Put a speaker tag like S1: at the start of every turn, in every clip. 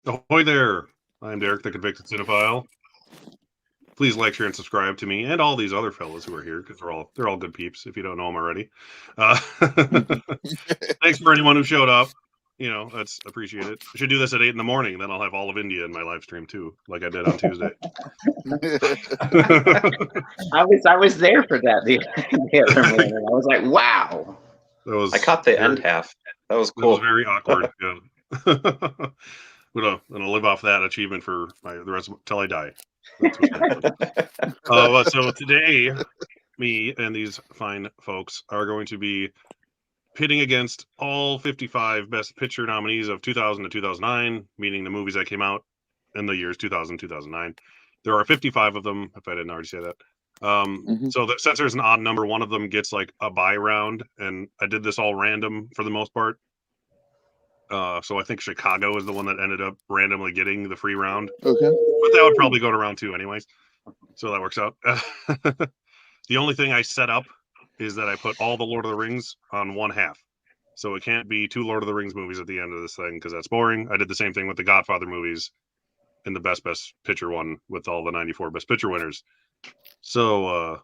S1: Ahoy there! I'm Derek, the Convicted Cinephile. Please like, share, and subscribe to me and all these other fellas who are here because they're all good peeps. If you don't know them already, thanks for anyone who showed up. You know, that's appreciated. I should do this at 8 in the morning, then I'll have all of India in my live stream too, like I did on Tuesday.
S2: I was there for that the other morning. I was like, wow.
S3: I caught the end half. That was cool.
S1: It was very awkward. Yeah. I'm gonna live off that achievement for the rest till I die. So today, me and these fine folks are going to be pitting against all 55 Best Picture nominees of 2000 to 2009, meaning the movies that came out in the years 2000 2009. There are 55 of them, if I didn't already say that. So since there's an odd number, one of them gets like a buy round, and I did this all random for the most part. So I think Chicago is the one that ended up randomly getting the free round.
S4: Okay.
S1: But that would probably go to round 2 anyways. So that works out. The only thing I set up is that I put all the Lord of the Rings on one half. So it can't be 2 Lord of the Rings movies at the end of this thing because that's boring. I did the same thing with the Godfather movies in the Best Picture one with all the 94 Best Picture winners. So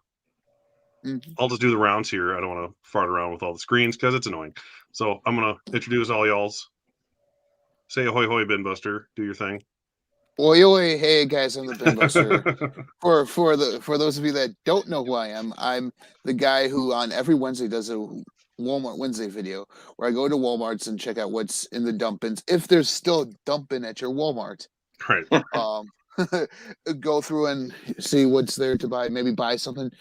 S1: I'll just do the rounds here. I don't want to fart around with all the screens because it's annoying. So I'm going to introduce all y'all's. Say ahoy hoy, Bin Buster. Do your thing.
S4: Oi, oi, hey guys, I'm the Bin Buster. for those of you that don't know who I am, I'm the guy who on every Wednesday does a Walmart Wednesday video where I go to Walmarts and check out what's in the dump bins, if there's still dump bin at your Walmart.
S1: Right.
S4: Go through and see what's there to buy. Maybe buy something,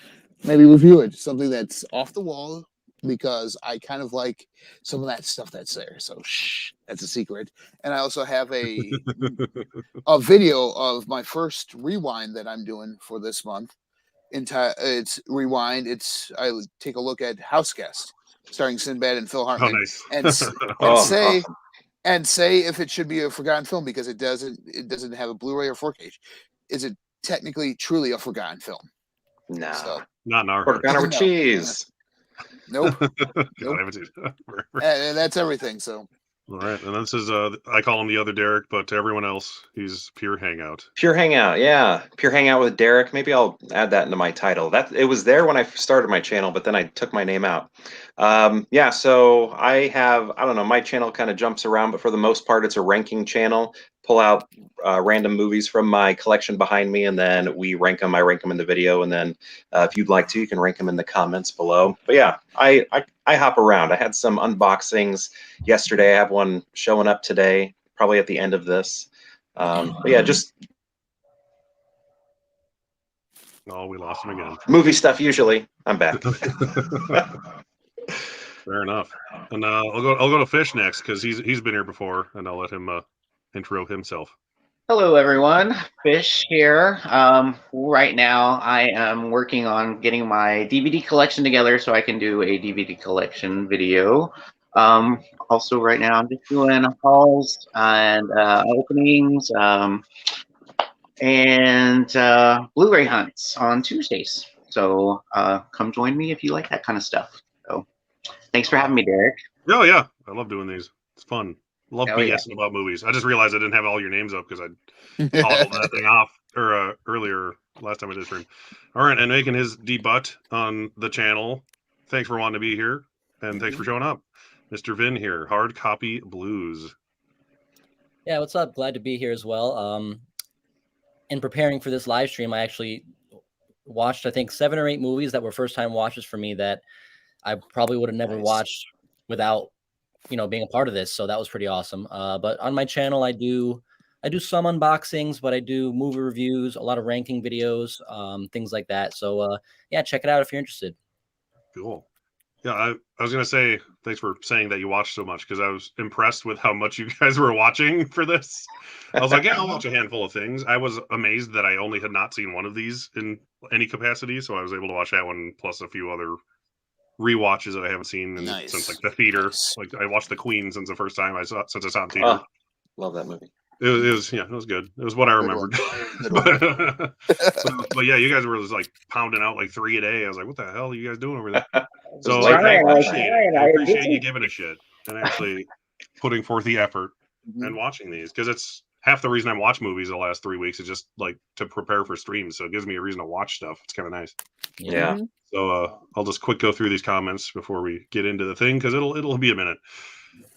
S4: maybe review it, something that's off the wall, because I kind of like some of that stuff that's there. So shh, that's a secret. And I also have a video of my first rewind that I'm doing for this month. It's rewind. I take a look at House Guest, starring Sinbad and Phil Hartman, and say if it should be a forgotten film because it doesn't have a Blu-ray or 4K. Is it technically truly a forgotten film?
S3: No,
S1: not in our
S3: forgotten with cheese.
S4: Nope. And that's everything. So.
S1: All right, and this is I call him the other Derek, but to everyone else, he's Pure Hangout.
S3: Pure Hangout, yeah, Pure Hangout with Derek. Maybe I'll add that into my title. It was there when I started my channel, but then I took my name out. Yeah, so I don't know, my channel kind of jumps around, but for the most part, it's a ranking channel. Pull out random movies from my collection behind me, and then we rank them. I rank them in the video, and then if you'd like to, you can rank them in the comments below. But yeah, I hop around. I had some unboxings yesterday. I have one showing up today, probably at the end of this. But yeah, just
S1: we lost him again.
S3: Movie stuff usually. I'm back.
S1: Fair enough. And I'll go to Fish next because he's been here before, and I'll let him intro himself.
S2: Hello, everyone. Fish here. Right now, I am working on getting my DVD collection together so I can do a DVD collection video. Also, right now, I'm just doing hauls and openings and Blu-ray hunts on Tuesdays. So come join me if you like that kind of stuff. So thanks for having me, Derek.
S1: Oh yeah, I love doing these. It's fun. Love
S2: Oh, yeah.
S1: BSing about movies. I just realized I didn't have all your names up because I toggled that thing off or earlier last time I did stream. All right, and making his debut on the channel. Thanks for wanting to be here, and thanks for showing up, Mr. Vin here. Hard Copy Blues.
S5: Yeah, what's up? Glad to be here as well. In preparing for this live stream, I actually watched, I think, 7 or 8 movies that were first-time watches for me that I probably would have never watched without, being a part of this. So that was pretty awesome. But on my channel, I do some unboxings, but I do movie reviews, a lot of ranking videos, things like that. So yeah, check it out if you're interested.
S1: Cool. Yeah, I was gonna say thanks for saying that you watched so much because I was impressed with how much you guys were watching for this. I was like, yeah, I'll watch a handful of things. I was amazed that I only had not seen one of these in any capacity, so I was able to watch that one plus a few other rewatches that I haven't seen since like the theater. Like I watched The Queen since the first time I saw it in theater.
S3: Oh, love that movie.
S1: It was good. It was what I remembered. but yeah, you guys were just like pounding out like 3 a day. I was like, what the hell are you guys doing over there? So I appreciate it. I appreciate you giving a shit and actually putting forth the effort and watching these because it's half the reason I watch movies the last 3 weeks is just like to prepare for streams. So it gives me a reason to watch stuff. It's kind of nice.
S3: Yeah.
S1: So I'll just quick go through these comments before we get into the thing because it'll be a minute.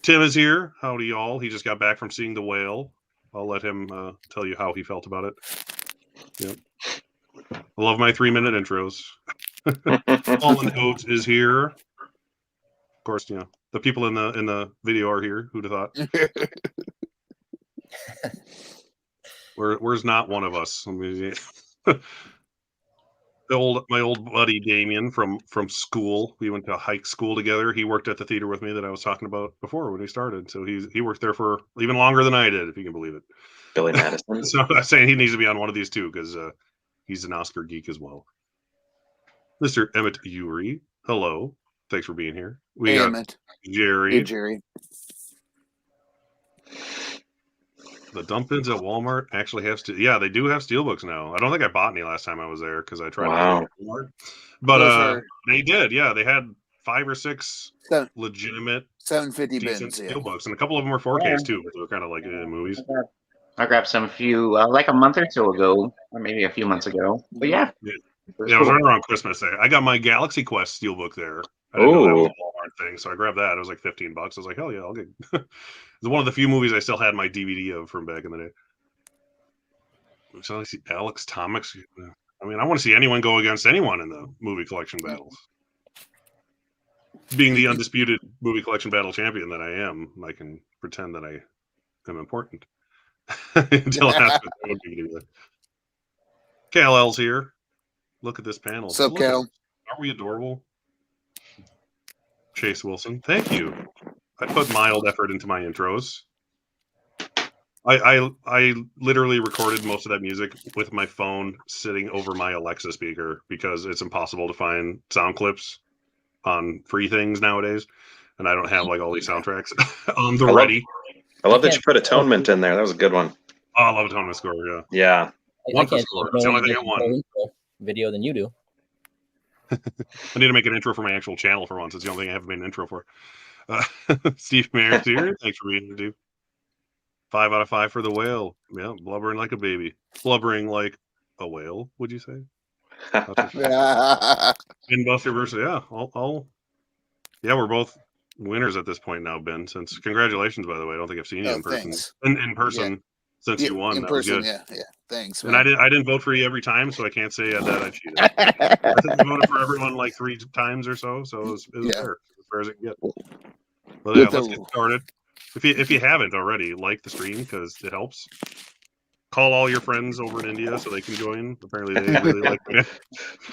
S1: Tim is here. Howdy, y'all. He just got back from seeing The Whale. I'll let him tell you how he felt about it. Yep. I love my 3-minute intros. Fallen Oats is here. Of course, the people in the video are here. Who'd have thought? Where's not one of us? My old buddy Damien from school. We went to hike school together. He worked at the theater with me that I was talking about before when we started. So he worked there for even longer than I did, if you can believe it.
S3: Billy Madison.
S1: So I'm saying he needs to be on one of these too because he's an Oscar geek as well. Mr. Emmett Uri, hello. Thanks for being here. We got
S4: Emmett.
S1: Jerry.
S4: Hey, Jerry.
S1: The dump-ins at Walmart actually have yeah, they do have steelbooks now. I don't think I bought any last time I was there because I tried to go to Walmart. But they did, yeah. They had 5 or 6 legitimate
S4: 750
S1: decent
S4: bins,
S1: steelbooks, and a couple of them were 4Ks too. But they were kind of like movies.
S2: I grabbed some few like a month or so ago, or maybe a few months ago. But yeah.
S1: I was running around Christmas. I got my Galaxy Quest steelbook there. I didn't know that was a Walmart thing, so I grabbed that. It was like $15. I was like, hell yeah, I'll get. It's one of the few movies I still had my DVD of from back in the day. So I see Alex Tomics. I mean, I want to see anyone go against anyone in the movie collection battles. Being the undisputed movie collection battle champion that I am, I can pretend that I am important until after the DVD. KLL's here. Look at this panel.
S4: What's up, Cal?
S1: Aren't we adorable? Chase Wilson, thank you. I put mild effort into my intros. I literally recorded most of that music with my phone sitting over my Alexa speaker because it's impossible to find sound clips on free things nowadays, and I don't have like all these soundtracks on the ready.
S3: I love that you put Atonement in there. That was a good one.
S1: Oh, I love Atonement score. Yeah.
S3: Yeah.
S1: One for score. That's the only thing I won.
S5: Video than you do.
S1: I need to make an intro for my actual channel for once. It's the only thing I haven't made an intro for. Steve Mayer's here. Thanks for being here, dude. 5 out of 5 for The Whale. Yeah, blubbering like a baby. Blubbering like a whale, would you say? Ben Buster versus, yeah. Yeah, we're both winners at this point now, Ben. Since congratulations, by the way. I don't think I've seen you in person. In person since you won. That was good.
S4: Yeah. Thanks.
S1: Man. And I didn't vote for you every time, so I can't say that I cheated. I think I voted for everyone like 3 times or so, so it was fair, as fair as it can get. Well, yeah, let's get started. If you haven't already, like the stream because it helps. Call all your friends over in India so they can join. Apparently they really like it.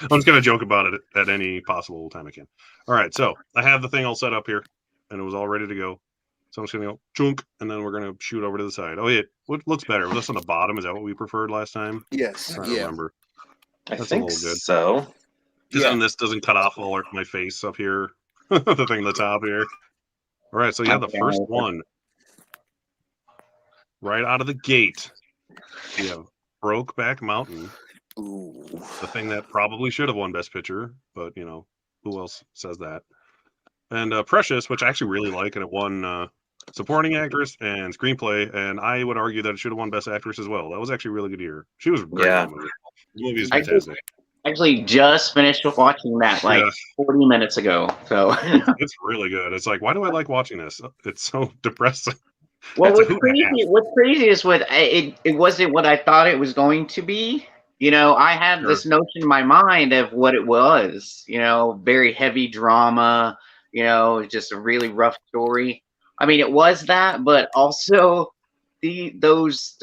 S1: I'm just gonna joke about it at any possible time I can. All right, so I have the thing all set up here, and it was all ready to go. So I'm just gonna go chunk, and then we're gonna shoot over to the side. Oh yeah, what looks better? Was this on the bottom? Is that what we preferred last time?
S4: Yes.
S1: I don't
S4: Yeah.
S1: remember.
S3: I
S1: That's a
S3: think
S1: little good.
S3: so.
S1: Because
S4: Yeah.
S1: then this doesn't cut off all my face up here, the thing on the top here. All right, so yeah, the first one, right out of the gate, we have Brokeback Mountain,
S4: Ooh.
S1: the thing that probably should have won Best Picture, but you know, who else says that? And Precious, which I actually really like, and it won Supporting Actress and Screenplay, and I would argue that it should have won Best Actress as well. That was actually a really good year. She was great in
S3: Yeah.
S1: that movie. The movie is
S2: I
S1: fantastic.
S2: actually just finished watching that like
S1: Yeah.
S2: 40 minutes ago. So
S1: It's really good. It's like, why do I like watching this? It's so depressing.
S2: well,
S1: It's a hoot and a half.
S2: what's crazy is it wasn't what I thought it was going to be. You know, I had
S1: Sure.
S2: this notion in my mind of what it was. You know, very heavy drama. You know, just a really rough story. I mean, it was that, but also those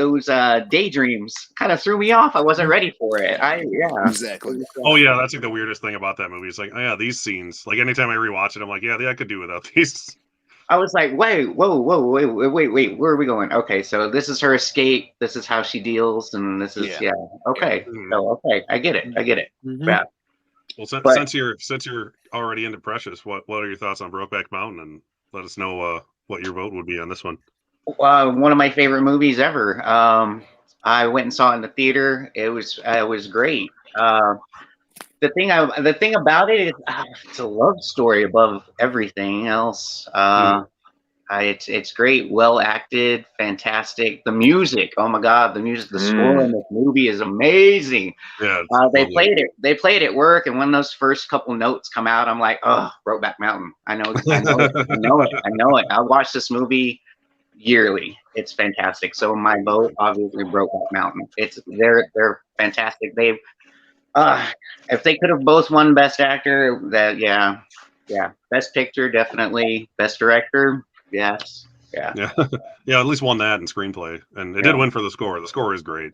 S2: daydreams kind of threw me off. I wasn't ready for it.
S4: Exactly.
S1: Oh yeah, that's like the weirdest thing about that movie. It's like, oh yeah, these scenes. Like anytime I rewatch it, I'm like, yeah, I could do without these.
S2: I was like, wait, whoa, wait, where are we going? Okay, so this is her escape. This is how she deals, and this is okay.
S1: Mhm.
S2: So okay, I get it.
S4: Mhm.
S2: Yeah.
S1: Well,
S2: But-
S1: since you're already into Precious, what are your thoughts on Brokeback Mountain? And let us know what your vote would be on this one.
S2: One of my favorite movies ever. I went and saw it in the theater. It was great. The thing about it is it's a love story above everything else. It's great, well acted, fantastic. The music, oh my god, the music, the score in this movie is amazing.
S1: Yeah,
S2: They played it at work, and when those first couple notes come out, I'm like, oh, Brokeback Mountain. I know it. I watch this movie yearly. It's fantastic. So my vote, obviously, Brokeback Mountain. They're fantastic. If they could have both won Best Actor, Best Picture definitely, Best Director, yes,
S1: yeah, at least won that in screenplay, and it did win for the score. The score is great.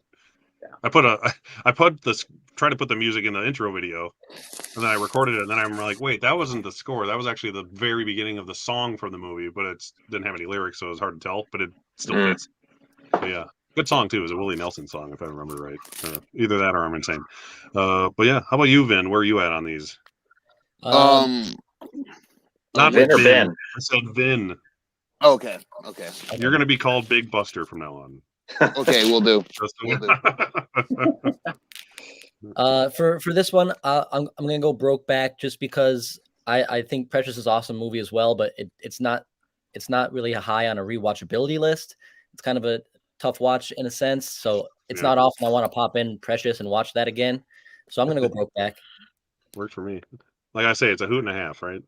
S2: Yeah.
S1: I tried to put the music in the intro video, and then I recorded it, and then I'm like, wait, that wasn't the score. That was actually the very beginning of the song from the movie, but it didn't have any lyrics, so it was hard to tell, but it still fits. But yeah, good song too. It was a Willie Nelson song, if I remember right. Either that or I'm insane. But yeah, how about you, Vin? Where are you at on these?
S4: Um.
S1: Not
S3: Vin or Ben?
S1: I said Vin.
S4: Okay.
S1: You're gonna be called Big Buster from now on.
S4: Okay. We'll do.
S1: We'll
S5: For this one, I'm gonna go Brokeback just because I think Precious is an awesome movie as well, but it's not really high on a rewatchability list. It's kind of a tough watch in a sense, so it's not often I want to pop in Precious and watch that again. So I'm gonna go Brokeback.
S1: Works for me. Like I say, it's a hoot and a half, right?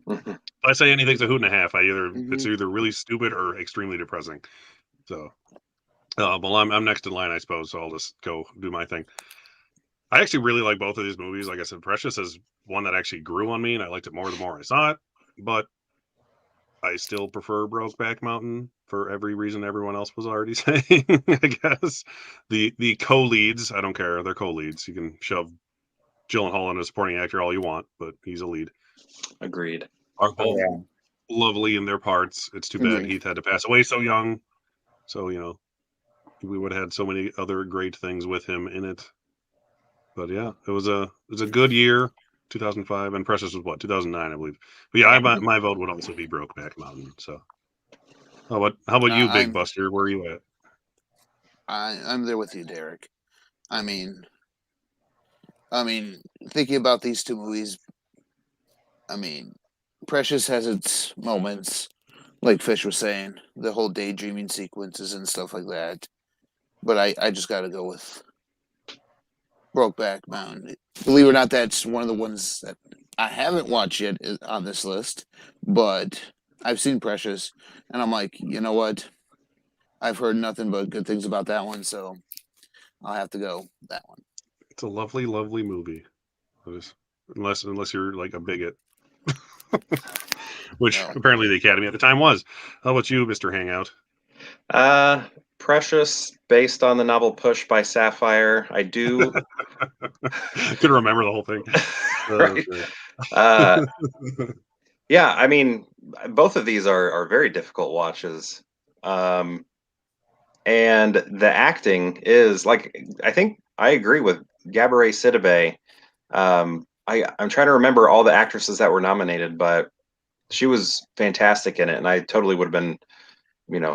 S1: If I say anything's a hoot and a half, it's either really stupid or extremely depressing. So, well, I'm next in line, I suppose. So I'll just go do my thing. I actually really like both of these movies. Like I said, Precious is one that actually grew on me, and I liked it more the more I saw it. But I still prefer Brokeback Mountain for every reason everyone else was already saying. I guess the co-leads, I don't care. They're co-leads. You can shove Gyllenhaal in a supporting actor all you want, but he's a lead.
S3: Agreed.
S1: Are both lovely in their parts. It's too bad Heath had to pass away so young. So we would have had so many other great things with him in it. But yeah, it was a good year, 2005, and Precious was what, 2009, I believe. But yeah, my vote would also be Brokeback Mountain. So how about you, Big Buster? Where are you at?
S4: I'm there with you, Derek. I mean, thinking about these two movies, Precious has its moments, like Fish was saying, the whole daydreaming sequences and stuff like that. But I just got to go with Brokeback Mountain. Believe it or not, that's one of the ones that I haven't watched yet on this list, but I've seen Precious, and I'm like, you know what? I've heard nothing but good things about that one, so I'll have to go that one.
S1: It's a lovely, lovely movie. Unless you're like a bigot. Which apparently the Academy at the time was. How about you, Mr. Hangout?
S3: Precious, based on the novel Push by Sapphire. I do.
S1: Couldn't remember the whole thing.
S3: Right. Yeah, I mean, both of these are very difficult watches. And the acting is like, I think I agree with Gabourey Sidibe. I'm trying to remember all the actresses that were nominated, but she was fantastic in it, and I totally would have been,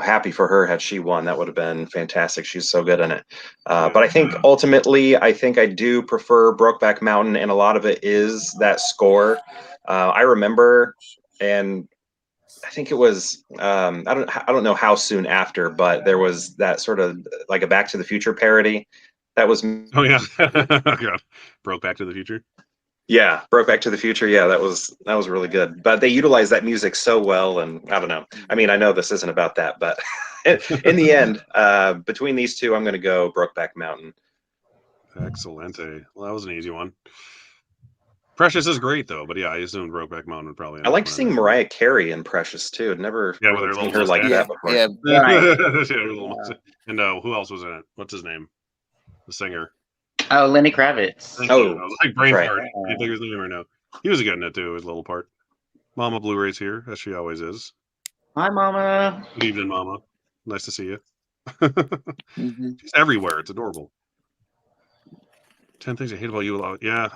S3: happy for her had she won. That would have been fantastic. She's so good in it. But I think ultimately, I think I do prefer Brokeback Mountain, and a lot of it is that score. I remember, and I think it was I don't know how soon after, but there was that sort of like a Back to the Future parody that was.
S1: Oh yeah, God. Broke Back to the Future.
S3: Yeah, Broke Back to the Future. Yeah, that was really good. But they utilized that music so well, and I don't know. I mean, I know this isn't about that, but in the end, between these two, I'm going to go Brokeback Mountain.
S1: Excellent. Well, that was an easy one. Precious is great though, but yeah, I assumed Brokeback Mountain would probably.
S3: I liked seeing Mariah Carey in Precious too. I'd never
S1: with her
S3: seen
S1: little
S3: her like
S1: mustache.
S3: that before.
S4: Yeah,
S2: Right.
S1: And who else was in it? What's his name? The singer.
S2: Oh, Lenny Kravitz.
S1: Thank you.
S3: Oh,
S1: I was like brain
S3: right.
S1: fart. I can't think of his name right now. He was good in it too. His little part. Mama Blu-ray's here, as she always is.
S2: Hi, Mama.
S1: Good evening, Mama. Nice to see you.
S4: Mm-hmm.
S1: She's everywhere. It's adorable. 10 Things I Hate About You a Lot. Yeah,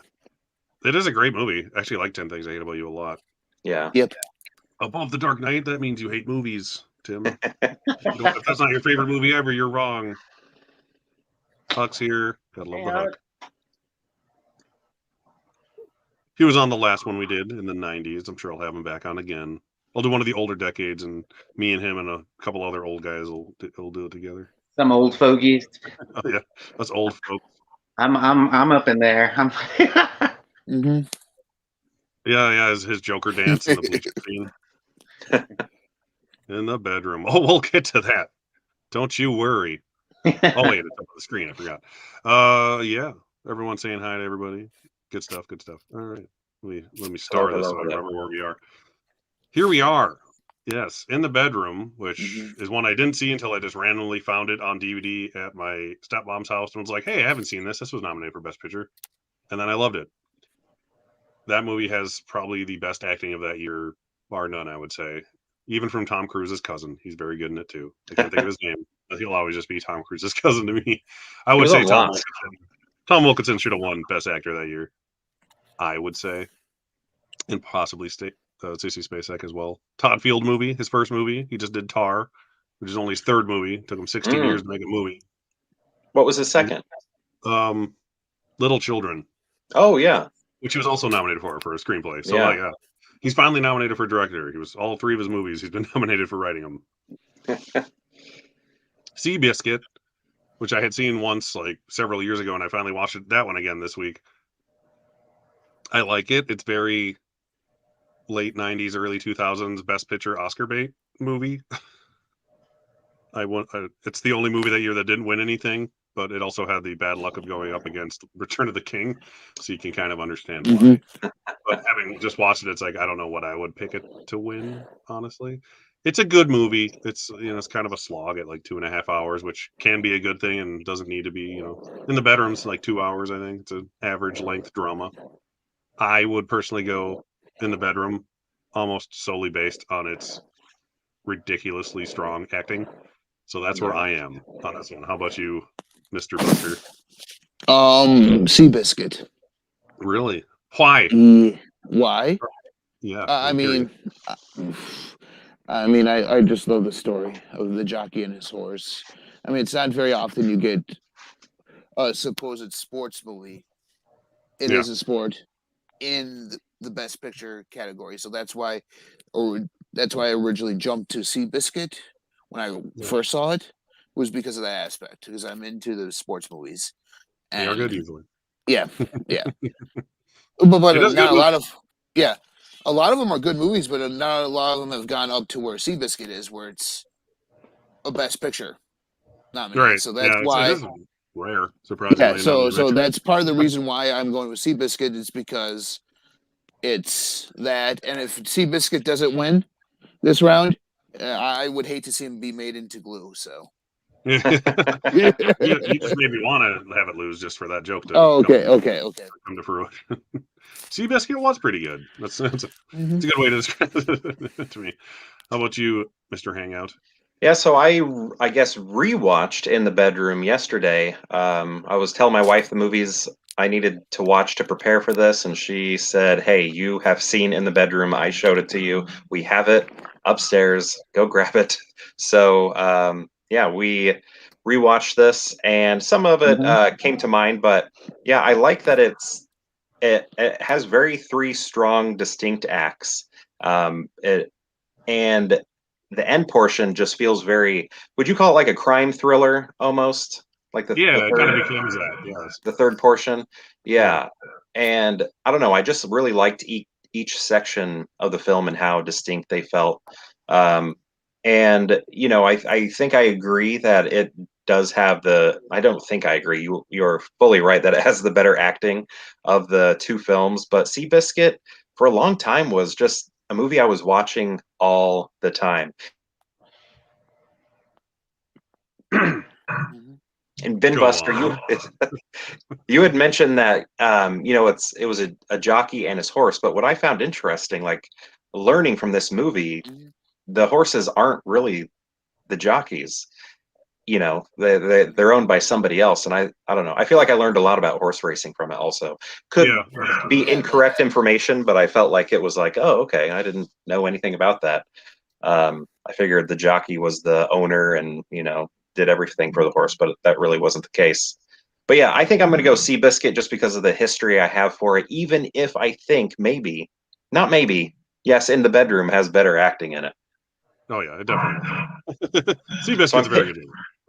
S1: it is a great movie. I actually like 10 Things I Hate About You a lot.
S3: Yeah.
S4: Yep.
S1: Above the Dark Knight, that means you hate movies, Tim. If that's not your favorite movie ever, you're wrong. Huck's here. Gotta love the Huck. He was on the last one we did in the 90s. I'm sure I'll have him back on again. I'll do one of the older decades, and me and him and a couple other old guys will do it together.
S2: Some old fogies.
S1: Oh yeah, that's old folks.
S2: I'm up in there.
S4: Mm-hmm.
S1: Yeah, his Joker dance in the bleacher scene. In the bedroom. Oh, we'll get to that. Don't you worry. Oh wait, it's up on the screen. I forgot. Yeah. Everyone's saying hi to everybody. Good stuff. All right. Let me star this so I remember where we are. Here we are. Yes, in the bedroom, which is one I didn't see until I just randomly found it on DVD at my stepmom's house and was like, hey, I haven't seen this. This was nominated for Best Picture. And then I loved it. That movie has probably the best acting of that year, bar none, I would say. Even from Tom Cruise's cousin. He's very good in it too. I can't think of his name, but he'll always just be Tom Cruise's cousin to me. I would say Tom Wilkinson should have won Best Actor that year. I would say. And possibly Sissy Spacek as well. Todd Field movie, his first movie. He just did Tar, which is only his third movie. It took him 16 years to make a movie.
S3: What was his second?
S1: Little Children.
S3: Oh yeah.
S1: Which he was also nominated for a screenplay. So he's finally nominated for director. He was all three of his movies. He's been nominated for writing them. Seabiscuit, which I had seen once like several years ago, and I finally watched that one again this week. I like it. It's very late 90s, early 2000s Best Picture Oscar bait movie. It's the only movie that year that didn't win anything, but it also had the bad luck of going up against Return of the King, so you can kind of understand why. But having just watched it, it's like I don't know what I would pick it to win, honestly. It's a good movie. It's it's kind of a slog at like 2.5 hours, which can be a good thing and doesn't need to be, in the bedroom's like 2 hours, I think. It's an average length drama. I would personally go In the Bedroom almost solely based on its ridiculously strong acting. So that's where I am on this one. How about you, Mr. Buster?
S4: Seabiscuit.
S1: Really? Why?
S4: Why?
S1: Yeah.
S4: I mean, I just love the story of the jockey and his horse. I mean, it's not very often you get a supposed sports movie. It is a sport in the Best Picture category, so that's why I originally jumped to Seabiscuit when I first saw it, was because of that aspect, because I'm into the sports movies.
S1: And, they are good usually.
S4: Yeah. but not a lot of a lot of them are good movies, but not a lot of them have gone up to where Seabiscuit is, where it's a Best Picture nominee.
S1: Right.
S4: So that's why
S1: it is rare, surprisingly.
S4: Yeah, so that's part of the reason why I'm going with Seabiscuit is because it's that, and if Seabiscuit doesn't win this round, I would hate to see him be made into glue. So
S1: You just made me want to have it lose just for that joke to
S4: Oh, okay.
S1: come to fruition. Seabiscuit was pretty good. That's a good way to describe it to me. How about you, Mr. Hangout?
S3: Yeah, so I guess rewatched In the Bedroom yesterday. I was telling my wife the movies I needed to watch to prepare for this, and she said, "Hey, you have seen In the Bedroom. I showed it to you. We have it upstairs. Go grab it." So yeah, we rewatched this, and some of it came to mind. But yeah, I like that it has three strong, distinct acts. And the end portion just feels very, would you call it like a crime thriller almost? Like the
S1: It kind of becomes that. Yes.
S3: the third portion. Yeah. And I don't know, I just really liked each section of the film and how distinct they felt. And you know, I think I agree that it does have I don't think I agree. You're fully right that it has the better acting of the two films, but Seabiscuit for a long time was just a movie I was watching all the time. And Ben Buster, you had mentioned that you know it was a jockey and his horse, but what I found interesting, like learning from this movie, the horses aren't really the jockeys. You know, they're owned by somebody else, and I don't know. I feel like I learned a lot about horse racing from it. Also, could be incorrect information, but I felt like it was like, oh, okay, I didn't know anything about that. I figured the jockey was the owner, and you know, did everything for the horse, but that really wasn't the case. But yeah, I think I'm going to go Seabiscuit just because of the history I have for it. Even if I think maybe, not maybe, yes, In the Bedroom has better acting in it.
S1: Oh yeah, it definitely. Seabiscuit's a very good movie.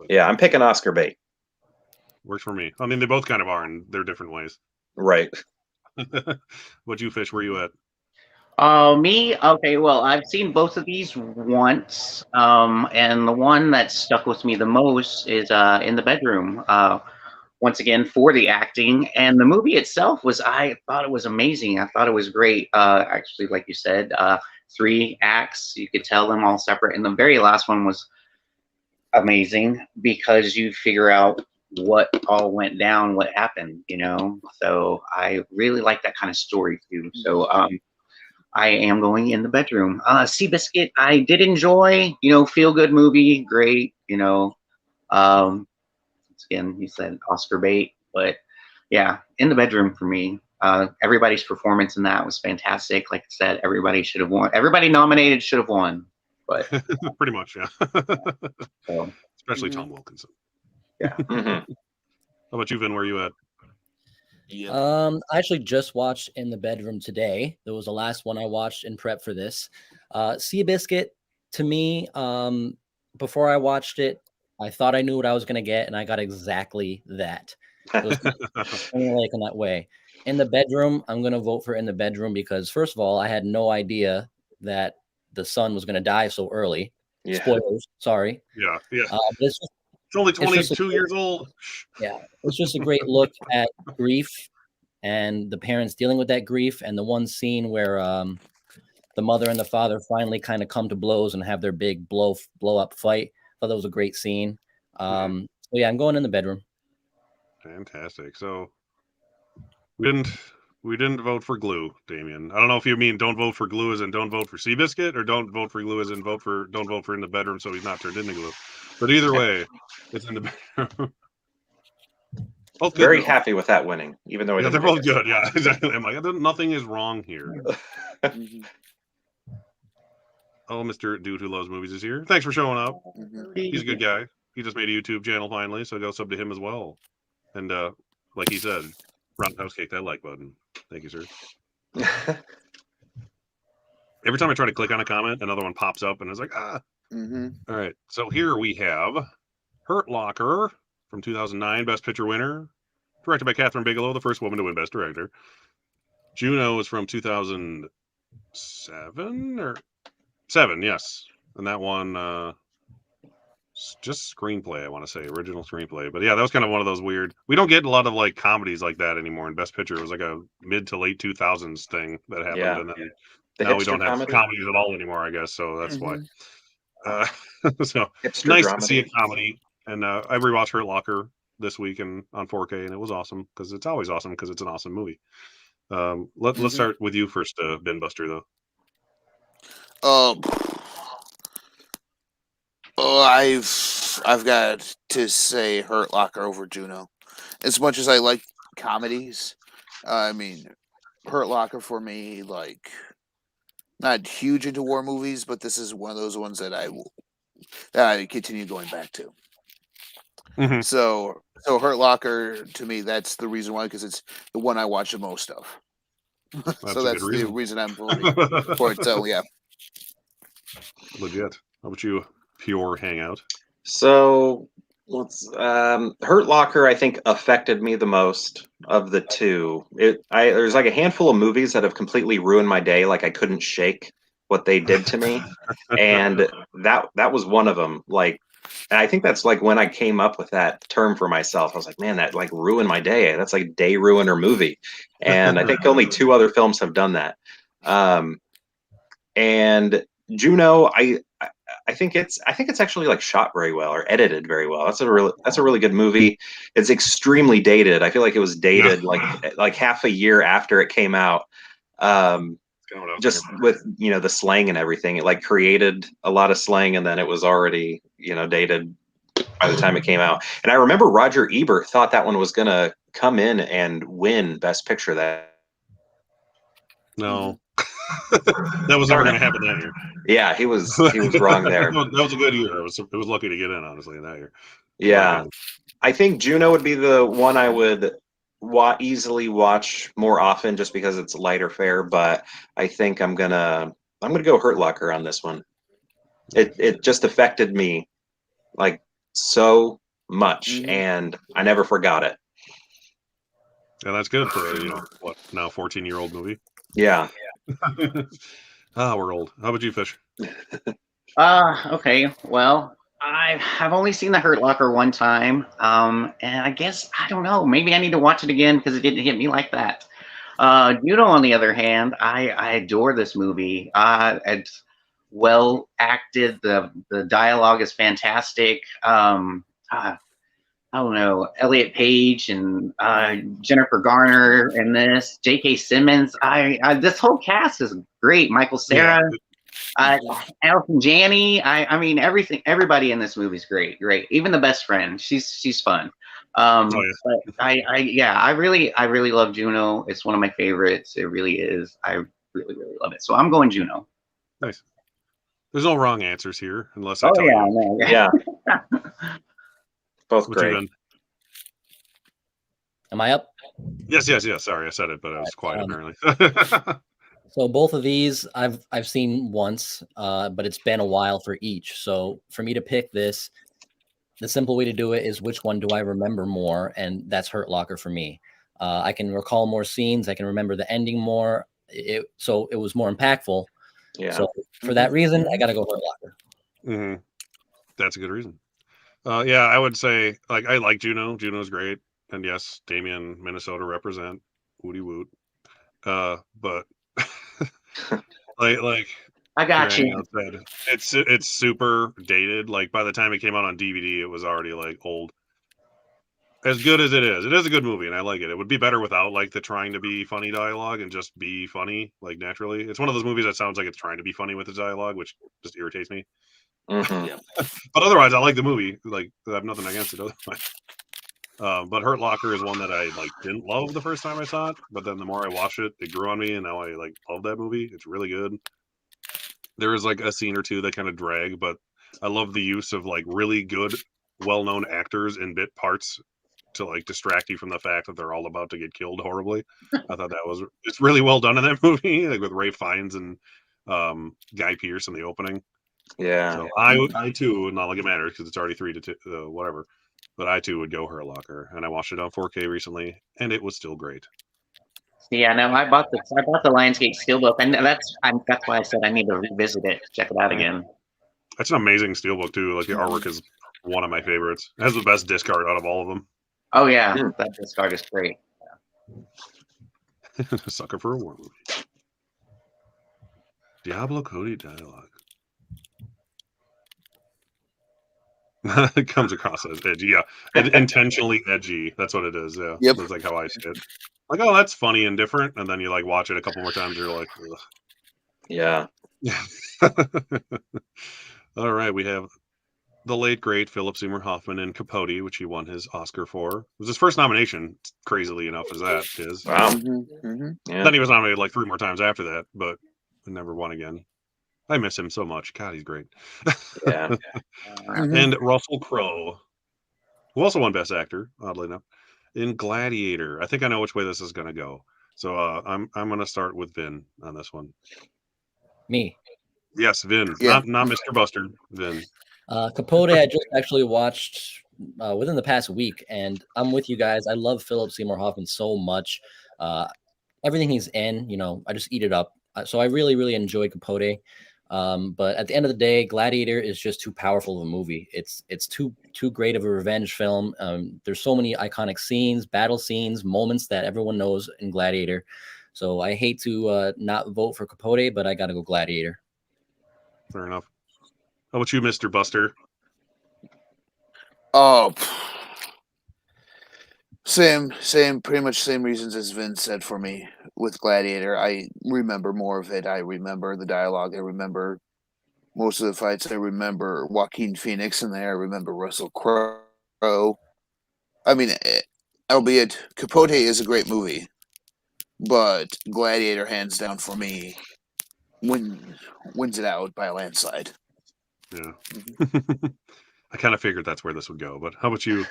S3: Yeah, I'm picking Oscar bait.
S1: Works for me. I mean, they both kind of are in their different ways.
S3: Right.
S1: What you Fish? Where you at?
S2: Me? Okay, well, I've seen both of these once, and the one that stuck with me the most is In the Bedroom. Once again, for the acting, and the movie itself I thought it was amazing. I thought it was great. Actually, like you said, 3 acts. You could tell them all separate, and the very last one was amazing because you figure out what all went down, what happened, you know. So I really like that kind of story too. So I am going In the Bedroom. Seabiscuit, I did enjoy, you know, feel good movie, great, you know. Again, you said Oscar bait, but yeah, In the Bedroom for me. Everybody's performance in that was fantastic. Like I said, everybody should have won. Everybody nominated should have won. But
S1: pretty much, yeah.
S2: So,
S1: especially Tom Wilkinson.
S2: Yeah.
S1: How about you, Vin? Where you at?
S5: I actually just watched In the Bedroom today. That was the last one I watched in prep for this. Seabiscuit, to me, before I watched it, I thought I knew what I was going to get, and I got exactly that. It was like in that way. In the Bedroom, I'm going to vote for In the Bedroom because, first of all, I had no idea that the son was going to die so early.
S3: Yeah.
S5: Spoilers, sorry.
S1: Yeah.
S5: It's
S1: only 22 years old.
S5: Yeah, it's just a great look at grief and the parents dealing with that grief, and the one scene where the mother and the father finally kind of come to blows and have their big blow up fight. I thought that was a great scene. So yeah, I'm going In the Bedroom.
S1: Fantastic. So we didn't vote for Glue, Damien. I don't know if you mean don't vote for Glue as in don't vote for Seabiscuit, or don't vote for Glue as in don't vote for In the Bedroom so he's not turned into Glue. But either way, it's In the Bedroom.
S3: Both very happy with that winning, even though
S1: they're both good. Yeah, exactly. I'm like, nothing is wrong here. Oh, Mr. Dude Who Loves Movies is here. Thanks for showing up. He's a good guy. He just made a YouTube channel finally, so go sub to him as well. And like he said, roundhouse kick that like button. Thank you, sir. Every time I try to click on a comment, another one pops up, and it's like, ah. All right. So here we have Hurt Locker from 2009, Best Picture winner, directed by Catherine Bigelow, the first woman to win Best Director. Juno is from 2007 or 7, yes, and that one just screenplay. I want to say original screenplay, but yeah, that was kind of one of those weird. We don't get a lot of like comedies like that anymore in Best Picture. It was like a mid to late 2000s thing that happened, and then now we don't have comedies at all anymore. I guess so. That's why. So nice to see a comedy And I rewatched Hurt Locker this week and on 4K, and it was awesome because it's always awesome because it's an awesome movie. Let's start with you first, Ben Buster, though.
S4: I've got to say Hurt Locker over Juno. As much as I like comedies, I mean, Hurt Locker for me, like, not huge into war movies, but this is one of those ones that I continue going back to.
S1: Mm-hmm.
S4: So Hurt Locker, to me, that's the reason why, because it's the one I watch the most of. So that's the reason I'm voting for it. So yeah,
S1: legit. How about you, Pure Hangout?
S3: So Hurt Locker, I think, affected me the most of the two. There's like a handful of movies that have completely ruined my day. Like I couldn't shake what they did to me, and that was one of them. Like, and I think that's like when I came up with that term for myself. I was like, man, that like ruined my day. That's like day ruiner movie. And I think only 2 other films have done that. And Juno, I think it's actually like shot very well or edited very well. That's a really good movie. It's extremely dated. I feel like it was dated like half a year after it came out. Just with the slang and everything, it like created a lot of slang, and then it was already dated by the time it came out. And I remember Roger Ebert thought that one was gonna come in and win Best Picture.
S1: No. That was never going to happen that year.
S3: Yeah, he was wrong there.
S1: That was a good year. It was lucky to get in, honestly, in that year.
S3: Yeah, I think Juno would be the one I would easily watch more often, just because it's lighter fare. But I think I'm gonna go Hurt Locker on this one. It just affected me like so much, and I never forgot it.
S1: Yeah, that's good for what now 14-year-old movie.
S3: Yeah.
S1: We're old. How about you, Fish?
S2: Okay. Well, I've only seen the Hurt Locker one time. And I guess I don't know. Maybe I need to watch it again because it didn't hit me like that. Juno, on the other hand, I adore this movie. It's well acted. The dialogue is fantastic. I don't know, Elliot Page and Jennifer Garner in this, J.K. Simmons. This whole cast is great. Michael Cera, Allison Janney. I mean, everybody in this movie is great. Even the best friend, she's fun. But I really love Juno. It's one of my favorites. It really is. I really love it. So I'm going Juno.
S1: Nice. There's no wrong answers here, unless I
S2: tell
S1: you.
S2: No,
S3: yeah. Both great.
S5: Am I up?
S1: Yes. Sorry, I said it, but I was quiet apparently.
S5: So both of these I've seen once, but it's been a while for each. So for me to pick this, the simple way to do it is which one do I remember more, and that's Hurt Locker for me. I can recall more scenes. I can remember the ending more. So it was more impactful.
S3: Yeah.
S5: So for that reason, I got to go Hurt Locker.
S1: Mm-hmm. That's a good reason. Yeah, I would say I like Juno. Juno's great. And yes, Damien, Minnesota represent. Woody woot. But like
S2: I got you.
S1: Said, it's super dated. Like by the time it came out on DVD, it was already like old. As good as it is a good movie, and I like it. It would be better without like the trying to be funny dialogue and just be funny like naturally. It's one of those movies that sounds like it's trying to be funny with the dialogue, which just irritates me. But otherwise, I like the movie. Like I have nothing against it otherwise. But Hurt Locker is one that I didn't love the first time I saw it, but then the more I watch it, it grew on me, and now I love that movie. It's really good. There is a scene or two that kind of drag, but I love the use of really good, well-known actors in bit parts to distract you from the fact that they're all about to get killed horribly. I thought it's really well done in that movie, with Ralph Fiennes and Guy Pearce in the opening.
S3: Yeah.
S1: So I too, not like it matters because it's already 3-2, whatever. But I too would go Hurt Locker, and I watched it on 4K recently, and it was still great.
S2: Yeah, no, I bought the Lionsgate Steelbook, and that's why I said I need to revisit it, check it out again.
S1: That's an amazing Steelbook too. The artwork is one of my favorites. It has the best discard out of all of them.
S2: Oh yeah, that discard is great.
S1: Yeah. Sucker for a war movie. Diablo Cody dialogue. It comes across as edgy. Yeah, intentionally edgy. That's what it is. Yeah,
S4: Yep.
S1: that's like how I see it. Like, oh, that's funny and different, and then you like watch it a couple more times, you're like,
S3: Yeah.
S1: all right, we have the late great Philip Seymour Hoffman in Capote, which he won his Oscar for. It was his first nomination, crazily enough as that is.
S3: Wow.
S1: Then
S3: Yeah.
S1: he was nominated like 3 more times after that, but never won again. I miss him so much. God, he's great.
S3: Yeah.
S1: And Russell Crowe, who also won Best Actor, oddly enough, in Gladiator. I think I know which way this is going to go. So I'm going to start with Vin on this one.
S5: Me.
S1: Yes, Vin,
S4: Yeah.
S1: not Mr. Buster, Vin.
S5: Capote I just actually watched within the past week, and I'm with you guys. I love Philip Seymour Hoffman so much. Everything he's in, I just eat it up. So I really, really enjoy Capote. But at the end of the day, Gladiator is just too powerful of a movie. It's too great of a revenge film. There's so many iconic scenes, battle scenes, moments that everyone knows in Gladiator. So I hate to not vote for Capote, but I got to go Gladiator.
S1: Fair enough. How about you, Mr. Buster?
S4: Oh, pretty much same reasons as Vince said for me with Gladiator. I remember more of it. I remember the dialogue. I remember most of the fights. I remember Joaquin Phoenix in there. I remember Russell Crowe. I mean, albeit Capote is a great movie, but Gladiator, hands down for me, wins it out by a landslide.
S1: Yeah. I kind of figured that's where this would go, but how about you,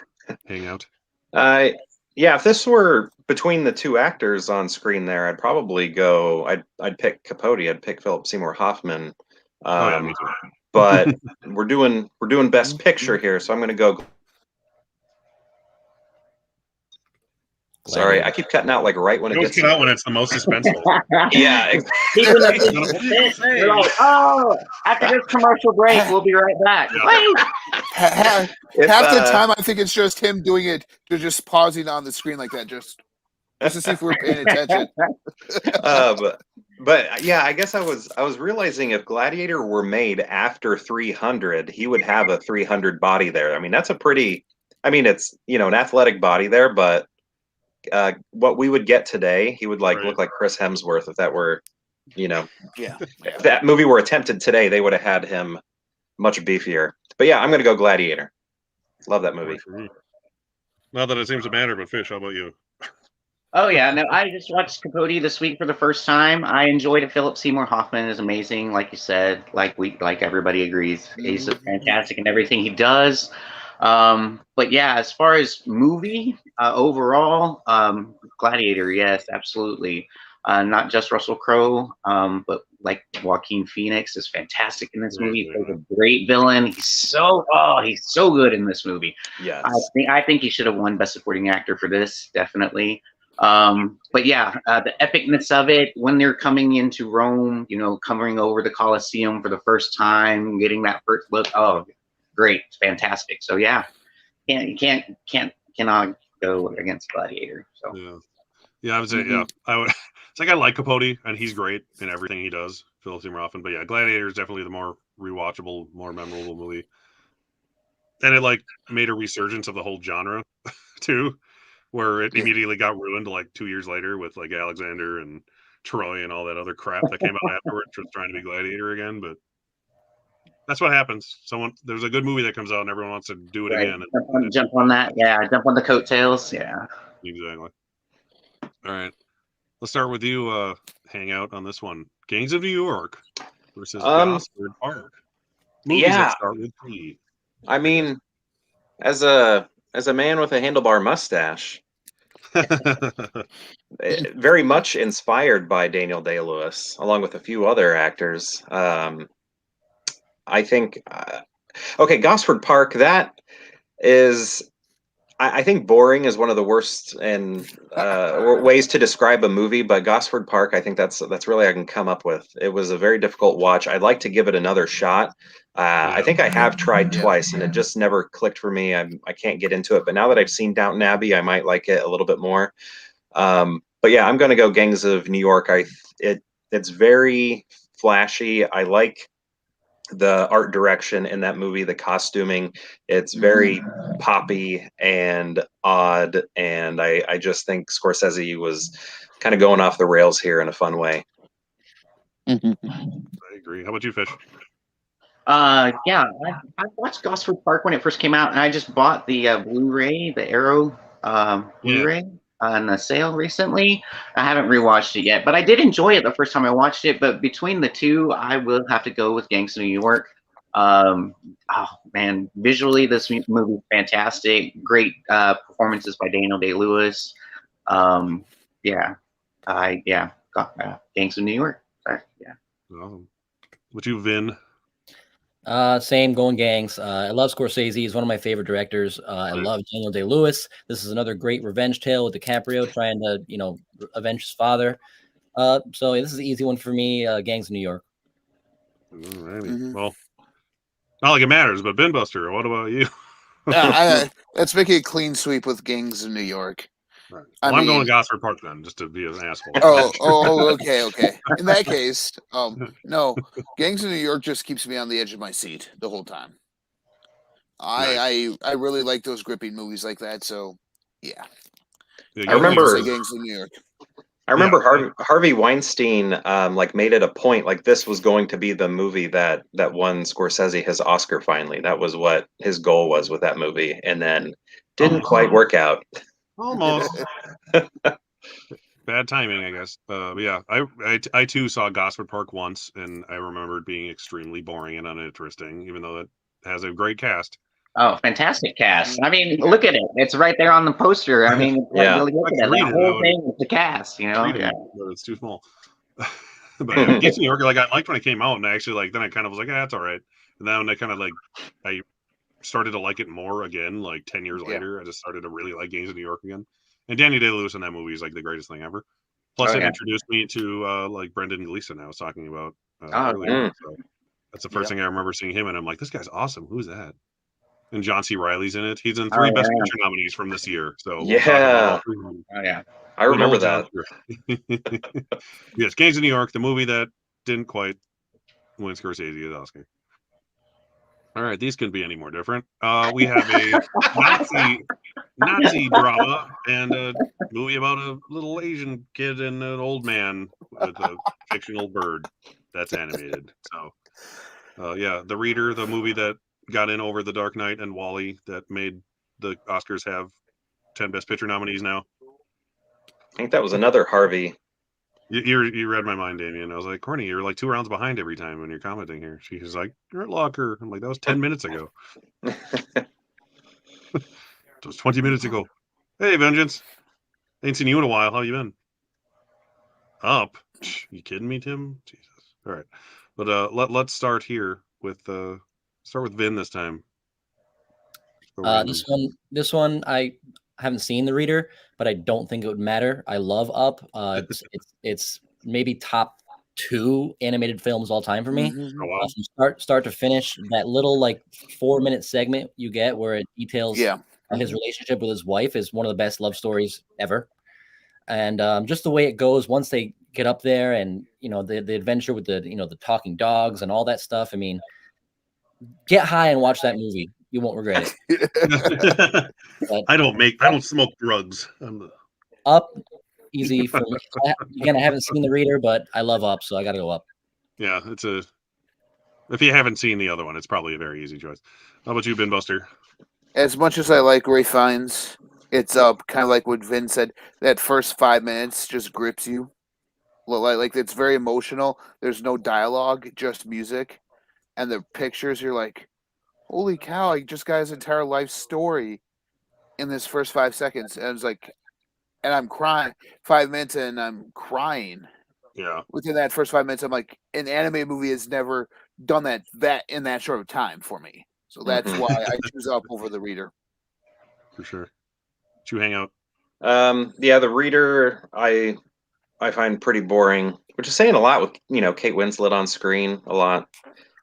S1: Hangout?
S3: Yeah, if this were between the two actors on screen there, I'd probably go. I'd pick Capote. I'd pick Philip Seymour Hoffman.
S1: Oh yeah, me too.
S3: But we're doing Best Picture here, so I'm going to go. Sorry, I keep cutting out like right when it
S1: always
S3: gets
S1: cut out when it's the most suspenseful.
S3: Yeah,
S2: People that think they're like, oh, after this commercial break, we'll be right back.
S1: Yeah.
S2: Wait.
S4: Half the time, I think it's just him doing it. They're just pausing on the screen like that, just to see if we're paying attention.
S3: But yeah, I guess I was realizing if Gladiator were made after 300, he would have a 300 body there. I mean, that's a pretty. I mean, it's an athletic body there, but what we would get today, he would look like Chris Hemsworth if that were, if that movie were attempted today, they would have had him much beefier. But yeah, I'm going to go Gladiator. Love that movie.
S1: Not that it seems to matter, but Fish, how about you?
S2: Oh yeah, no, I just watched Capote this week for the first time. I enjoyed it. Philip Seymour Hoffman is amazing, like you said. Like everybody agrees, he's fantastic in everything he does. But yeah, as far as movie overall, Gladiator, yes, absolutely. Not just Russell Crowe, but like Joaquin Phoenix is fantastic in this movie. He plays a great villain. He's so good in this movie.
S3: Yes.
S2: I think he should have won Best Supporting Actor for this, definitely. But yeah, the epicness of it when they're coming into Rome, coming over the Colosseum for the first time, getting that first look. Oh, great, it's fantastic. So yeah, cannot go against Gladiator. So
S1: yeah, I would say it's like I like Capote and he's great in everything he does, Philip Seymour Hoffman. But yeah, Gladiator is definitely the more rewatchable, more memorable movie, and it made a resurgence of the whole genre too, where it immediately got ruined 2 years later with Alexander and Troy and all that other crap that came out afterwards, just trying to be Gladiator again. But that's what happens. There's a good movie that comes out and everyone wants to do it again.
S2: Jump on that. Yeah, jump on the coattails. Yeah.
S1: Exactly. All right. Let's start with you, Hangout, on this one. Gangs of New York versus Gosford Park. Movies that start with P.
S3: I mean, as a man with a handlebar mustache, very much inspired by Daniel Day-Lewis, along with a few other actors. I think, Gosford Park, that is, I think boring is one of the worst ways to describe a movie, but Gosford Park, I think that's really I can come up with. It was a very difficult watch. I'd like to give it another shot. I think I have tried twice, and it just never clicked for me. I can't get into it, but now that I've seen Downton Abbey, I might like it a little bit more. But yeah, I'm going to go Gangs of New York. It's very flashy. I like the art direction in that movie, the costuming, it's very poppy and odd, and I just think Scorsese was kind of going off the rails here in a fun way.
S1: I agree. How about you, Fish?
S2: Yeah, I watched Gosford Park when it first came out, and I just bought the Blu-ray, the Arrow Blu-ray on a sale recently. I haven't rewatched it yet, but I did enjoy it the first time I watched it. But between the two, I will have to go with Gangs of New York. Oh man, visually this movie is fantastic. Great performances by Daniel Day-Lewis. Yeah, Gangs of New York. Sorry, yeah.
S1: Awesome. What you, Vin?
S5: Same, going Gangs. I love Scorsese. He's one of my favorite directors. I love Daniel Day-Lewis. This is another great revenge tale with DiCaprio trying to, avenge his father. So this is an easy one for me. Gangs of New York.
S1: Alrighty. Well, not like it matters, but Ben Buster, what about you?
S4: Let's make it a clean sweep with Gangs of New York.
S1: Right. Well, I'm going to Gosford Park then, just to be an asshole.
S4: Okay. In that case, no, Gangs of New York just keeps me on the edge of my seat the whole time. I really like those gripping movies like that. So, yeah.
S3: I remember
S4: Gangs of New York.
S3: I remember Harvey Weinstein like made it a point, like this was going to be the movie that won Scorsese his Oscar finally. That was what his goal was with that movie, and then didn't quite work out.
S1: Almost. Bad timing, I guess. Yeah, I too saw Gosford Park once, and I remember it being extremely boring and uninteresting, even though it has a great cast.
S2: Oh, fantastic cast! I mean, look at it; it's right there on the poster. I mean,
S3: yeah,
S2: look at it. The whole thing with the cast,
S1: Yeah, but it's too small. But Gangs of New York, like I liked when it came out, and I actually then I kind of was like, that's all right. And then I kind of I started to like it more again, like 10 years later. I just started to really like Gangs of New York again. And Danny Day-Lewis in that movie is like the greatest thing ever. Plus, it introduced me to like Brendan Gleeson I was talking about earlier. So that's the first thing I remember seeing him, and I'm like, this guy's awesome. Who's that? And John C. Reilly's in it. He's in 3 Best Picture nominees from this year. So
S3: I remember that.
S1: Yes, Gangs of New York, the movie that didn't quite win Scorsese his Oscar. All right, these couldn't be any more different. We have a Nazi drama and a movie about a little Asian kid and an old man with a fictional bird that's animated. So, yeah, The Reader, the movie that got in over The Dark Knight and Wall-E that made the Oscars have 10 Best Picture nominees now.
S3: I think that was another Harvey.
S1: You read my mind, Damien. I was like, Courtney, you're like 2 rounds behind every time when you're commenting here. She's like, you're a locker. I'm like, that was 10 minutes ago. It was 20 minutes ago. Hey, Vengeance. Ain't seen you in a while. How you been? Up. You kidding me, Tim? Jesus. All right. But let's start here with start with Vin this time.
S5: This one I haven't seen The Reader, but I don't think it would matter. I love Up. It's maybe top 2 animated films all time for me. From start to finish. That little 4-minute segment you get where it details his relationship with his wife is one of the best love stories ever. And just the way it goes once they get up there, and the adventure with the talking dogs and all that stuff. I mean, get high and watch that movie. You won't regret
S1: it. I don't smoke drugs.
S5: Up, easy for me. Again, I haven't seen The Reader, but I love Up, so I got to go Up.
S1: Yeah, if you haven't seen the other one, it's probably a very easy choice. How about you, Ben Buster?
S4: As much as I like Ray Fiennes, it's Up. Kind of like what Vin said. That first 5 minutes just grips you. Like it's very emotional. There's no dialogue, just music, and the pictures. You're like, holy cow! I just got his entire life story in this first 5 seconds, and it's like, and I'm crying. 5 minutes and I'm crying.
S1: Yeah.
S4: Within that first 5 minutes, I'm like, an anime movie has never done that in that short of time for me. So that's why I choose Up over The Reader.
S1: For sure. Did you hang out?
S3: Yeah, The Reader I find pretty boring, which is saying a lot with Kate Winslet on screen a lot.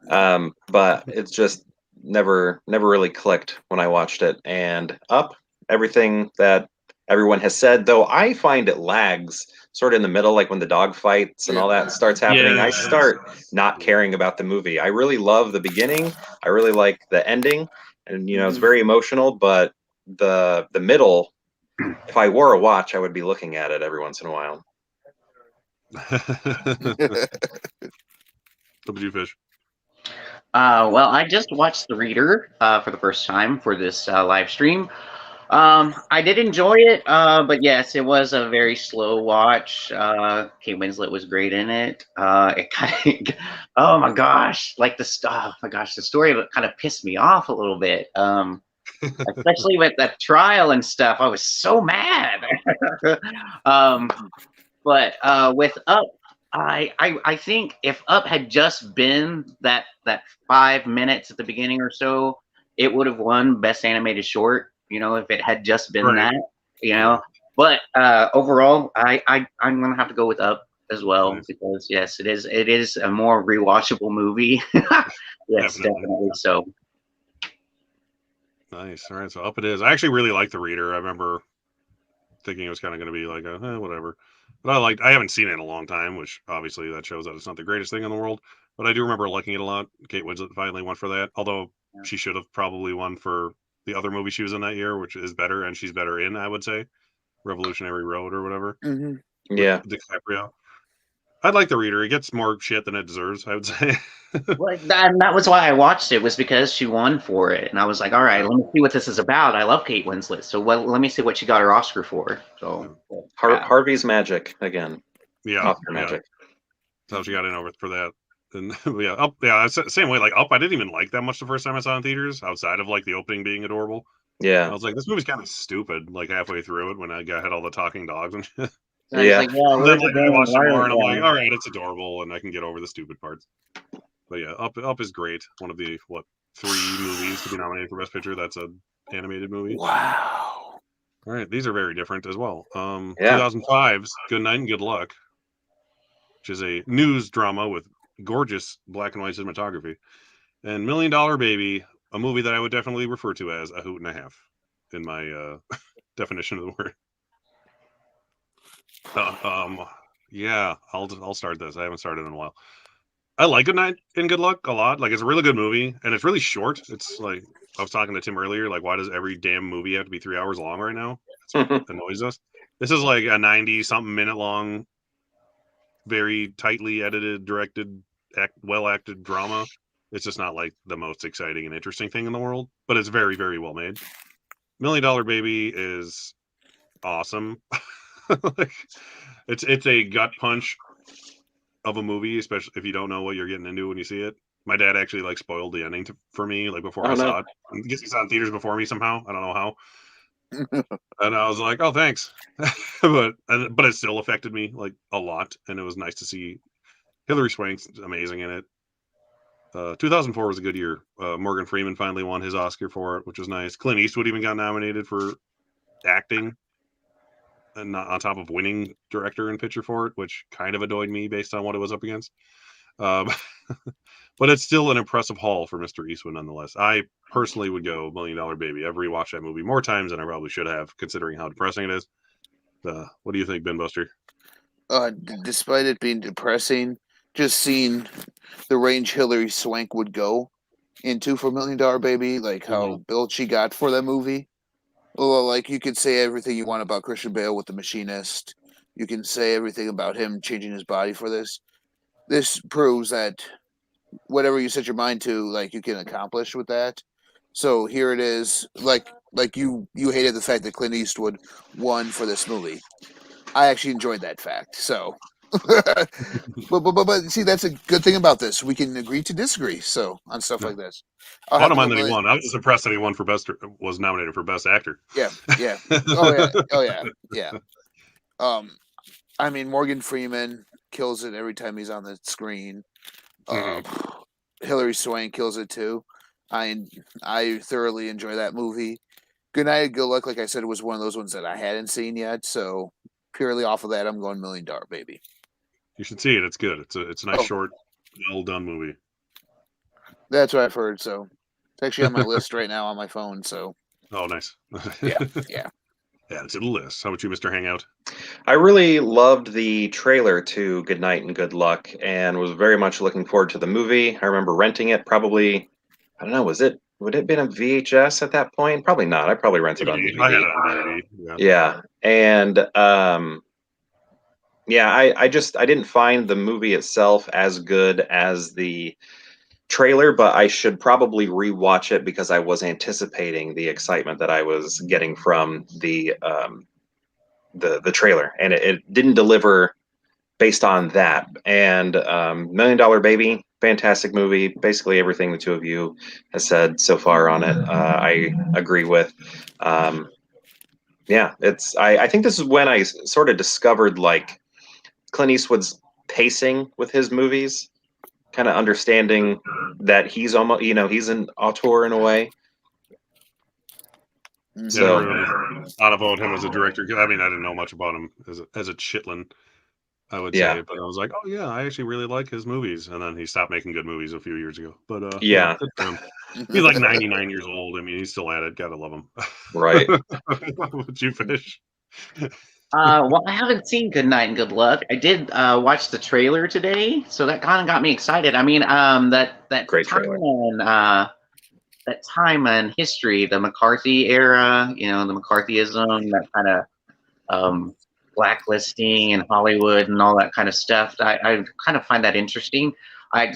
S3: But it's just never really clicked when I watched it. And Up, everything that everyone has said, though I find it lags sort of in the middle, like when the dog fights and all that starts happening, I start not caring about the movie. I really love the beginning. I really like the ending, and it's very emotional. But the middle, if I wore a watch, I would be looking at it every once in a while.
S1: What did you fish?
S2: Well, I just watched The Reader for the first time for this live stream. I did enjoy it, but yes, it was a very slow watch. Kate Winslet was great in it. It kind of, oh my gosh, like the story of it kind of pissed me off a little bit. Especially with that trial and stuff. I was so mad. But with Up, I think if Up had just been that 5 minutes at the beginning or so, it would have won Best Animated Short. If it had just been that. But overall, I'm gonna have to go with Up as well because yes, it is a more rewatchable movie. Yes, definitely so.
S1: Nice. All right, so Up it is. I actually really like The Reader. I remember thinking it was kind of going to be like whatever, but I haven't seen it in a long time, which obviously that shows that it's not the greatest thing in the world. But I do remember liking it a lot. Kate Winslet finally won for that, although she should have probably won for the other movie she was in that year, which is better, and she's better in, I would say, Revolutionary Road or whatever.
S3: Yeah,
S1: DiCaprio. I'd like The Reader. It gets more shit than it deserves, I would say.
S2: Well, that was why I watched it, was because she won for it, and I was like, all right, let me see what this is about. I love Kate Winslet, so let me see what she got her Oscar for. So
S3: Harvey's magic again.
S1: Yeah,
S3: Oscar magic.
S1: So she got in over for that. And Up, same way. Like Up, I didn't even like that much the first time I saw it in theaters, outside of like the opening being adorable.
S3: Yeah,
S1: I was like, this movie's kind of stupid. Like halfway through it, when I had all the talking dogs and shit.
S3: Yeah.
S2: Like,
S1: Then I watched it more, and I'm like, all right, it's adorable, and I can get over the stupid parts. But yeah, Up is great. One of the 3 movies to be nominated for Best Picture. That's an animated movie.
S4: Wow.
S1: All right, these are very different as well.
S3: Yeah.
S1: 2005's Good Night and Good Luck, which is a news drama with gorgeous black and white cinematography, and $1 Million Baby, a movie that I would definitely refer to as a hoot and a half in my definition of the word. Yeah, I'll start this. I haven't started in a while. I like Good Night and Good Luck a lot. Like, it's a really good movie, and it's really short. It's like, I was talking to Tim earlier, like, why does every damn movie have to be 3 hours long right now? It annoys us. This is like a 90-something minute long, very tightly edited, directed, well acted drama. It's just not like the most exciting and interesting thing in the world, but it's very, very well made. $1 Million Baby is awesome. Like, it's a gut punch of a movie, especially if you don't know what you're getting into when you see it. My dad actually like spoiled the ending for me, like before I saw it. I guess he saw it in theaters before me somehow. I don't know how. And I was like, oh, thanks. but it still affected me like a lot, and it was nice to see. Hilary Swank's amazing in it. 2004 was a good year. Morgan Freeman finally won his Oscar for it, which was nice. Clint Eastwood even got nominated for acting, and on top of winning director and picture for it, which kind of annoyed me based on what it was up against. But it's still an impressive haul for Mr. Eastwood nonetheless. I personally would go $1 Million Baby. I've rewatched that movie more times than I probably should have, considering how depressing it is. What do you think, Ben Buster?
S4: Despite it being depressing, just seeing the range Hilary Swank would go into for $1 Million Baby, like how billed she got for that movie. Well, like, you could say everything you want about Christian Bale with The Machinist. You can say everything about him changing his body for this. This proves that whatever you set your mind to, like, you can accomplish with that. So here it is. Like you hated the fact that Clint Eastwood won for this movie. I actually enjoyed that fact. So, but see, that's a good thing about this. We can agree to disagree. So on stuff like this,
S1: I don't mind that he won. I was impressed that he won for was nominated for Best Actor.
S4: Yeah. Oh yeah. I mean, Morgan Freeman kills it every time he's on the screen. Hilary Swank kills it too. I thoroughly enjoy that movie. Good Night, Good Luck, like I said, was one of those ones that I hadn't seen yet. So purely off of that, I'm going $1 Million Baby.
S1: You should see it. It's good. It's a nice, short, well done movie.
S4: That's what I've heard. So it's actually on my list right now on my phone. So.
S1: Oh, nice.
S4: Yeah.
S1: Add it to the list. How about you, Mr. Hangout?
S3: I really loved the trailer to Good Night and Good Luck and was very much looking forward to the movie. I remember renting it probably, I don't know, would it have been a VHS at that point? Probably not. I probably rented on
S1: I had
S3: DVD.
S1: it on DVD. Yeah.
S3: Yeah. And yeah, I didn't find the movie itself as good as the trailer, but I should probably rewatch it because I was anticipating the excitement that I was getting from the trailer, and it didn't deliver based on that. And Million Dollar Baby, fantastic movie. Basically everything the two of you has said so far on it, I agree with. Yeah, I think this is when I sort of discovered like Clint Eastwood's pacing with his movies, kind of understanding that he's almost, he's an auteur in a way.
S4: Mhm.
S1: Yeah, I really thought about him as a director. I mean, I didn't know much about him as a chitlin, I would
S3: Yeah.
S1: say, but I was like, oh yeah, I actually really like his movies. And then he stopped making good movies a few years ago. But
S3: Yeah.
S1: good for him. He's like 99 years old. I mean, he's still at it. Gotta love him.
S3: Right.
S1: Would you Fish?
S2: Well, I haven't seen Good Night and Good Luck. I did watch the trailer today, so that kind of got me excited. I mean, that
S3: Great
S2: time
S3: trailer.
S2: and that time in history, the McCarthy era, the McCarthyism, that kind of blacklisting in Hollywood and all that kind of stuff. I kind of find that interesting. I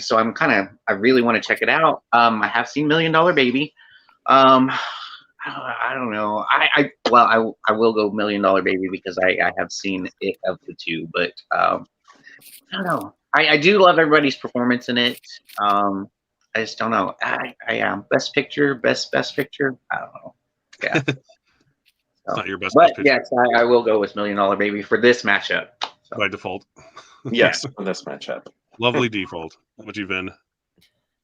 S2: really want to check it out. I have seen Million Dollar Baby. I don't know. I will go Million Dollar Baby because I have seen it of the two, but I don't know. I do love everybody's performance in it. I just don't know. I best picture, best picture. I don't know. Yeah.
S1: It's not your best
S2: But
S1: picture
S2: yes, I will go with Million Dollar Baby for this matchup. So.
S1: by default.
S3: Yes, in this matchup.
S1: Lovely default. How about you, Vin?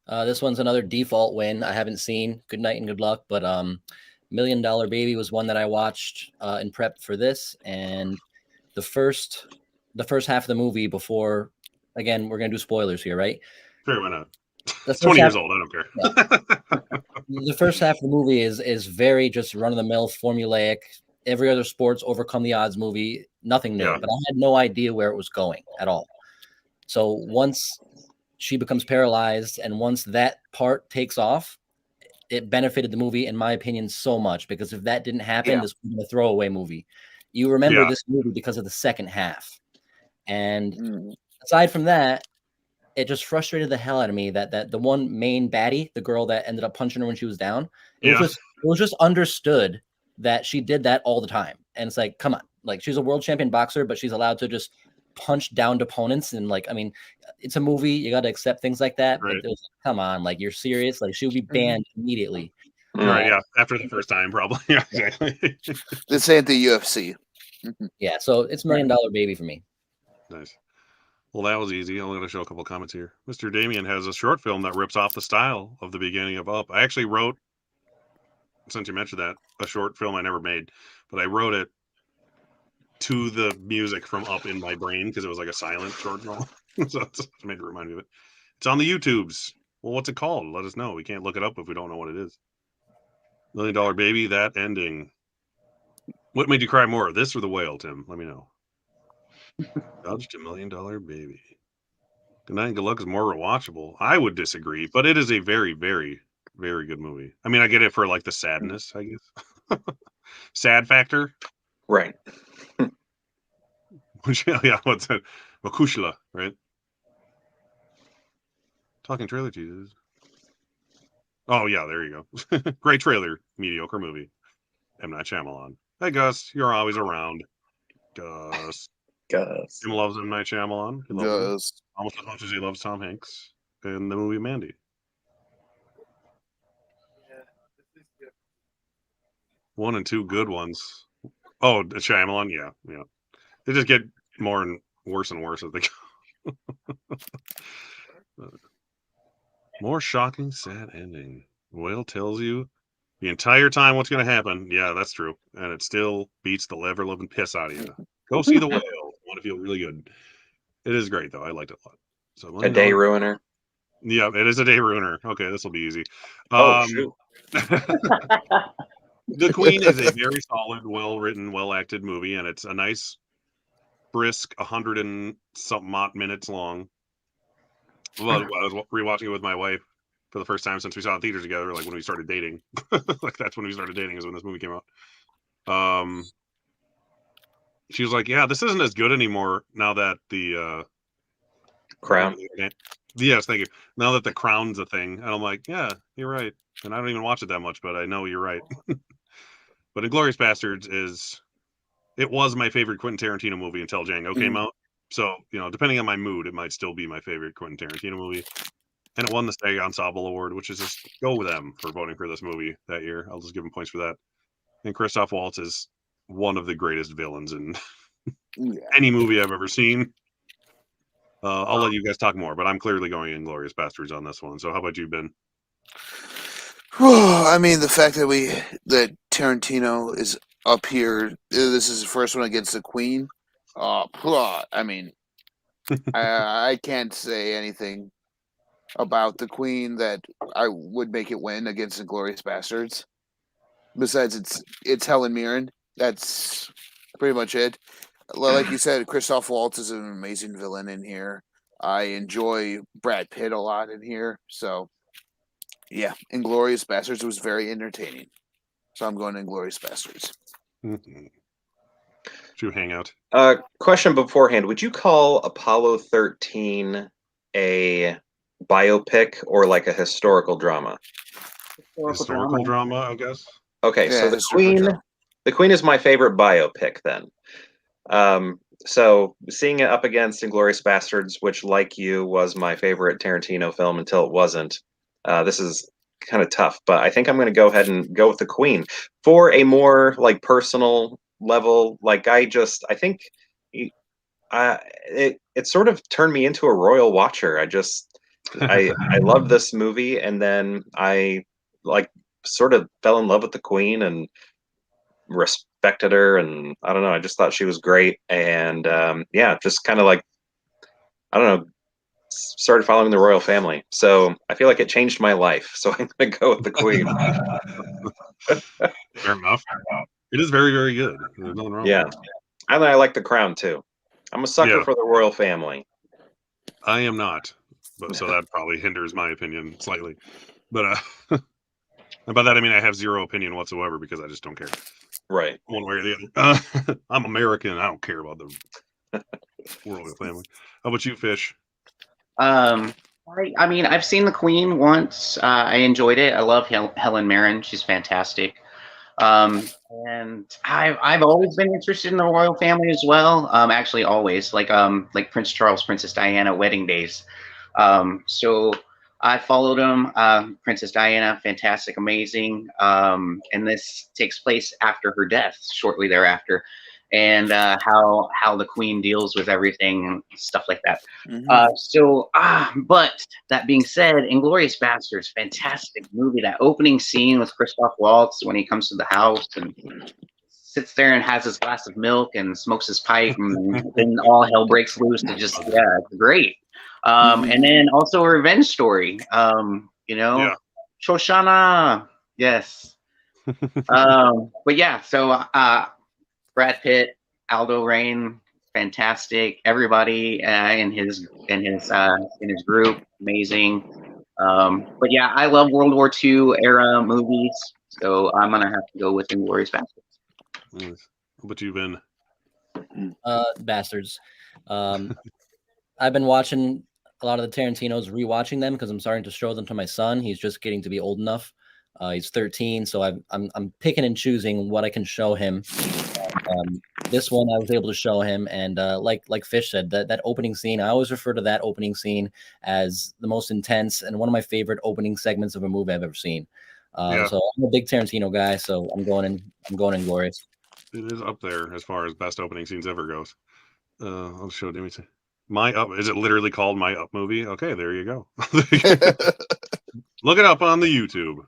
S5: This one's another default win. I haven't seen Good Night and Good Luck, but Million Dollar Baby was one that I watched in prep for this, and the first half of the movie before. Again, we're gonna do spoilers here, right?
S1: Sure, why not?
S5: The
S1: 20
S5: half,
S1: years old. I don't care.
S5: the first half of the movie is very just run of the mill, formulaic. Every other sports overcome the odds movie, nothing new.
S1: Yeah.
S5: But I had no idea where it was going at all. So once she becomes paralyzed, and once that part takes off, it benefited the movie, in my opinion, so much, because if that didn't happen, this would be a throwaway movie. You remember this movie because of the second half. And aside from that, it just frustrated the hell out of me that the one main baddie, the girl that ended up punching her when she was down, it was just understood that she did that all the time. And it's like, come on, like, she's a world champion boxer, but she's allowed to just punch down opponents. And like, I mean, it's a movie, you got to accept things like that.
S1: Right.
S5: But it was, come on, like, you're serious? Like, she would be banned immediately.
S1: Right, yeah, after the first time, probably. Yeah, exactly.
S4: This ain't the UFC.
S5: Yeah, so it's Million Dollar Baby for me.
S1: Nice. Well, that was easy. I'm going to show a couple comments here. Mr. Damien has a short film that rips off the style of the beginning of Up. I actually wrote, since you mentioned that, a short film I never made, but I wrote it to the music from Up in my brain because it was like a silent short film. So it's made it remind me of it. It's on the YouTubes. Well, what's it called? Let us know. We can't look it up if we don't know what it is. Million Dollar Baby, that ending. What made you cry more, this or The Whale, Tim? Let me know. Dodged a $1 million baby. Good Night and Good Luck is more rewatchable. I would disagree, but it is a very, very, very good movie. I mean, I get it for like the sadness, I guess. Sad factor.
S3: Right.
S1: Yeah, what's that? Makushla, right? Talking trailer Jesus. Oh yeah, there you go. Great trailer, mediocre movie. M. Night Shyamalan. Hey Gus, you're always around. Gus. Tim loves M. Night Shyamalan. He loves him almost as much as he loves Tom Hanks in the movie Mandy. One and two good ones. Oh, Shyamalan, yeah. They just get more and worse as they go. More shocking, sad ending. Whale tells you the entire time what's going to happen. Yeah, that's true. And it still beats the ever-loving piss out of you. Go see The Whale. I want to feel really good. It is great, though. I liked it a lot. So
S3: a day ruiner.
S1: Yeah, it is a day ruiner. Okay, this will be easy.
S3: Oh, shoot.
S1: The Queen is a very solid, well-written, well-acted movie, and it's a nice, brisk, 100 and something odd minutes long. Well, I was rewatching it with my wife for the first time since we saw it in theaters together, like when we started dating. Like that's when we started dating, is when this movie came out. She was like, "Yeah, this isn't as good anymore now that the
S3: Crown.
S1: Yes, thank you. Now that the Crown's a thing," and I'm like, "Yeah, you're right." And I don't even watch it that much, but I know you're right. But Inglourious Bastards it was my favorite Quentin Tarantino movie until Django came out. So, depending on my mood, it might still be my favorite Quentin Tarantino movie. And it won the SAG Ensemble Award, which is just go with them for voting for this movie that year. I'll just give them points for that. And Christoph Waltz is one of the greatest villains in any movie I've ever seen. I'll let you guys talk more, but I'm clearly going Inglourious Bastards on this one. So how about you, Ben?
S4: I mean, the fact that Tarantino is up here, this is the first one against the Queen. I mean, I can't say anything about the Queen that I would make it win against Inglourious Bastards. Besides, it's Helen Mirren. That's pretty much it. Like you said, Christoph Waltz is an amazing villain in here. I enjoy Brad Pitt a lot in here. So, yeah, Inglourious Bastards was very entertaining. So I'm going Inglourious Bastards.
S1: True hangout.
S3: Question beforehand: would you call Apollo 13 a biopic or like a historical drama?
S1: Historical drama, I guess.
S3: Okay, so the Queen is my favorite biopic then. So seeing it up against Inglourious Bastards, which, like you, was my favorite Tarantino film until it wasn't, this is kind of tough. But I think I'm going to go ahead and go with the Queen for a more like personal level. Like I think it sort of turned me into a royal watcher. I loved this movie, and then I like sort of fell in love with the Queen and respected her, and I don't know, I just thought she was great, and just kind of like, I don't know, started following the royal family. So I feel like it changed my life. So I'm gonna go with the Queen.
S1: Fair enough. It is very, very good. There's nothing wrong with it.
S3: And I like the Crown too. I'm a sucker for the royal family.
S1: I am not, but so that probably hinders my opinion slightly. But by that I mean I have zero opinion whatsoever because I just don't care.
S3: Right.
S1: One way or the other. I'm American. I don't care about the royal family. How about you, Fish?
S2: I mean, I've seen the Queen once. I enjoyed it. I love Helen Mirren. She's fantastic. And I've always been interested in the royal family as well. Actually, always like Prince Charles, Princess Diana, wedding days. So I followed them. Princess Diana, fantastic, amazing. And this takes place after her death, shortly thereafter, and how the Queen deals with everything and stuff like that. But that being said, Inglourious Bastards, fantastic movie. That opening scene with Christoph Waltz when he comes to the house and sits there and has his glass of milk and smokes his pipe, and then all hell breaks loose. It's great. And then also a revenge story. Shoshana, yes. But yeah, so Brad Pitt, Aldo Rain, fantastic. Everybody in his group, amazing. But yeah, I love World War II era movies, so I'm gonna have to go with Inglourious Bastards.
S1: Nice. How about you, Ben?
S5: Bastards. I've been watching a lot of the Tarantinos, rewatching them because I'm starting to show them to my son. He's just getting to be old enough. He's 13, so I'm picking and choosing what I can show him. This one I was able to show him, and like Fish said, that opening scene, I always refer to that opening scene as the most intense and one of my favorite opening segments of a movie I've ever seen. So I'm a big Tarantino guy, so I'm going Inglourious.
S1: It is up there as far as best opening scenes ever goes. I'll show it. Let me see. My Up. Is it literally called My Up Movie? Okay, there you go. Look it up on the YouTube.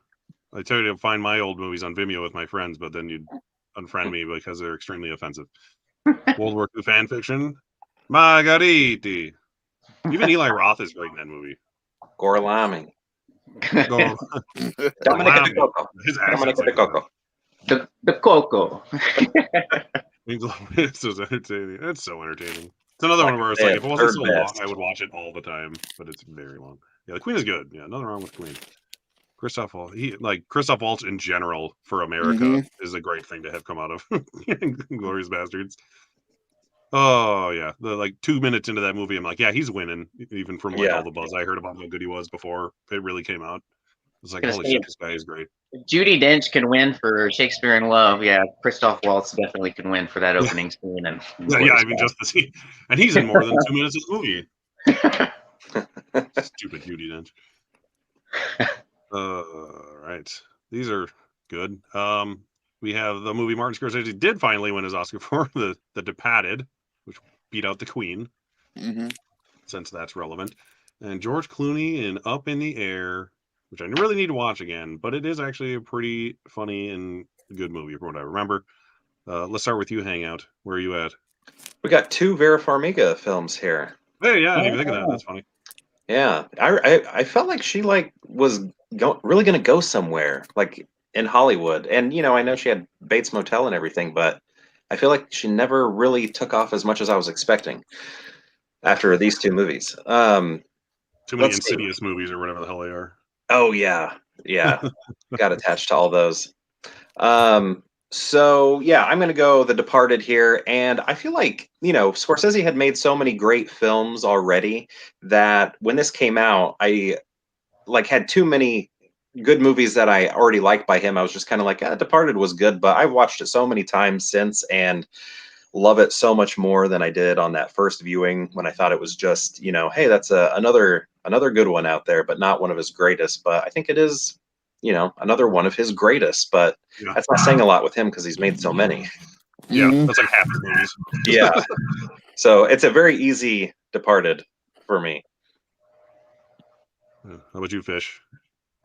S1: I tell you to find my old movies on Vimeo with my friends, but then you'd unfriend me because they're extremely offensive. World War II fan fiction. Margariti. Even Eli Roth is great in that movie.
S3: Gorlami.
S1: Dominic.
S2: The Coco.
S1: It's so entertaining. It's so entertaining. It's another one where it's like, if it wasn't so long, I would watch it all the time, but it's very long. Yeah, the Queen is good. Yeah, nothing wrong with Queen. Christoph Waltz in general for America is a great thing to have come out of Glorious Bastards. Oh yeah, the 2 minutes into that movie, I'm like, yeah, he's winning, even from all the buzz I heard about how good he was before it really came out. It's like, holy shit, this guy is great.
S2: Judi Dench can win for Shakespeare in Love. Yeah, Christoph Waltz definitely can win for that opening scene. And
S1: I mean, just the scene, and he's in more than 2 minutes of the movie. Stupid Judi Dench. Right. These are good. We have the movie Martin Scorsese did finally win his Oscar for, The Departed, which beat out The Queen, since that's relevant. And George Clooney in Up in the Air, which I really need to watch again, but it is actually a pretty funny and good movie from what I remember. Let's start with you, Hangout. Where are you at?
S3: We got 2 Vera Farmiga films here.
S1: Hey, yeah, I didn't even think of that. That's funny.
S3: Yeah, I felt like she was really going to go somewhere, like in Hollywood. And I know she had Bates Motel and everything, but I feel like she never really took off as much as I was expecting after these 2 movies.
S1: Too many Insidious movies or whatever the hell they are.
S3: Oh yeah, got attached to all those. So yeah, I'm gonna go The Departed here, and I feel like Scorsese had made so many great films already that when this came out, I had too many good movies that I already liked by him. I was just kind of like, Departed was good, but I've watched it so many times since and love it so much more than I did on that first viewing when I thought it was just hey, that's another good one out there, but not one of his greatest. But I think it is. Another one of his greatest, but that's not saying a lot with him because he's made so many.
S1: Yeah, that's like half the movies.
S3: Yeah. So it's a very easy Departed for me.
S1: How about you, Fish?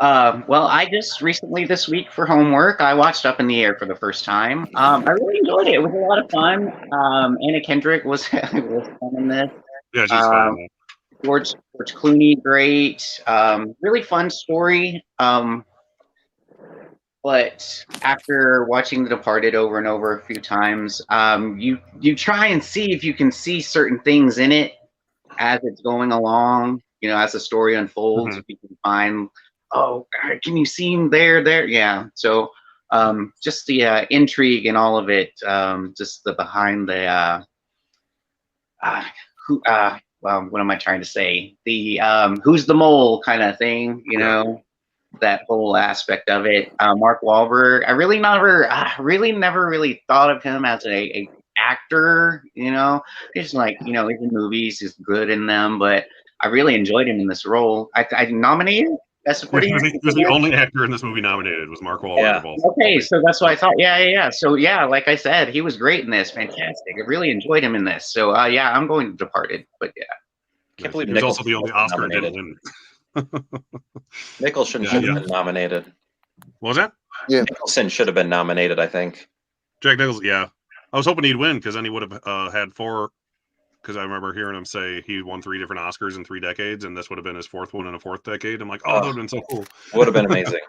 S2: Well, I just recently this week for homework, I watched Up in the Air for the first time. I really enjoyed it. It was a lot of fun. Anna Kendrick was fun in this.
S1: Yeah, she's fun.
S2: George Clooney, great. Really fun story. But after watching The Departed over and over a few times, you try and see if you can see certain things in it as it's going along. As the story unfolds, if you can find, can you see him there? Yeah. So just the intrigue and all of it, just the behind the what am I trying to say? The who's the mole kind of thing, that whole aspect of it. Mark Wahlberg, I really never really thought of him as a actor, It's like, he's in movies, he's good in them, but I really enjoyed him in this role. I nominated Best Supporting Actor.
S1: He was the only actor in this movie nominated was Mark Wahlberg.
S2: Yeah. Okay, so that's what I thought. Yeah. So yeah, like I said, he was great in this. Fantastic. I really enjoyed him in this. So yeah, I'm going to Departed, but yeah.
S3: Can't believe
S1: he was also the only Oscar didn't win.
S3: Nicholson should have been nominated.
S1: What was that?
S4: Yeah,
S3: Nicholson should have been nominated, I think.
S1: Jack Nicholson, yeah. I was hoping he'd win because then he would have had 4. Because I remember hearing him say he won 3 different Oscars in 3 decades, and this would have been his 4th one in a 4th decade. I'm like, that would have been so cool.
S3: Would have been amazing.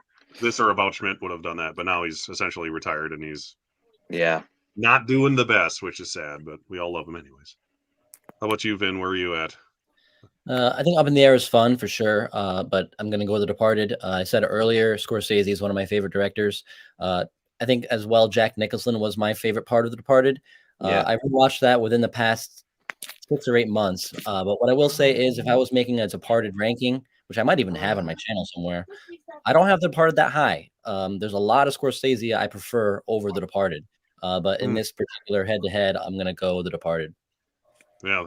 S1: This or About Schmidt would have done that, but now he's essentially retired and he's
S3: not
S1: doing the best, which is sad, but we all love him anyways. How about you, Vin? Where are you at?
S5: I think Up in the Air is fun for sure, but I'm going to go with The Departed. I said it earlier, Scorsese is one of my favorite directors. I think as well, Jack Nicholson was my favorite part of The Departed. I rewatched that within the past 6 or 8 months. But what I will say is if I was making a Departed ranking, which I might even have on my channel somewhere, I don't have The Departed that high. There's a lot of Scorsese I prefer over The Departed. But in this particular head-to-head, I'm going to go The Departed.
S1: Yeah,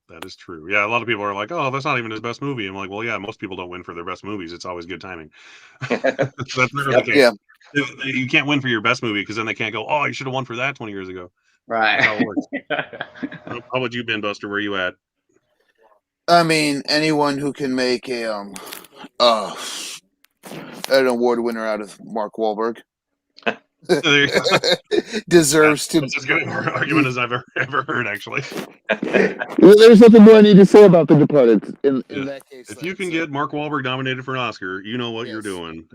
S1: that is true. Yeah, a lot of people are like, "Oh, that's not even his best movie." I'm like, "Well, yeah, most people don't win for their best movies. It's always good timing." That's never the case.
S4: Yeah.
S1: You can't win for your best movie because then they can't go, "Oh, you should have won for that 20 years ago."
S2: Right.
S1: That's how it works. How about you, Ben Buster? Where are you at?
S4: I mean, anyone who can make an award winner out of Mark Wahlberg deserves to.
S1: That's as good an argument as I've ever heard, actually.
S4: There's nothing more I need to say about The Departed. In that case,
S1: if you can get Mark Wahlberg nominated for an Oscar, you know what you're doing.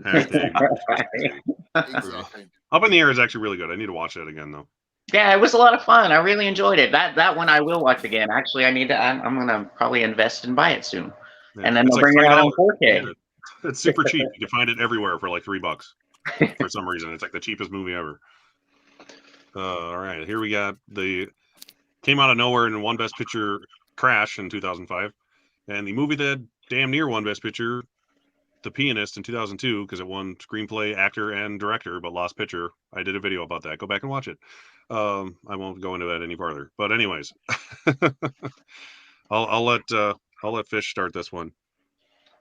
S4: Exactly.
S1: Up in the Air is actually really good. I need to watch that again though.
S2: Yeah, it was a lot of fun. I really enjoyed it. That one I will watch again. Actually, I'm gonna probably invest and buy it soon,
S1: Yeah.
S2: and then
S1: It's
S2: they'll
S1: like
S2: bring it out on
S1: $3.
S2: 4K.
S1: It's super cheap. You can find it everywhere for like $3 for some reason. It's like the cheapest movie ever. All right, here we got came out of nowhere and won Best Picture, Crash in 2005, and the movie that damn near won Best Picture, The Pianist in 2002, because it won screenplay, actor, and director, but lost picture. I did a video about that. Go back and watch it. I won't go into that any farther. But anyways, I'll let Fish start this one.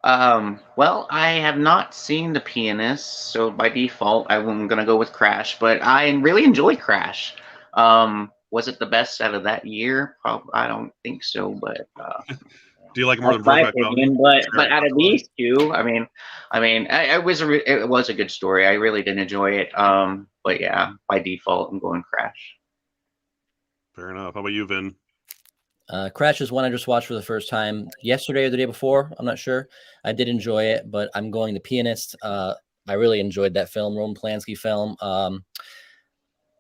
S2: Well, I have not seen The Pianist, so by default, I'm gonna go with Crash. But I really enjoyed Crash. Was it the best out of that year? I don't think so, but
S1: Do you like it more than
S2: that's my
S1: Brokeback Mountain?
S2: opinion. But out of these two, it was a good story. I really did enjoy it. But yeah, by default, I'm going Crash.
S1: Fair enough. How about you, Vin?
S5: Crash is one I just watched for the first time yesterday or the day before. I'm not sure. I did enjoy it, but I'm going The Pianist. I really enjoyed that film, Roman Polanski film.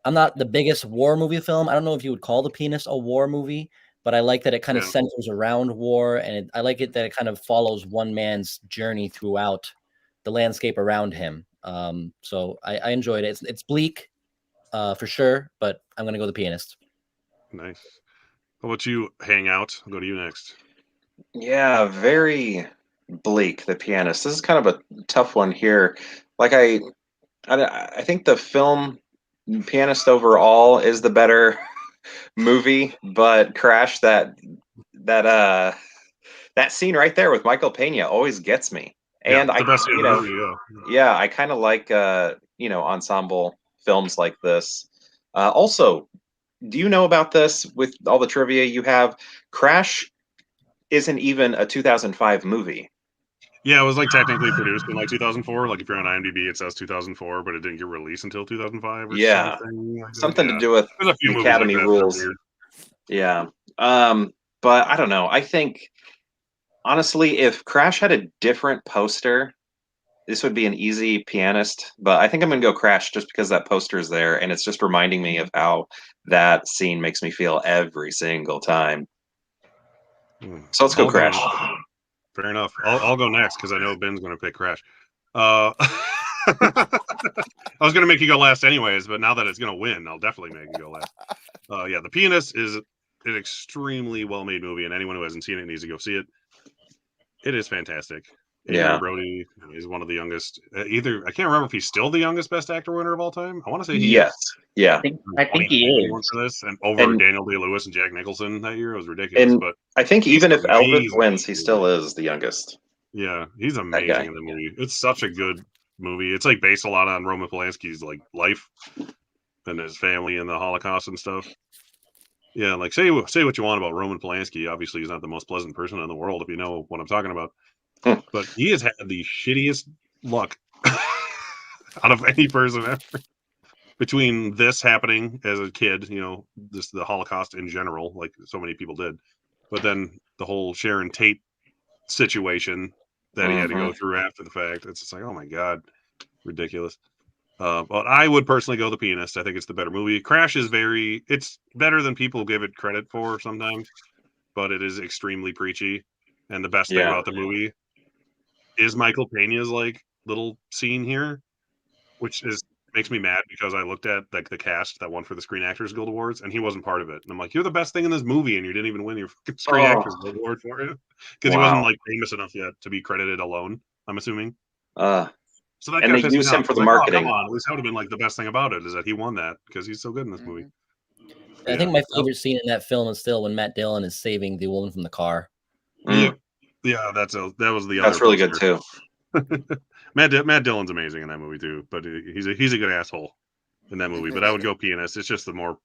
S5: I'm not the biggest war movie film. I don't know if you would call The Pianist a war movie, but I like that it kind of centers around war, and I like it that it kind of follows one man's journey throughout the landscape around him. So I enjoyed it. It's bleak, for sure, but I'm going to go The Pianist.
S1: Nice. How about you, Hangout? I'll go to you next.
S3: Yeah, very bleak, The Pianist. This is kind of a tough one here. Like I think the film Pianist overall is the better movie, but Crash, that scene right there with Michael Pena always gets me. And
S1: the best scene in the movie,
S3: yeah, I kind of like ensemble films like this. Also, do you know about this with all the trivia you have? Crash isn't even a 2005 movie.
S1: Yeah, it was like technically produced in like 2004. Like if you're on IMDb, it says 2004, but it didn't get released until 2005 or
S3: Yeah, something to do with the Academy rules. Yeah, but I don't know. I think honestly, if Crash had a different poster, this would be an easy Pianist. But I think I'm gonna go Crash just because that poster is there, and it's just reminding me of how that scene makes me feel every single time. So let's go Crash.
S1: Fair enough. I'll go next because I know Ben's going to pick Crash. I was going to make you go last anyways, but now that it's going to win, I'll definitely make you go last. Yeah, The Pianist is an extremely well-made movie, and anyone who hasn't seen it needs to go see it. It is fantastic. Adrian Brody is one of the youngest. I can't remember if he's still the youngest Best Actor winner of all time. I want to say he is.
S3: Yeah.
S2: I think he is.
S1: For this, and over Daniel Day-Lewis and Jack Nicholson that year. It was ridiculous. But
S3: I think even if Elvis wins, he still is the youngest.
S1: Yeah, he's amazing in the movie. It's such a good movie. It's like based a lot on Roman Polanski's like life and his family and the Holocaust and stuff. Yeah, like say what you want about Roman Polanski. Obviously, he's not the most pleasant person in the world, if you know what I'm talking about. But he has had the shittiest luck out of any person ever. Between this happening as a kid, the Holocaust in general, like so many people did, but then the whole Sharon Tate situation that he had to go through after the fact. It's just like, oh my God, ridiculous. But I would personally go The Pianist. I think it's the better movie. Crash is it's better than people give it credit for sometimes, but it is extremely preachy. And the best thing about the movie is Michael Pena's like little scene here, which makes me mad because I looked at like the cast that won for the Screen Actors Guild Awards, and he wasn't part of it. And I'm like, you're the best thing in this movie, and you didn't even win your Screen Actors Guild Award for it because he wasn't like famous enough yet to be credited alone. I'm assuming. So that
S3: and they use him for the marketing.
S1: Oh, come on. At least that would have been like the best thing about it is that he won that because he's so good in this movie.
S5: I think my favorite scene in that film is still when Matt Dillon is saving the woman from the car.
S1: Yeah, that was the other.
S3: That's really good too.
S1: Matt Dillon's amazing in that movie too, but he's a good asshole in that movie. But I would go Pianist. It's just the more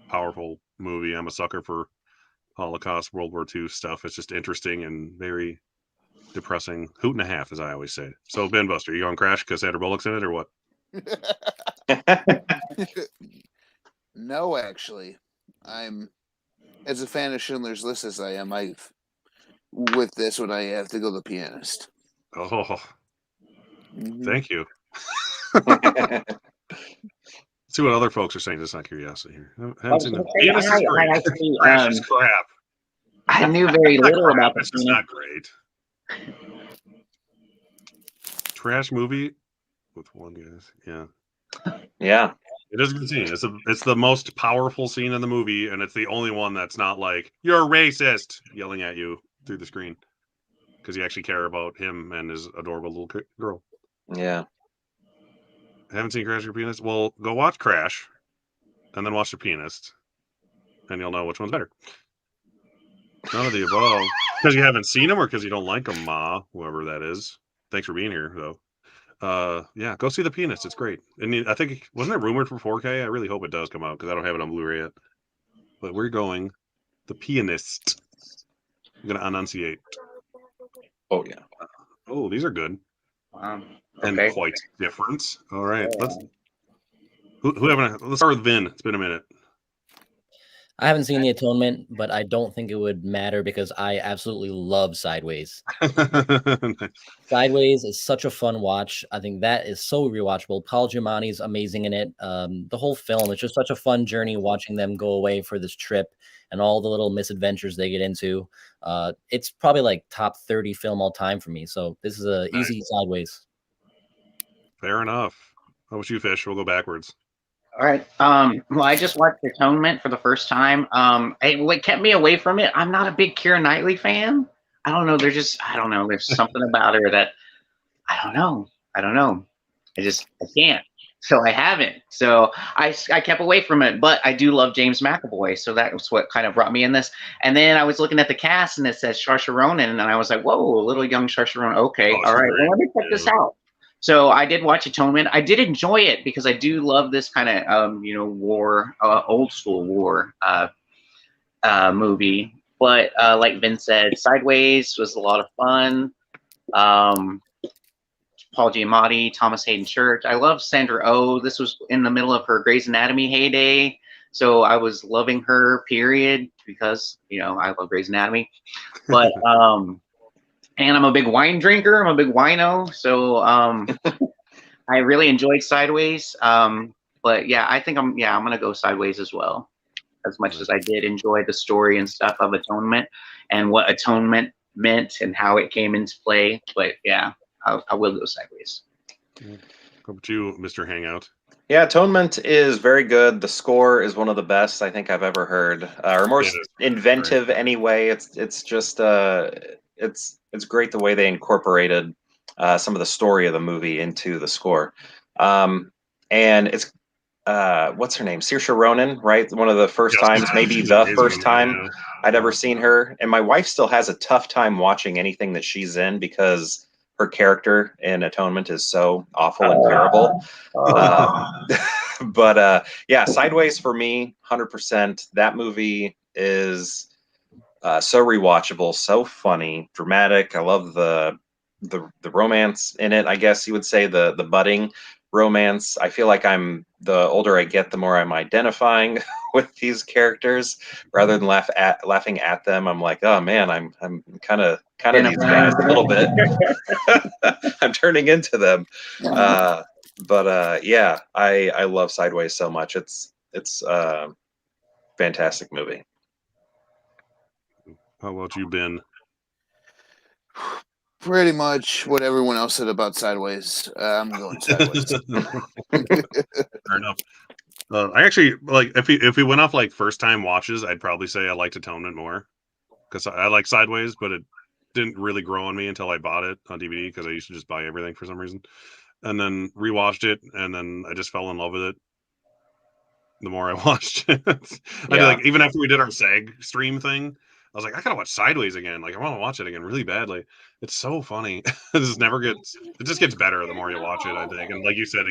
S1: powerful movie. I'm a sucker for Holocaust, World War II stuff. It's just interesting and very depressing. Hoot and a half, as I always say. So Ben Buster, you going Crash because Sandra Bullock's in it or what?
S4: No, actually, I'm as a fan of Schindler's List as I am. With this one, I have to go The Pianist.
S1: Oh, thank you. See what other folks are saying. Just out of curiosity here. I haven't seen
S2: I
S1: the Pianist is great.
S2: I actually,
S1: Crash is crap.
S2: I knew very
S1: Not
S2: little
S1: crap.
S2: about the
S1: It's just not great. Trash movie with one guy. Yeah.
S3: Yeah.
S1: It is a good scene. It's the most powerful scene in the movie, and it's the only one that's not like "you're racist" yelling at you through the screen, because you actually care about him and his adorable little girl.
S3: Yeah.
S1: Haven't seen Crash or Pianist? Well, go watch Crash, and then watch The Pianist, and you'll know which one's better. None of the above. Because you haven't seen him, or because you don't like him, Ma, whoever that is. Thanks for being here, though. Yeah, go see The Pianist. It's great. And I think, wasn't it rumored for 4K? I really hope it does come out, because I don't have it on Blu-ray yet. But we're going The Pianist. I'm going to enunciate.
S3: Oh, yeah.
S1: Oh, these are good.
S2: Okay.
S1: And quite different. All right. Let's start with Vin. It's been a minute.
S5: I haven't seen The Atonement, but I don't think it would matter because I absolutely love Sideways. Sideways is such a fun watch. I think that is so rewatchable. Paul Giamatti's amazing in it. The whole film is just such a fun journey watching them go away for this trip and all the little misadventures they get into. It's probably like top 30 film all time for me. So this is a easy Sideways.
S1: Fair enough. How about you, Fish? We'll go backwards.
S2: All right. Well, I just watched Atonement for the first time. What kept me away from it? I'm not a big Keira Knightley fan. I don't know. I don't know. There's something about her that I don't know. I can't. So I haven't. So I kept away from it. But I do love James McAvoy. So that was what kind of brought me in this. And then I was looking at the cast and it says Saoirse Ronan, and I was like, whoa, a little young Saoirse Ronan. Okay, all right. Well, let me check this out. So I did watch Atonement. I did enjoy it because I do love this kind of war, old school war movie. But like Vin said, Sideways was a lot of fun. Paul Giamatti, Thomas Hayden Church. I love Sandra Oh. This was in the middle of her Grey's Anatomy heyday, so I was loving her. Period, because I love Grey's Anatomy. But and I'm a big wine drinker. I'm a big wino. So I really enjoyed Sideways. But yeah, I think I'm gonna go Sideways as well. As much as I did enjoy the story and stuff of Atonement and what Atonement meant and how it came into play. But yeah, I will go Sideways.
S1: How about you, Mr. Hangout?
S3: Yeah, Atonement is very good. The score is one of the best I think I've ever heard, or more inventive anyway. It's just it's great the way they incorporated some of the story of the movie into the score, and it's what's her name, Saoirse Ronan, right? One of the first times, maybe the first time I'd ever seen her, and my wife still has a tough time watching anything that she's in because her character in Atonement is so awful and terrible. But yeah, Sideways for me, 100%. That movie is so rewatchable, so funny, dramatic. I love the romance in it. I guess you would say the budding romance. I feel like the older I get, the more I'm identifying with these characters rather than laughing at them. I'm like, oh man, I'm kind of these guys a little bit. I'm turning into them. But yeah, I love Sideways so much. It's a fantastic movie.
S1: How about you, Ben?
S4: Pretty much what everyone else said about Sideways. I'm going Sideways.
S1: Fair enough. I actually like if we went off like first time watches, I'd probably say I liked Atonement more because I like Sideways, but it didn't really grow on me until I bought it on DVD because I used to just buy everything for some reason, and then rewatched it, and then I just fell in love with it. The more I watched it, I did, like even after we did our SAG stream thing, I was like, I gotta watch Sideways again. Like I want to watch it again really badly. It's so funny. It just gets better the more you watch it, I think. And like you said,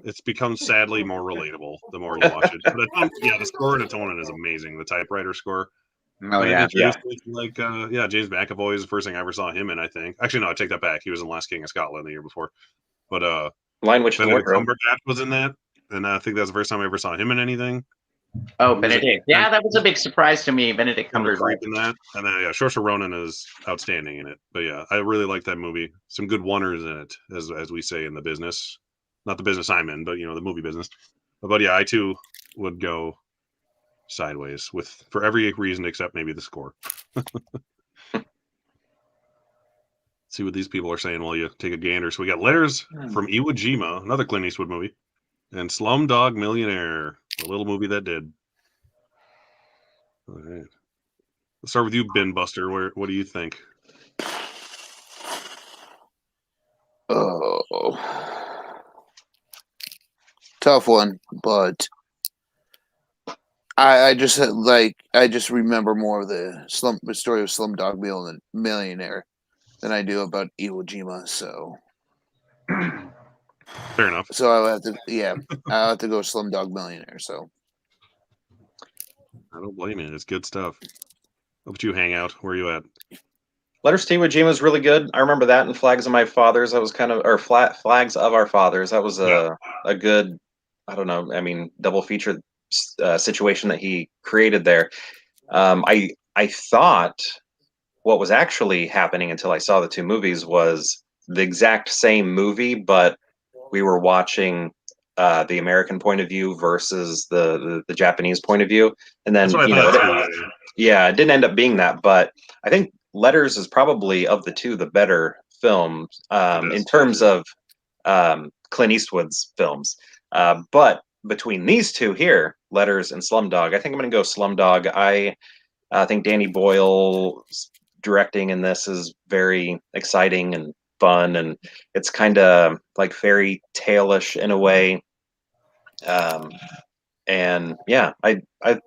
S1: it's become sadly more relatable the more you watch it. But yeah, the score in Atonement is amazing. The typewriter score.
S2: Oh yeah.
S1: Like James McAvoy is the first thing I ever saw him in, I think. Actually, no, I take that back. He was in Last King of Scotland the year before. But
S3: Lion Witch in the Wardrobe
S1: was in that. And I think that's the first time I ever saw him in anything.
S2: Oh, Benedict. Yeah, that was a big surprise to me. Benedict Cumberbatch.
S1: In that. And then, Saoirse Ronan is outstanding in it. But yeah, I really like that movie. Some good oneers in it, as we say in the business. not the business I'm in, but the movie business. But yeah, I too would go Sideways for every reason except maybe the score. See what these people are saying while you take a gander. So we got Letters from Iwo Jima, another Clint Eastwood movie, and Slumdog Millionaire, the little movie that did. All right. Let's start with you, Bin Buster. What do you think?
S4: Oh, tough one, but I just remember more of the story of Slumdog Millionaire than I do about Iwo Jima. So
S1: Fair enough.
S4: So I'll have to go Slumdog Millionaire. So
S1: I don't blame you. It's good stuff. How about you, Hangout? Where are you at?
S3: Letters to Iwo Jima was really good. I remember that, and Flags of My Fathers. That was Flags of Our Fathers. That was a good, I don't know. I mean, double feature situation that he created there. I thought what was actually happening until I saw the two movies was the exact same movie, but we were watching the American point of view versus the Japanese point of view, and then
S1: That's what I thought too.
S3: yeah, it didn't end up being that. But I think Letters is probably of the two the better film in terms of Clint Eastwood's films. But between these two here, Letters and Slumdog, I think I'm going to go Slumdog. I think Danny Boyle's directing in this is very exciting and fun, and it's kind of like fairy tale-ish in a way. And yeah, I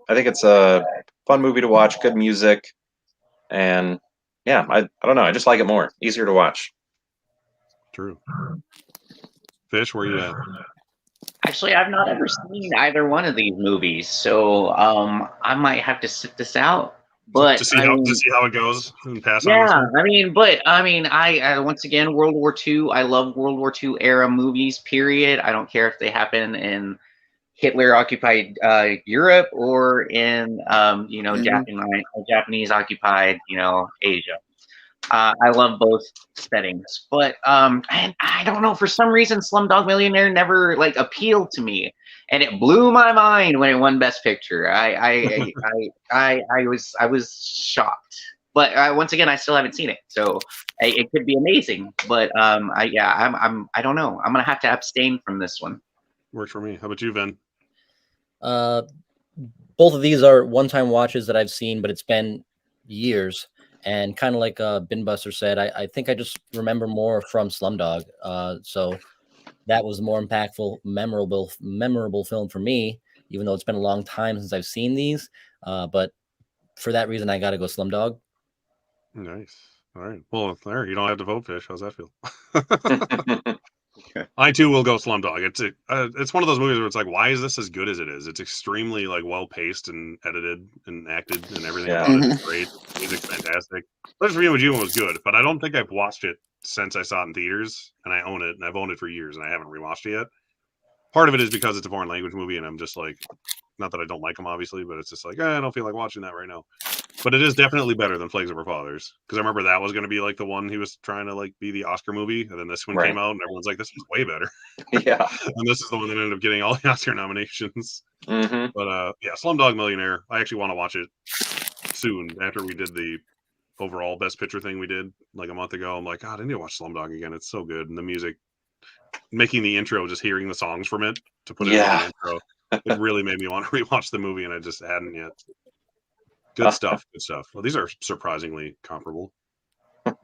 S3: think it's a fun movie to watch, good music, and yeah, I don't know, I just like it more, easier to watch.
S1: True. Fish, where you at?
S2: Actually, I've not ever seen either one of these movies, so I might have to sit this out. But
S1: to see how it goes and pass on.
S2: Yeah, I once again, World War II. I love World War II era movies. Period. I don't care if they happen in Hitler occupied Europe or in Japanese occupied Asia. I love both settings, but I don't know, for some reason Slumdog Millionaire never appealed to me, and it blew my mind when it won Best Picture. I was shocked, but once again, I still haven't seen it, so it could be amazing. But I don't know. I'm gonna have to abstain from this one.
S1: Works for me. How about you, Vin?
S5: Both of these are one-time watches that I've seen, but it's been years. And kind of like Bin Buster said, I think I just remember more from Slumdog. So that was the more impactful, memorable film for me, even though it's been a long time since I've seen these. But for that reason, I got to go Slumdog.
S1: Nice. All right. Well, there, you don't have to vote, Fish. How's that feel? I too will go Slumdog. It's one of those movies where it's like, why is this as good as it is? It's extremely well paced and edited and acted, and everything about it is great. Music's fantastic. Letters from Iwo Jima was good, but I don't think I've watched it since I saw it in theaters, and I own it, and I've owned it for years, and I haven't rewatched it yet. Part of it is because it's a foreign language movie, and I'm just like, not that I don't like them, obviously, but it's just like, I don't feel like watching that right now. But it is definitely better than Flags of Our Fathers, because I remember that was going to be the one he was trying to be the Oscar movie, and then this one came out, and everyone's like, "This is way better."
S3: Yeah,
S1: and this is the one that ended up getting all the Oscar nominations.
S3: Mm-hmm.
S1: But yeah, Slumdog Millionaire. I actually want to watch it soon after we did the overall Best Picture thing we did a month ago. I'm like, God, I need to watch Slumdog again. It's so good, and the music, making the intro, just hearing the songs from it to put it in the intro, it really made me want to rewatch the movie, and I just hadn't yet. Good stuff. Good stuff. Well, these are surprisingly comparable. All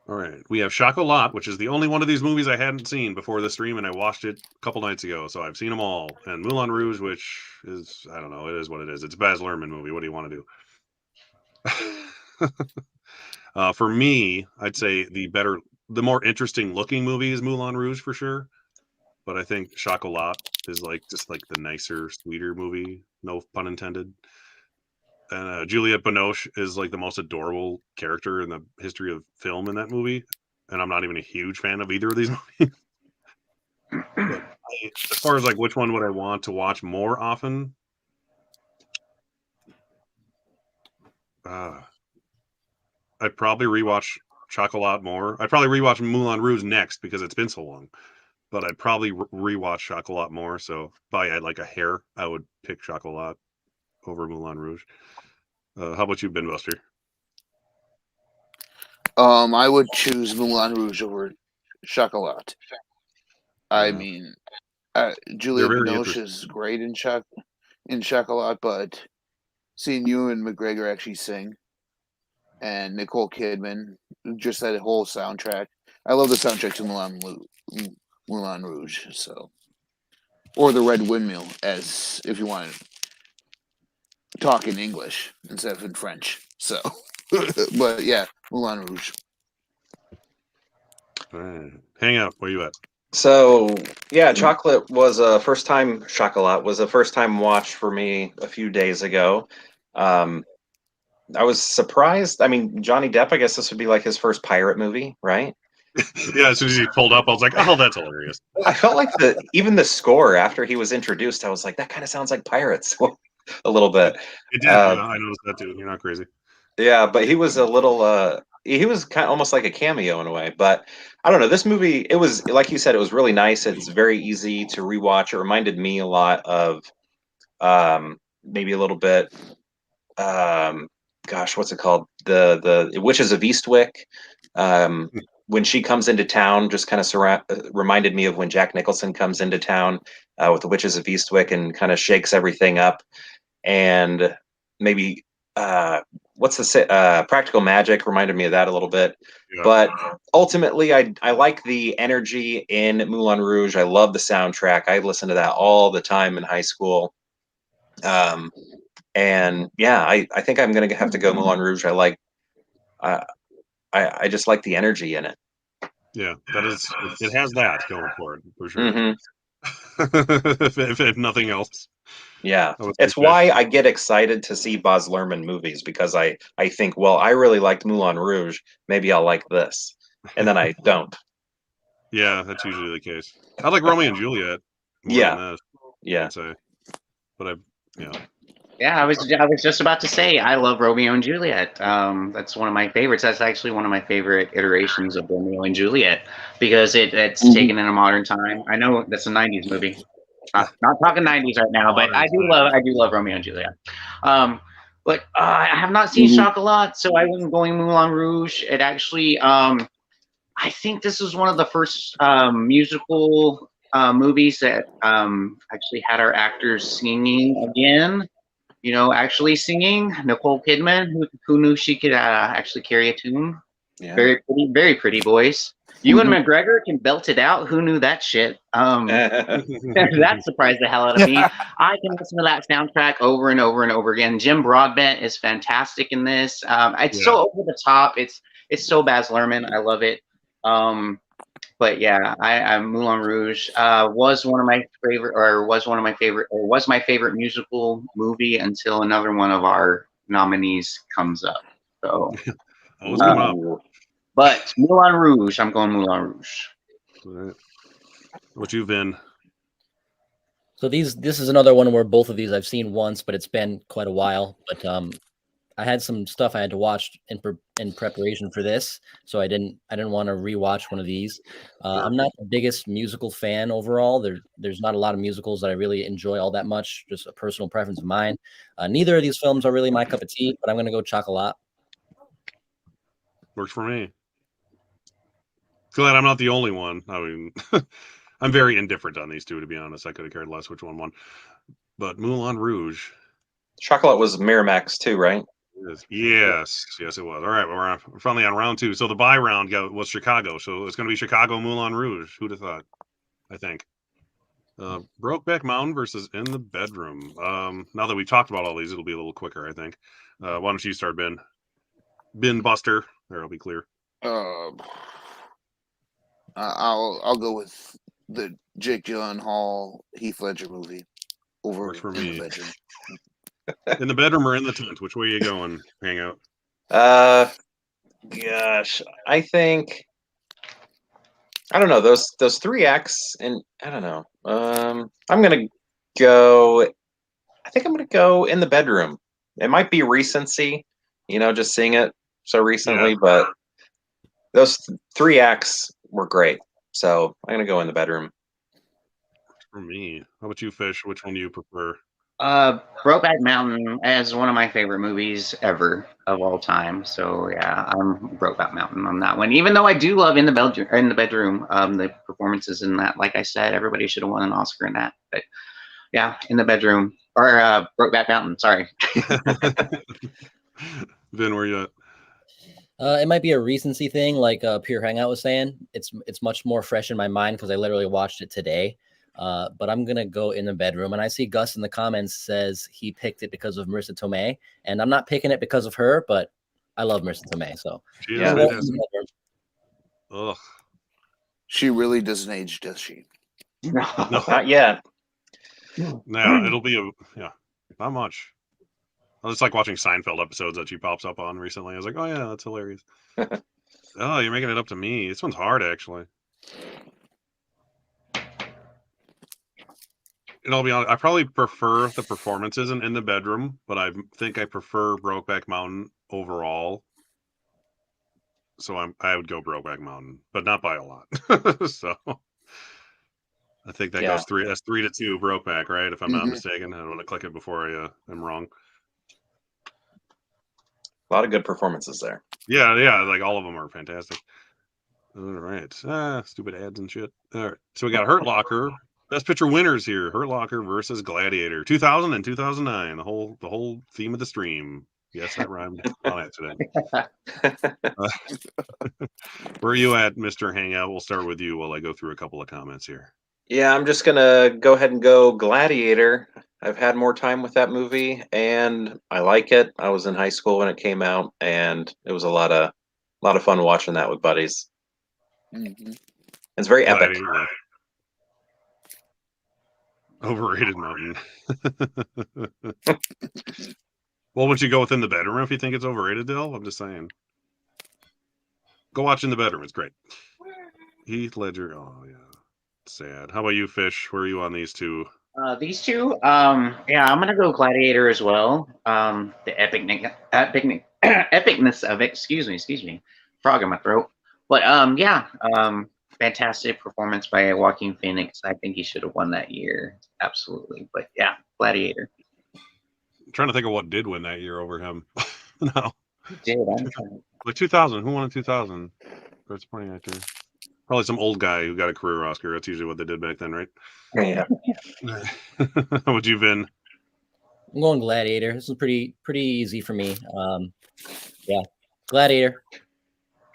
S1: right. We have Chocolat, which is the only one of these movies I hadn't seen before the stream, and I watched it a couple nights ago, so I've seen them all. And Moulin Rouge, which is, I don't know, it is what it is. It's a Baz Luhrmann movie. What do you want to do? For me, I'd say the more interesting looking movie is Moulin Rouge for sure. But I think Chocolat is just the nicer, sweeter movie. No pun intended. And Juliette Binoche is the most adorable character in the history of film in that movie, and I'm not even a huge fan of either of these movies. But as far as which one would I want to watch more often, I'd probably rewatch Chocolat more. I'd probably rewatch Moulin Rouge next because it's been so long. but I'd probably rewatch Chocolat more. So if I had like a hair, I would pick Chocolat over Moulin Rouge. How about you, Ben Buster?
S4: I would choose Moulin Rouge over Chocolat. I
S1: Yeah.
S4: mean,
S1: They're
S4: Juliette
S1: very
S4: Binoche
S1: interesting.
S4: is great in Chocolat, but seeing Ewan McGregor actually sing and Nicole Kidman, just that whole soundtrack. I love the soundtrack to Moulin Rouge. So, or the Red Windmill, as if you want to talk in English instead of in French. So, but yeah, Moulin Rouge.
S1: Hang out. Where you at?
S3: So yeah, Chocolate was a first time. Chocolat was a first time watch for me a few days ago. I was surprised. I mean, Johnny Depp, I guess this would be like his first pirate movie, right?
S1: Yeah, as soon as he pulled up, I was like, "Oh, that's hilarious."
S3: I felt like even the score after he was introduced, I was like, that kind of sounds like Pirates a little bit.
S1: It did. Yeah, I noticed that too. You're not crazy.
S3: Yeah, but he was a little he was kind of almost like a cameo in a way. But I don't know, this movie, it was like you said, it was really nice. It's very easy to rewatch. It reminded me a lot of maybe a little bit gosh, what's it called? The Witches of Eastwick. When she comes into town, just kind of reminded me of when Jack Nicholson comes into town with the Witches of Eastwick and kind of shakes everything up. And maybe what's the Practical Magic reminded me of that a little bit.
S1: Yeah.
S3: But ultimately, I like the energy in Moulin Rouge. I love the soundtrack. I listened to that all the time in high school. And yeah, I think I'm gonna have to go Moulin Rouge. I just like the energy in it.
S1: Yeah, that is. It has that going for it for sure.
S3: Mhm.
S1: if nothing else.
S3: Yeah,
S1: I would
S3: it's
S1: say that.
S3: why I get excited to see Baz Luhrmann movies because I think, well, I really liked Moulin Rouge. Maybe I'll like this, and then I don't.
S1: Yeah, that's usually the case. I like Romeo and Juliet more
S3: Yeah.
S1: than this.
S3: Yeah.
S1: I'd say, but yeah.
S2: Yeah, I was just about to say I love Romeo and Juliet. That's one of my favorites. That's actually one of my favorite iterations of Romeo and Juliet because it's taken in a modern time. I know that's a '90s movie. Not talking '90s right now, but I do love Romeo and Juliet. But I have not seen Chocolat, so I wasn't going Moulin Rouge. It actually, I think this was one of the first musical movies that actually had our actors singing again. You know, actually singing. Nicole Kidman, who knew she could actually carry a tune.
S3: Yeah.
S2: Very pretty voice. Ewan McGregor can belt it out. Who knew that shit? That surprised the hell out of me. I can listen to that soundtrack over and over and over again. Jim Broadbent is fantastic in this. It's so over the top. It's so Baz Luhrmann. I love it. But yeah, I Moulin Rouge was my favorite musical movie until another one of our nominees comes up. So,
S1: Always coming up.
S2: but Moulin Rouge, I'm going Moulin Rouge.
S1: Right. What you've been?
S5: So this is another one where both of these I've seen once, but it's been quite a while. But I had some stuff I had to watch in preparation for this, so I didn't want to rewatch one of these. I'm not the biggest musical fan overall. There's not a lot of musicals that I really enjoy all that much. Just a personal preference of mine. Neither of these films are really my cup of tea, but I'm gonna go Chocolat.
S1: Works for me. Glad I'm not the only one. I mean, I'm very indifferent on these two, to be honest. I could have cared less which one won. But Moulin Rouge.
S3: Chocolat was Miramax too, right?
S1: Yes, it was. All right, we're finally on round 2. So the bye round was Chicago. So it's going to be Chicago Moulin Rouge. Who'd have thought? I think. Brokeback Mountain versus In the Bedroom. Now that we've talked about all these, it'll be a little quicker, I think. Why don't you start, Ben? Ben Buster. There, I'll be clear.
S4: I'll go with the Jake Gyllenhaal Heath Ledger movie over
S1: Works for
S4: In
S1: me.
S4: the Bedroom.
S1: In the bedroom or in the tent? Which way are you going? Hang out.
S3: Gosh, I think I don't know those 3 acts, and I don't know. I'm gonna go. I think I'm gonna go In the Bedroom. It might be recency, just seeing it so recently, but those 3 acts were great. So I'm gonna go In the Bedroom.
S1: For me, how about you, Fish? Which one do you prefer?
S2: Brokeback Mountain as one of my favorite movies ever of all time. So yeah, I'm Brokeback Mountain on that one. Even though I do love In the Bedroom, the performances in that. Like I said, everybody should have won an Oscar in that. But yeah, In the Bedroom or Brokeback Mountain. Sorry.
S1: Vin, where you at?
S5: It might be a recency thing, like Pure Hangout was saying. It's much more fresh in my mind because I literally watched it today. But I'm gonna go In the Bedroom, and I see Gus in the comments says he picked it because of Marissa Tomei, and I'm not picking it because of her, but I love Marissa Tomei, so
S1: She is
S2: Yeah.
S1: fantastic. Ugh.
S4: She really doesn't age, does she?
S2: No.
S3: Not yet.
S1: Yeah, it'll be not much. It's like watching Seinfeld episodes that she pops up on recently. I was like, oh yeah, that's hilarious. Oh, you're making it up to me. This one's hard, actually. And I'll be honest, I probably prefer the performances in the Bedroom, but I think I prefer Brokeback Mountain overall. So I would go Brokeback Mountain, but not by a lot. So I think that
S3: Yeah.
S1: goes 3-2 Brokeback, right? If I'm not
S4: Mhm.
S1: mistaken. I don't want to click it before I am wrong.
S3: A lot of good performances there.
S1: Yeah, like all of them are fantastic. All right. Stupid ads and shit. All right. So we got Hurt Locker. Best picture winners here. Hurt Locker versus Gladiator. 2000 and 2009. The whole theme of the stream. Yes, that rhymed on accident. Where are you at, Mr. Hangout? We'll start with you while I go through a couple of comments here.
S3: Yeah, I'm just gonna go ahead and go Gladiator. I've had more time with that movie, and I like it. I was in high school when it came out, and it was a lot of fun watching that with buddies.
S4: Mhm.
S3: It's very epic.
S1: Gladiator, yeah. Overrated mountain. Well, would you go within the bedroom if you think it's overrated, Dill? I'm just saying. Go watch In the Bedroom. It's great. Heath Ledger. Oh, yeah. Sad. How about you, Fish? Where are you on these two?
S2: These two, yeah, I'm gonna go Gladiator as well. The epicness of it. Excuse me, frog in my throat. But yeah, fantastic performance by Joaquin Phoenix. I think he should have won that year, absolutely. But yeah, Gladiator.
S1: I'm trying to think of what did win that year over him. No,
S2: Dude, I'm trying.
S1: like 2000. Who won in 2000? Best supporting actor. Probably some old guy who got a career Oscar. That's usually what they did back then, right?
S3: Yeah.
S1: How would you, Vin?
S5: I'm going Gladiator. This is pretty easy for me. Yeah, Gladiator.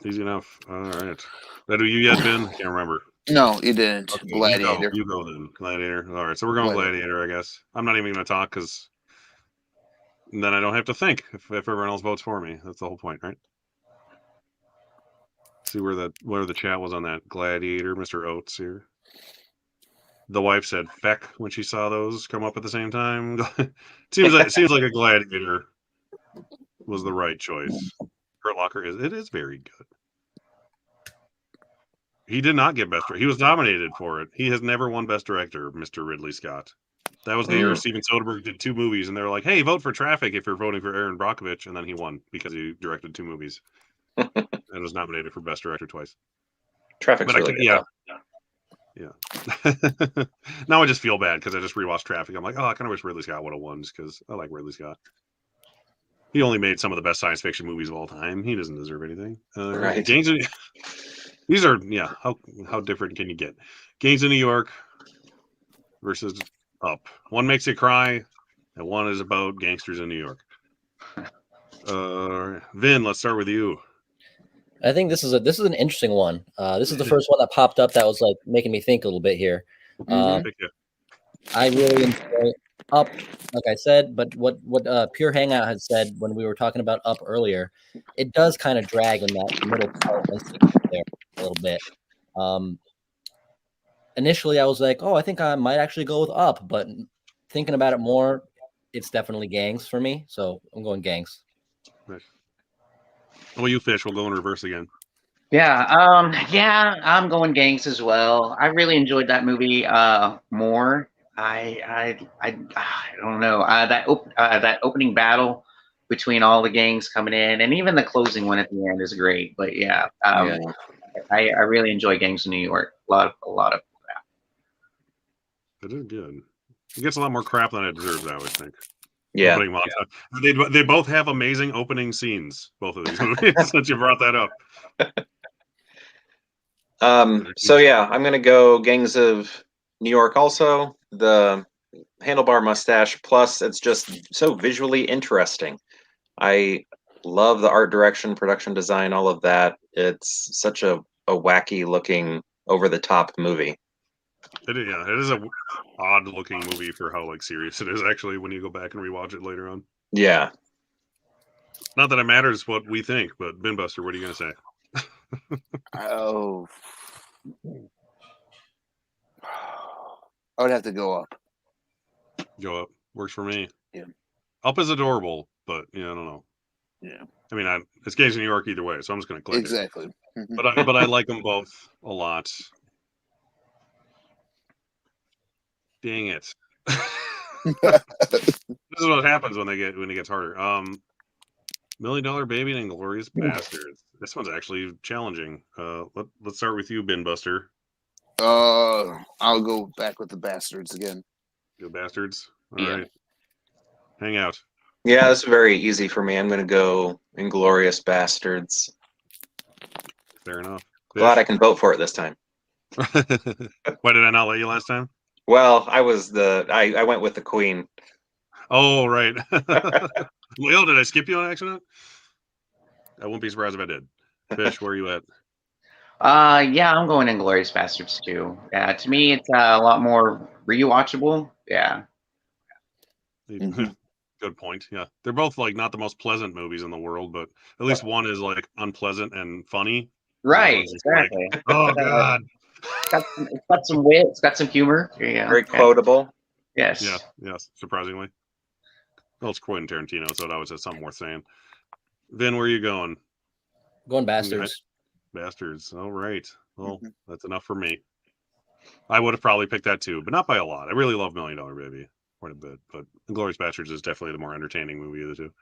S1: Easy enough. All right. That who you yet, Vin? I can't remember.
S4: No, you didn't.
S1: Okay,
S4: Gladiator.
S1: You go then. Gladiator. All right. So we're going Gladiator, I guess. I'm not even going to talk because then I don't have to think if everyone else votes for me. That's the whole point, right? See where the chat was on that Gladiator, Mr. Oates here. The wife said "feck" when she saw those come up at the same time. seems like a Gladiator was the right choice. Hurt Locker is very good. He did not get Best Director. He was nominated for it. He has never won Best Director, Mr. Ridley Scott. That was the year Steven Soderbergh did 2 movies, and they were like, "Hey, vote for Traffic if you're voting for Aaron Brockovich," and then he won because he directed 2 movies and was nominated for Best Director twice.
S3: Traffic's really good.
S1: Yeah. Now I just feel bad because I just rewatched Traffic. I'm like, oh, I kind of wish Ridley Scott would have won just because I like Ridley Scott. He only made some of the best science fiction movies of all time. He doesn't deserve anything.
S3: Right.
S1: These are, yeah, how different can you get? Gangs of New York versus Up. One makes you cry, and one is about gangsters in New York. Vin, let's start with you.
S5: I think this is an interesting one. This is the first one that popped up that was like making me think a little bit here. I really enjoy Up, like I said, but what Pure Hangout had said when we were talking about Up earlier, it does kind of drag in that middle part there a little bit. Initially, I was like, oh, I think I might actually go with Up, but thinking about it more, it's definitely Gangs for me. So I'm going Gangs.
S1: Nice. How about you, Fish? We'll go in reverse again.
S2: Yeah, I'm going Gangs as well. I really enjoyed that movie more. I don't know that opening battle between all the gangs coming in, and even the closing one at the end is great. But yeah, I really enjoy Gangs in New York. A lot of
S1: It is good. It gets a lot more crap than it deserves, I always think.
S3: Yeah.
S1: Opening montage. They both have amazing opening scenes, both of these movies, since you brought that up.
S3: So yeah, I'm gonna go Gangs of New York also. The handlebar mustache, plus it's just so visually interesting. I love the art direction, production design, all of that. It's such a wacky looking, over the top movie.
S1: It is a odd looking movie for how like serious it is actually when you go back and rewatch it later on.
S3: Yeah.
S1: Not that it matters what we think, but Binbuster, what are you gonna say?
S4: Oh, I would have to go up.
S1: Go up. Works for me.
S4: Yeah.
S1: Up is adorable, but I don't know.
S4: Yeah.
S1: I mean, it's Gangs of New York either way, so I'm just gonna click
S4: Exactly.
S1: it. But I like them both a lot. Dang it. This is what happens when it gets harder. $1 Million Baby and Inglourious Bastards. This one's actually challenging. Let's start with you, Binbuster.
S4: I'll go back with the Bastards again.
S1: Go Bastards. All
S4: Yeah.
S1: right. Hang out.
S3: Yeah, it's very easy for me. I'm gonna go Inglourious Bastards.
S1: Fair enough.
S3: Glad I can vote for it this time.
S1: Why did I not let you last time?
S3: Well, I went with the Queen.
S1: Oh, right. Leo, did I skip you on accident? I won't be surprised if I did. Fish, where are you at?
S2: Yeah, I'm going Inglourious Bastards too. Yeah, to me, it's a lot more rewatchable. Yeah.
S4: Mhm.
S1: Good point. Yeah, they're both like not the most pleasant movies in the world, but at least one is like unpleasant and funny.
S2: Right.
S1: Just like,
S2: Exactly.
S1: oh God.
S2: It's got some wit. It's got some humor. Yeah.
S3: Very quotable.
S2: Yes.
S1: Yeah. Yes. Surprisingly. Well, it's Quentin Tarantino, so it always has something worth saying. Vin, where are you going?
S5: Going Bastards.
S1: Bastards. All right. Well,
S4: Mhm.
S1: that's enough for me. I would have probably picked that too, but not by a lot. I really love $1 Million Baby quite a bit, but Inglourious Bastards is definitely the more entertaining movie of the two.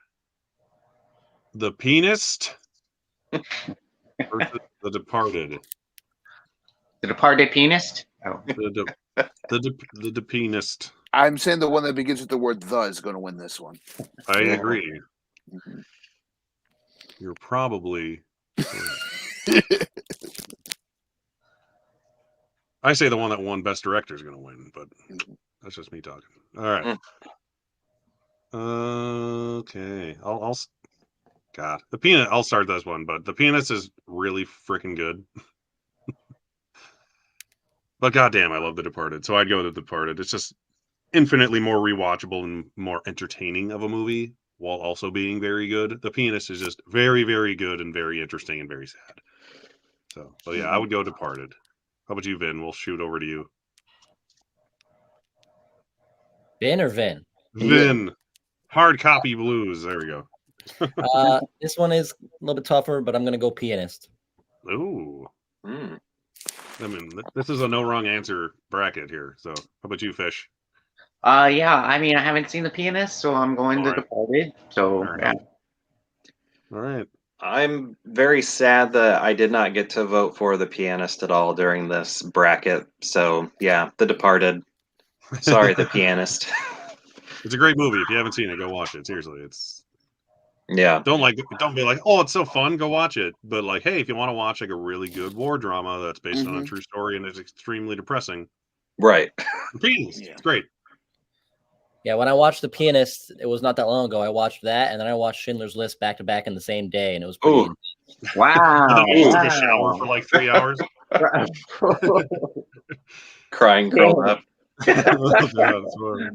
S1: The Pianist versus The Departed.
S2: The Departed Pianist. Oh.
S1: The Pianist.
S4: I'm saying the one that begins with the word "the" is going to win this one.
S1: I agree.
S4: Mhm.
S1: You're probably. I say the one that won Best Director is going to win, but that's just me talking. All right. Okay. God, the Pianist. I'll start this one, but the Pianist is really freaking good. But goddamn, I love The Departed, so I'd go to The Departed. It's just infinitely more rewatchable and more entertaining of a movie, while also being very good. The Pianist is just very, very good and very interesting and very sad. So yeah, I would go Departed. How about you, Vin? We'll shoot over to you.
S5: Vin or Vin?
S1: Vin, Hard Copy Blues. There we go.
S5: This one is a little bit tougher, but I'm gonna go Pianist.
S1: Ooh.
S3: Mm.
S1: I mean, this is a no wrong answer bracket here. So, how about you, Fish?
S2: Yeah. I mean, I haven't seen The Pianist, so I'm going The
S1: All right.
S2: Departed. So
S1: Fair
S2: yeah.
S1: enough. All right.
S3: I'm very sad that I did not get to vote for The Pianist at all during this bracket. So yeah, The Departed. Sorry, The Pianist.
S1: It's a great movie. If you haven't seen it, go watch it. Seriously, it's
S3: Yeah.
S1: don't be like, oh, it's so fun, go watch it. But like, hey, if you want to watch like a really good war drama that's based on a true story and is extremely depressing,
S3: Right.
S1: The Pianist. It's great.
S5: Yeah, when I watched The Pianist, it was not that long ago. I watched that, and then I watched Schindler's List back to back in the same day, and it was pretty.
S3: Ooh.
S2: Wow.
S1: And then you took a shower for like 3 hours.
S3: Crying curled up.
S1: Yeah, that's funny.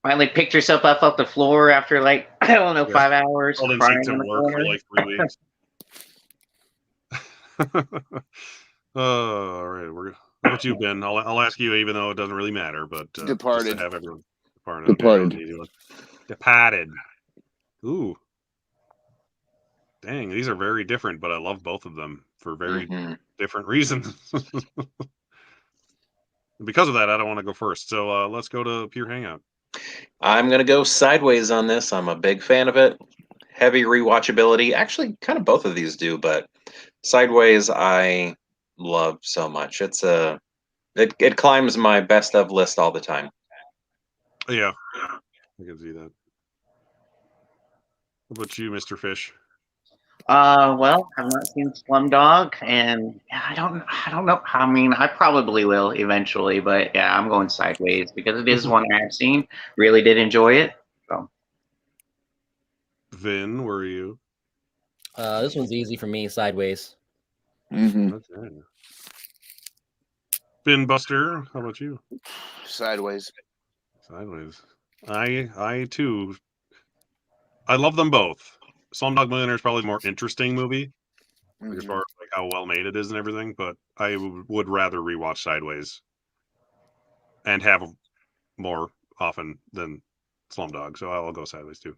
S2: Finally picked yourself up off the floor after like, I don't know,
S1: Yeah.
S2: 5 hours.
S1: Called in
S2: crying
S1: sick
S2: in
S1: to
S2: the
S1: work for
S2: corner.
S1: like 3 weeks. All right, how about you, Ben? I'll ask you, even though it doesn't really matter, but
S4: Departed.
S1: just to have everyone Departed.
S4: Departed.
S1: Okay, that was an easy one. Departed. Ooh, dang, these are very different, but I love both of them for very different reasons. Because of that, I don't want to go first. So let's go to Pure Hangout.
S3: I'm going to go sideways on this. I'm a big fan of it. Heavy rewatchability. Actually, kind of both of these do, but Sideways I love so much. It's a It climbs my best of list all the time.
S1: Yeah, I can see that. What about you, Mr. Fish?
S2: Well, I've not seen Slumdog, and yeah, I don't know. I mean, I probably will eventually, but yeah, I'm going Sideways because it is one I've seen. Really did enjoy it. So,
S1: Vin, where are you?
S5: This one's easy for me. Sideways.
S4: Mm-hmm.
S1: Okay. Vin Buster, how about you?
S4: Sideways.
S1: Sideways. I too. I love them both. Slumdog Millionaire is probably the more interesting movie, like, as
S4: Mhm.
S1: far as like how well made it is and everything. But I would rather rewatch Sideways and have more often than Slumdog. So I'll go Sideways too.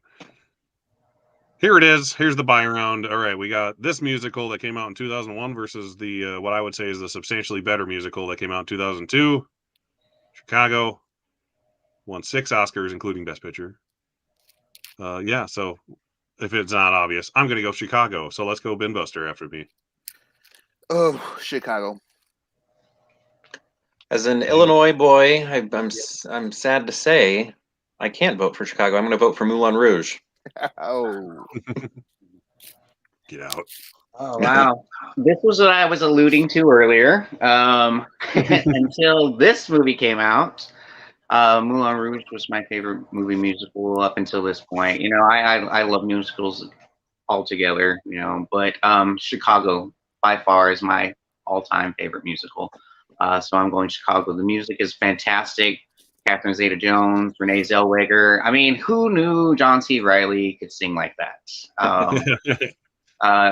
S1: Here it is. Here's the buy round. All right, we got this musical that came out in 2001 versus the what I would say is the substantially better musical that came out in 2002. Chicago won 6 Oscars, including Best Picture. Yeah, so if it's not obvious, I'm going to go Chicago. So let's go Bin Buster after me.
S4: Oh, Chicago.
S3: As an Illinois boy, I'm sad to say I can't vote for Chicago. I'm going to vote for Moulin Rouge.
S4: Oh.
S1: Get out.
S2: oh wow, this was what I was alluding to earlier. Until this movie came out, Moulin Rouge was my favorite movie musical up until this point. You know, I love musicals altogether. You know, but Chicago by far is my all-time favorite musical. So I'm going Chicago. The music is fantastic. Catherine Zeta-Jones, Renee Zellweger. I mean, who knew John C. Reilly could sing like that?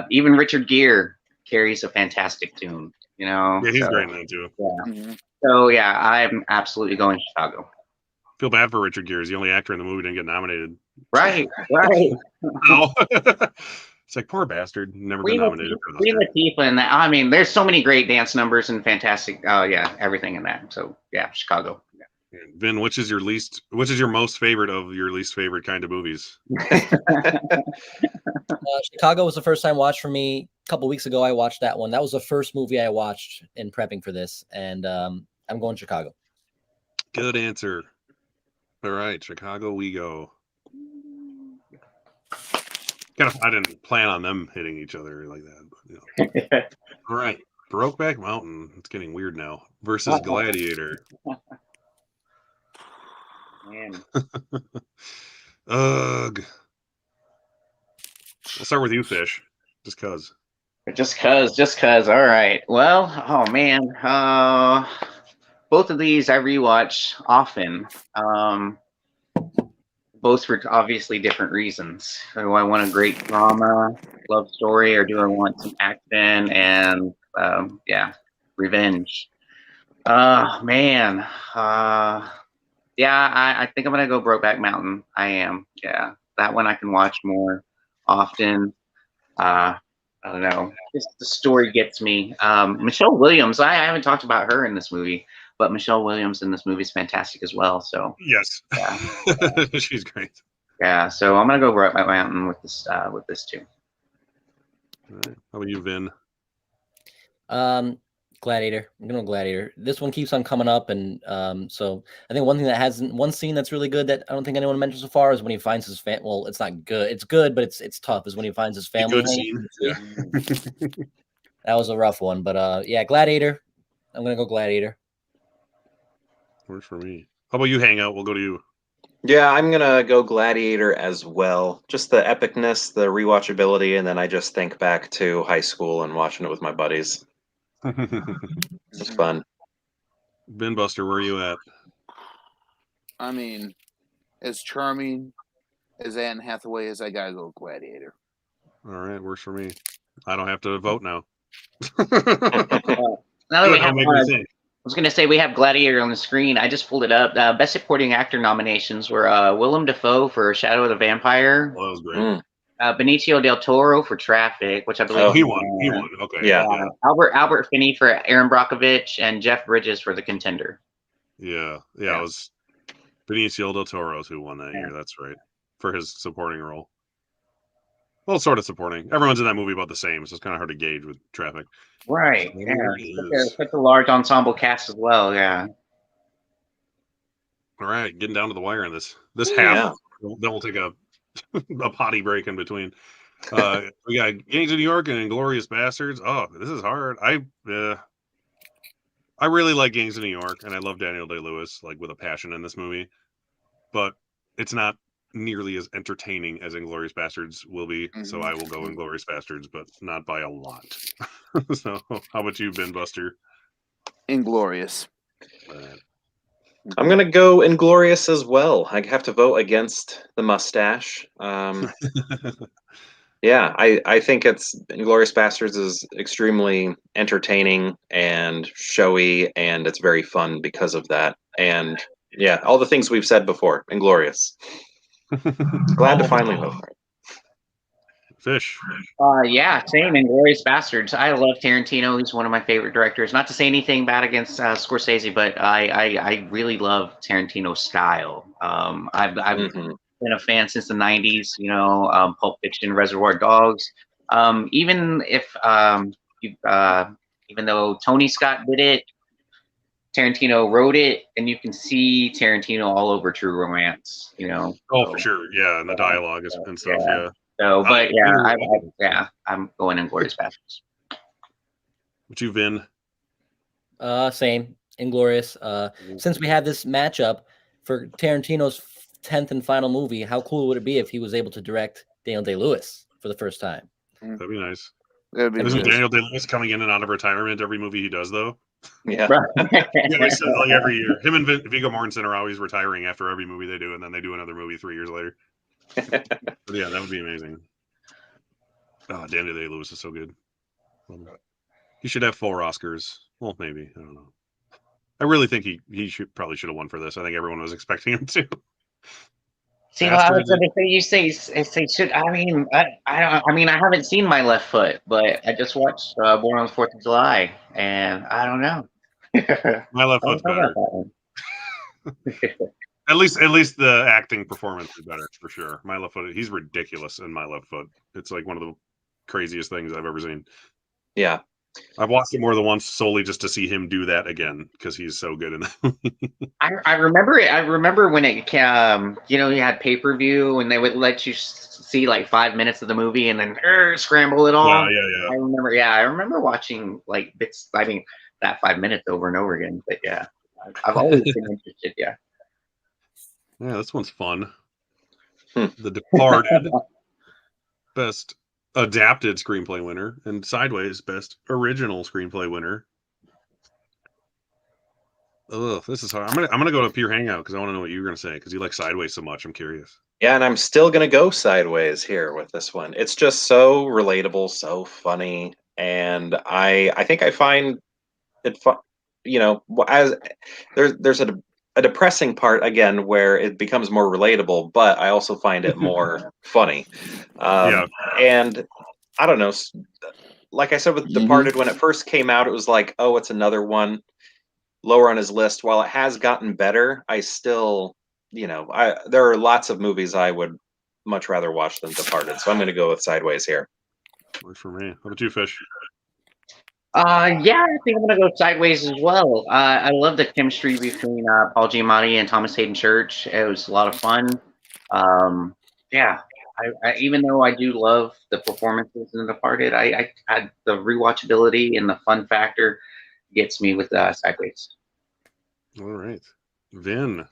S2: Even Richard Gere carries a fantastic tune. You know,
S1: Yeah, he's
S2: so
S1: great in that too.
S2: yeah.
S4: Mhm.
S2: So yeah, I'm absolutely going Chicago.
S1: Feel bad for Richard Gere. He's the only actor in the movie didn't get nominated.
S2: Right, right.
S1: Oh. It's like, poor bastard. Never been nominated for an
S2: Queen
S1: Oscar.
S2: Latifah and that. I mean, there's so many great dance numbers and fantastic. Oh yeah, everything in that. So yeah, Chicago.
S1: And Vin, which is your most favorite of your least favorite kind of movies?
S5: Chicago was the first time watch for me. A couple weeks ago, I watched that one. That was the first movie I watched in prepping for this, and I'm going Chicago.
S1: Good answer. All right, Chicago we go. I didn't plan on them hitting each other like that, but you know. All right, Brokeback Mountain. It's getting weird now. Versus Gladiator.
S2: Man.
S1: Ugh. We'll start with you, Fish. Just cause.
S2: Just cause. All right. Well, oh man. Both of these I rewatch often. Both for obviously different reasons. Do I want a great drama, love story, or do I want some action and yeah, revenge? Man. Yeah, I think I'm gonna go Brokeback Mountain. I am. Yeah, that one I can watch more often. I don't know. Just the story gets me. Michelle Williams. I haven't talked about her in this movie, but Michelle Williams in this movie is fantastic as well. So
S1: Yes.
S2: yeah,
S1: She's great.
S2: yeah. So I'm gonna go Brokeback Mountain with this too.
S1: All right. How about you, Vin?
S5: Gladiator. I'm gonna go Gladiator. This one keeps on coming up, and so I think one scene that's really good that I don't think anyone mentioned so far is when he finds his family. Well, it's not good. It's good, but it's tough. Is when he finds his
S1: A
S5: family.
S1: good scene. Yeah.
S5: That was a rough one, but yeah, Gladiator. I'm gonna go Gladiator.
S1: Works for me. How about you, Hangout? We'll go to you.
S3: Yeah, I'm going to go Gladiator as well. Just the epicness, the rewatchability, and then I just think back to high school and watching it with my buddies. It's fun.
S1: Ben Buster, where are you at?
S4: I mean, as charming as Anne Hathaway is, I gotta go Gladiator.
S1: All right, works for me. I don't have to vote now.
S2: Now that we have,
S1: Make me think.
S2: I was gonna say we have Gladiator on the screen. I just pulled it up. Best Supporting Actor nominations were Willem Dafoe for Shadow of the Vampire,
S1: Well, that was great.
S2: Benicio del Toro for Traffic, which I believe
S1: Oh, he won. He won. Okay.
S3: Yeah.
S2: Albert Finney for Aaron Brockovich, and Jeff Bridges for The Contender.
S1: Yeah.
S2: Yeah.
S1: It was Benicio del Toro's who won that year. That's right. For his supporting role. Well, sort of supporting. Everyone's in that movie about the same, so it's kind of hard to gauge with traffic.
S2: Right.
S1: So
S2: Yeah.
S1: there is.
S2: Such a large ensemble cast as well. Yeah.
S1: All right, getting down to the wire in this half.
S3: Yeah.
S1: Then we'll take a potty break in between. We got Gangs of New York and Inglorious Bastards. Oh, this is hard. I really like Gangs of New York, and I love Daniel Day-Lewis like with a passion in this movie, but it's not nearly as entertaining as Inglorious Bastards will be. So I will go Inglorious Bastards, but not by a lot. So how about you, Ben Buster?
S4: Inglorious.
S3: I'm going to go Inglorious as well. I have to vote against the mustache. Yeah, I think it's Inglourious Bastards is extremely entertaining and showy, and it's very fun because of that. And yeah, all the things we've said before. Inglorious. Glad to finally vote for it.
S1: Fish.
S2: Yeah, same. Inglourious Bastards. I love Tarantino. He's one of my favorite directors. Not to say anything bad against Scorsese, but I really love Tarantino's style. I've been a fan since the '90s. You know, Pulp Fiction, Reservoir Dogs. Even if even though Tony Scott did it, Tarantino wrote it, and you can see Tarantino all over True Romance. You know.
S1: Oh,
S2: So,
S1: for sure. Yeah, and the dialogue and stuff. Yeah.
S2: So, but yeah, I'm going Inglourious Bastards.
S1: What you, Vin?
S5: Same. Inglorious. Since we have this matchup for Tarantino's 10th and final movie, how cool would it be if he was able to direct Daniel Day-Lewis for the first time?
S1: That'd be nice.
S4: That'd be
S1: Isn't
S4: good.
S1: Daniel Day-Lewis coming in and out of retirement every movie he does, though?
S3: Yeah.
S1: Yeah, he says like every year. Him and Viggo Mortensen are always retiring after every movie they do, and then they do another movie 3 years later. But yeah, that would be amazing. Oh, Daniel Day-Lewis is so good. He should have 4 Oscars. Well, maybe. I don't know. I really think he probably should have won for this. I think everyone was expecting him to.
S2: See, well, I was going to say you say should. I mean, I mean, I haven't seen My Left Foot, but I just watched Born on the 4th of July, and I don't know.
S1: My Left Foot's better. At least the acting performance is better for sure. My Left Foot, he's ridiculous in My Left Foot. It's like one of the craziest things I've ever seen.
S3: Yeah.
S1: I've watched it more than once solely just to see him do that again because he's so good in that.
S2: I remember it. I remember when it you know, you had pay-per-view and they would let you see like 5 minutes of the movie and then scramble it all.
S1: Yeah.
S2: I remember watching like bits. I mean, that 5 minutes over and over again. But yeah, I've always been interested. Yeah.
S1: Yeah, this one's fun. The Departed, best adapted screenplay winner, and Sideways, best original screenplay winner. Ugh, this is hard. I'm gonna go to Pure Hangout because I want to know what you're gonna say because you like Sideways so much. I'm curious.
S3: Yeah, and I'm still gonna go Sideways here with this one. It's just so relatable, so funny, and I think I find it fun. You know, as there's a depressing part again where it becomes more relatable, but I also find it more funny. And I don't know. Like I said with Departed, when it first came out, it was like, oh, it's another one lower on his list. While it has gotten better, I still, you know, there are lots of movies I would much rather watch than Departed. So I'm going to go with Sideways here.
S1: Works for me. How about you, Fish?
S2: Yeah, I think I'm gonna go Sideways as well. I love the chemistry between Paul Giamatti and Thomas Hayden Church. It was a lot of fun. Yeah, I even though I do love the performances in The Departed, I the rewatchability and the fun factor gets me with Sideways.
S1: All right, Vin.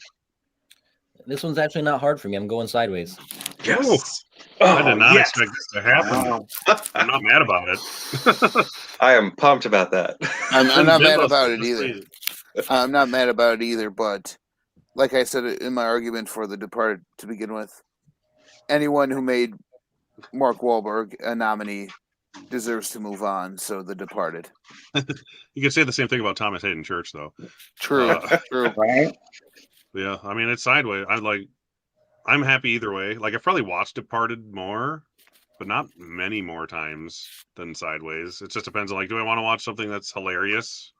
S5: This one's actually not hard for me. I'm going Sideways.
S1: Yes. I did not expect this to happen. Wow. I'm not mad about it.
S3: I am pumped about that.
S4: I'm not mad about it either. I'm not mad about it either, but like I said in my argument for The Departed to begin with, anyone who made Mark Wahlberg a nominee deserves to move on, so The Departed.
S1: You could say the same thing about Thomas Hayden Church, though.
S4: True.
S2: Right?
S1: Yeah, I mean, it's Sideways. I'm happy either way. Like, I've probably watched Departed more, but not many more times than Sideways. It just depends on, like, do I want to watch something that's hilarious,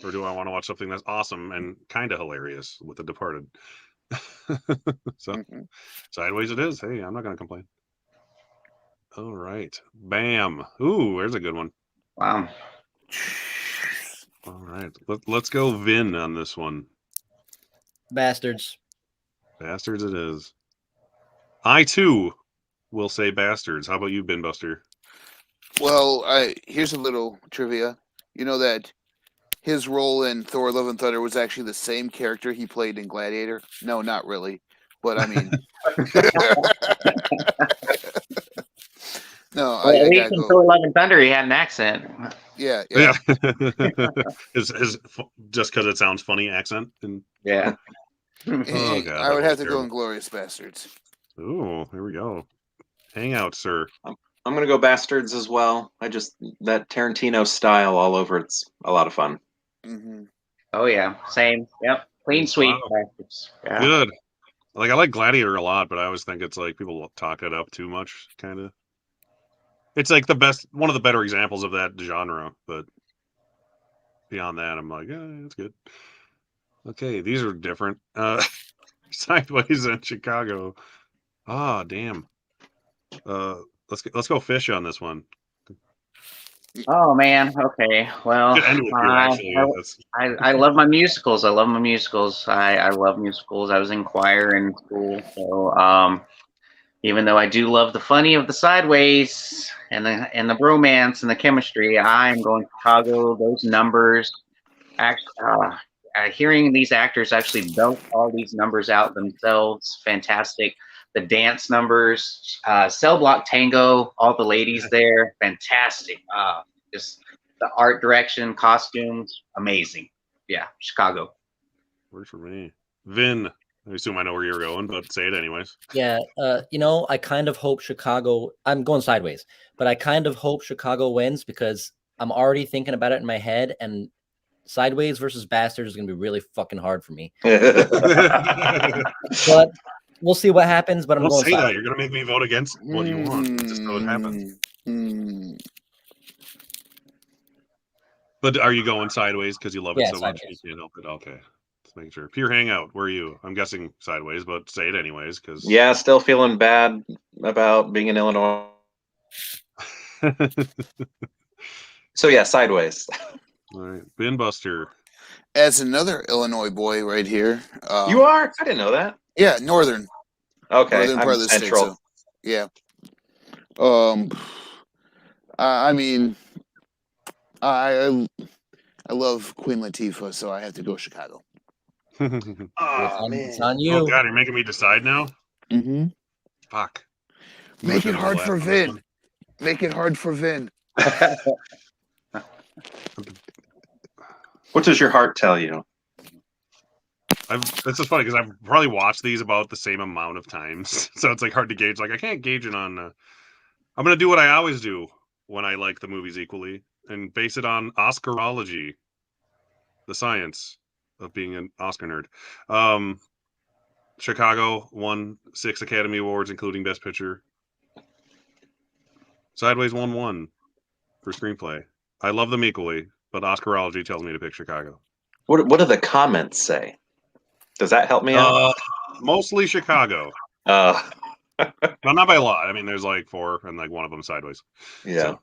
S1: or do I want to watch something that's awesome and kind of hilarious with The Departed? So, Sideways it is. Hey, I'm not going to complain. All right. Bam. Ooh, there's a good one.
S2: Wow.
S1: All right. Let's go Vin on this one.
S5: Bastards.
S1: Bastards it is. I, too, will say Bastards. How about you, Bin Buster?
S4: Well, here's a little trivia. You know that his role in Thor: Love and Thunder was actually the same character he played in Gladiator? No, not really. But I mean, no,
S2: Well, at
S4: I
S2: least
S4: gotta
S2: in
S4: go.
S2: Thor: Love and Thunder, he had an accent.
S4: Yeah.
S1: His just because it sounds funny accent. And
S2: Yeah.
S1: oh god,
S4: I
S1: that
S4: would
S1: was
S4: have to go
S1: terrible.
S4: Inglorious Bastards.
S1: Ooh, here we go. Hang out, sir.
S3: I'm gonna go Bastards as well. That Tarantino style all over. It's a lot of fun.
S4: Mm-hmm.
S2: Oh yeah. Same. Yep. Clean sweep.
S1: Wow.
S2: Yeah.
S1: Good. Like I like Gladiator a lot, but I always think it's like people talk it up too much, kind of. It's like one of the better examples of that genre, but beyond that, I'm like, it's good. Okay, these are different. Sideways in Chicago. Ah, damn. Let's go Fish on this one.
S2: Oh man. Okay. Well,
S1: Could end with you actually.
S2: I love my musicals. I love my musicals. I love musicals. I was in choir in school, so even though I do love the funny of the Sideways and the bromance and the chemistry, I'm going Chicago. Those numbers, hearing these actors actually belt all these numbers out themselves, fantastic. The dance numbers, Cell Block Tango, all the ladies there, fantastic. Just the art direction, costumes, amazing. Yeah, Chicago.
S1: Works for me. Vin. I assume I know where you're going, but say it anyways.
S5: Yeah, I kind of hope Chicago. I'm going Sideways, but I kind of hope Chicago wins because I'm already thinking about it in my head, and Sideways versus Bastards is going to be really fucking hard for me. But we'll see what happens. But I'm
S1: Don't
S5: going
S1: say
S5: Sideways.
S1: that. You're gonna make me vote against what you want. Just so it happens. But are you going Sideways because you love it
S5: Yeah,
S1: so much? You
S5: Sideways.
S1: can't help it. Okay. Let's make sure. Pure Hangout. Where are you? I'm guessing Sideways, but say it anyways because.
S3: Yeah, still feeling bad about being in Illinois. So yeah, Sideways.
S1: All right, Bin Buster.
S4: As another Illinois boy right here.
S3: You are? I didn't know that.
S4: Yeah, northern.
S3: Okay,
S4: Northern part
S3: I'm
S4: of the state.
S3: central.
S4: So, yeah. I mean, I love Queen Latifah, so I have to go Chicago.
S3: Oh man,
S5: It's on you.
S1: Oh god, you're making me decide now.
S4: Mm-hmm.
S1: Fuck.
S4: Make it hard for Vin. Make it hard for Vin.
S3: what does your heart tell you?
S1: This is funny because I've probably watched these about the same amount of times, so it's like hard to gauge. Like I can't gauge it on. I'm gonna do what I always do when I like the movies equally and base it on Oscarology, the science of being an Oscar nerd. Chicago won 6 Academy Awards, including Best Picture. Sideways won 1 for screenplay. I love them equally, but Oscarology tells me to pick Chicago.
S3: What do the comments say? Does that help me out?
S1: Mostly Chicago.
S3: Well,
S1: not by a lot. I mean, there's like 4, and like one of them Sideways.
S3: yeah.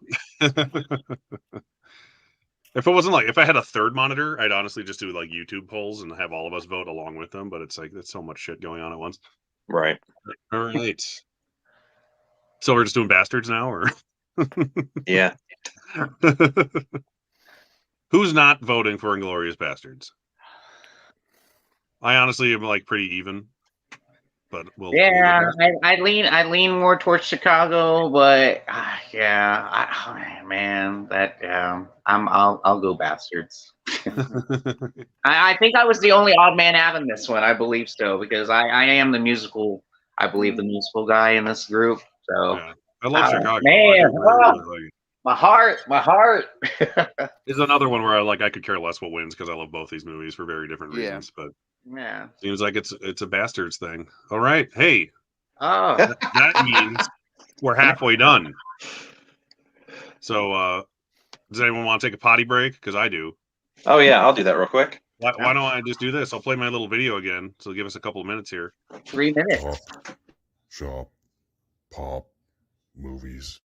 S1: So. If it wasn't like if I had a third monitor, I'd honestly just do like YouTube polls and have all of us vote along with them. But it's like there's so much shit going on at once.
S3: Right.
S1: All right. So we're just doing Bastards now, or
S3: Yeah.
S1: Who's not voting for Inglourious Bastards? I honestly am like pretty even, but we'll
S2: I lean more towards Chicago, but I'll go Bastards. I think I was the only odd man out in this one. I believe so because I am the musical. I believe the musical guy in this group. So
S1: yeah. I love Chicago.
S2: Man,
S1: really
S2: my heart.
S1: Is another one where I could care less what wins because I love both these movies for very different reasons. But
S2: yeah,
S1: seems like it's a Bastards thing. All right, hey,
S2: oh,
S1: that means we're halfway done. So, does anyone want to take a potty break? Because I do.
S3: Oh yeah, I'll do that real quick.
S1: Why don't I just do this? I'll play my little video again. So give us a couple of minutes here.
S2: 3 minutes.
S6: Pop, shop, pop, movies.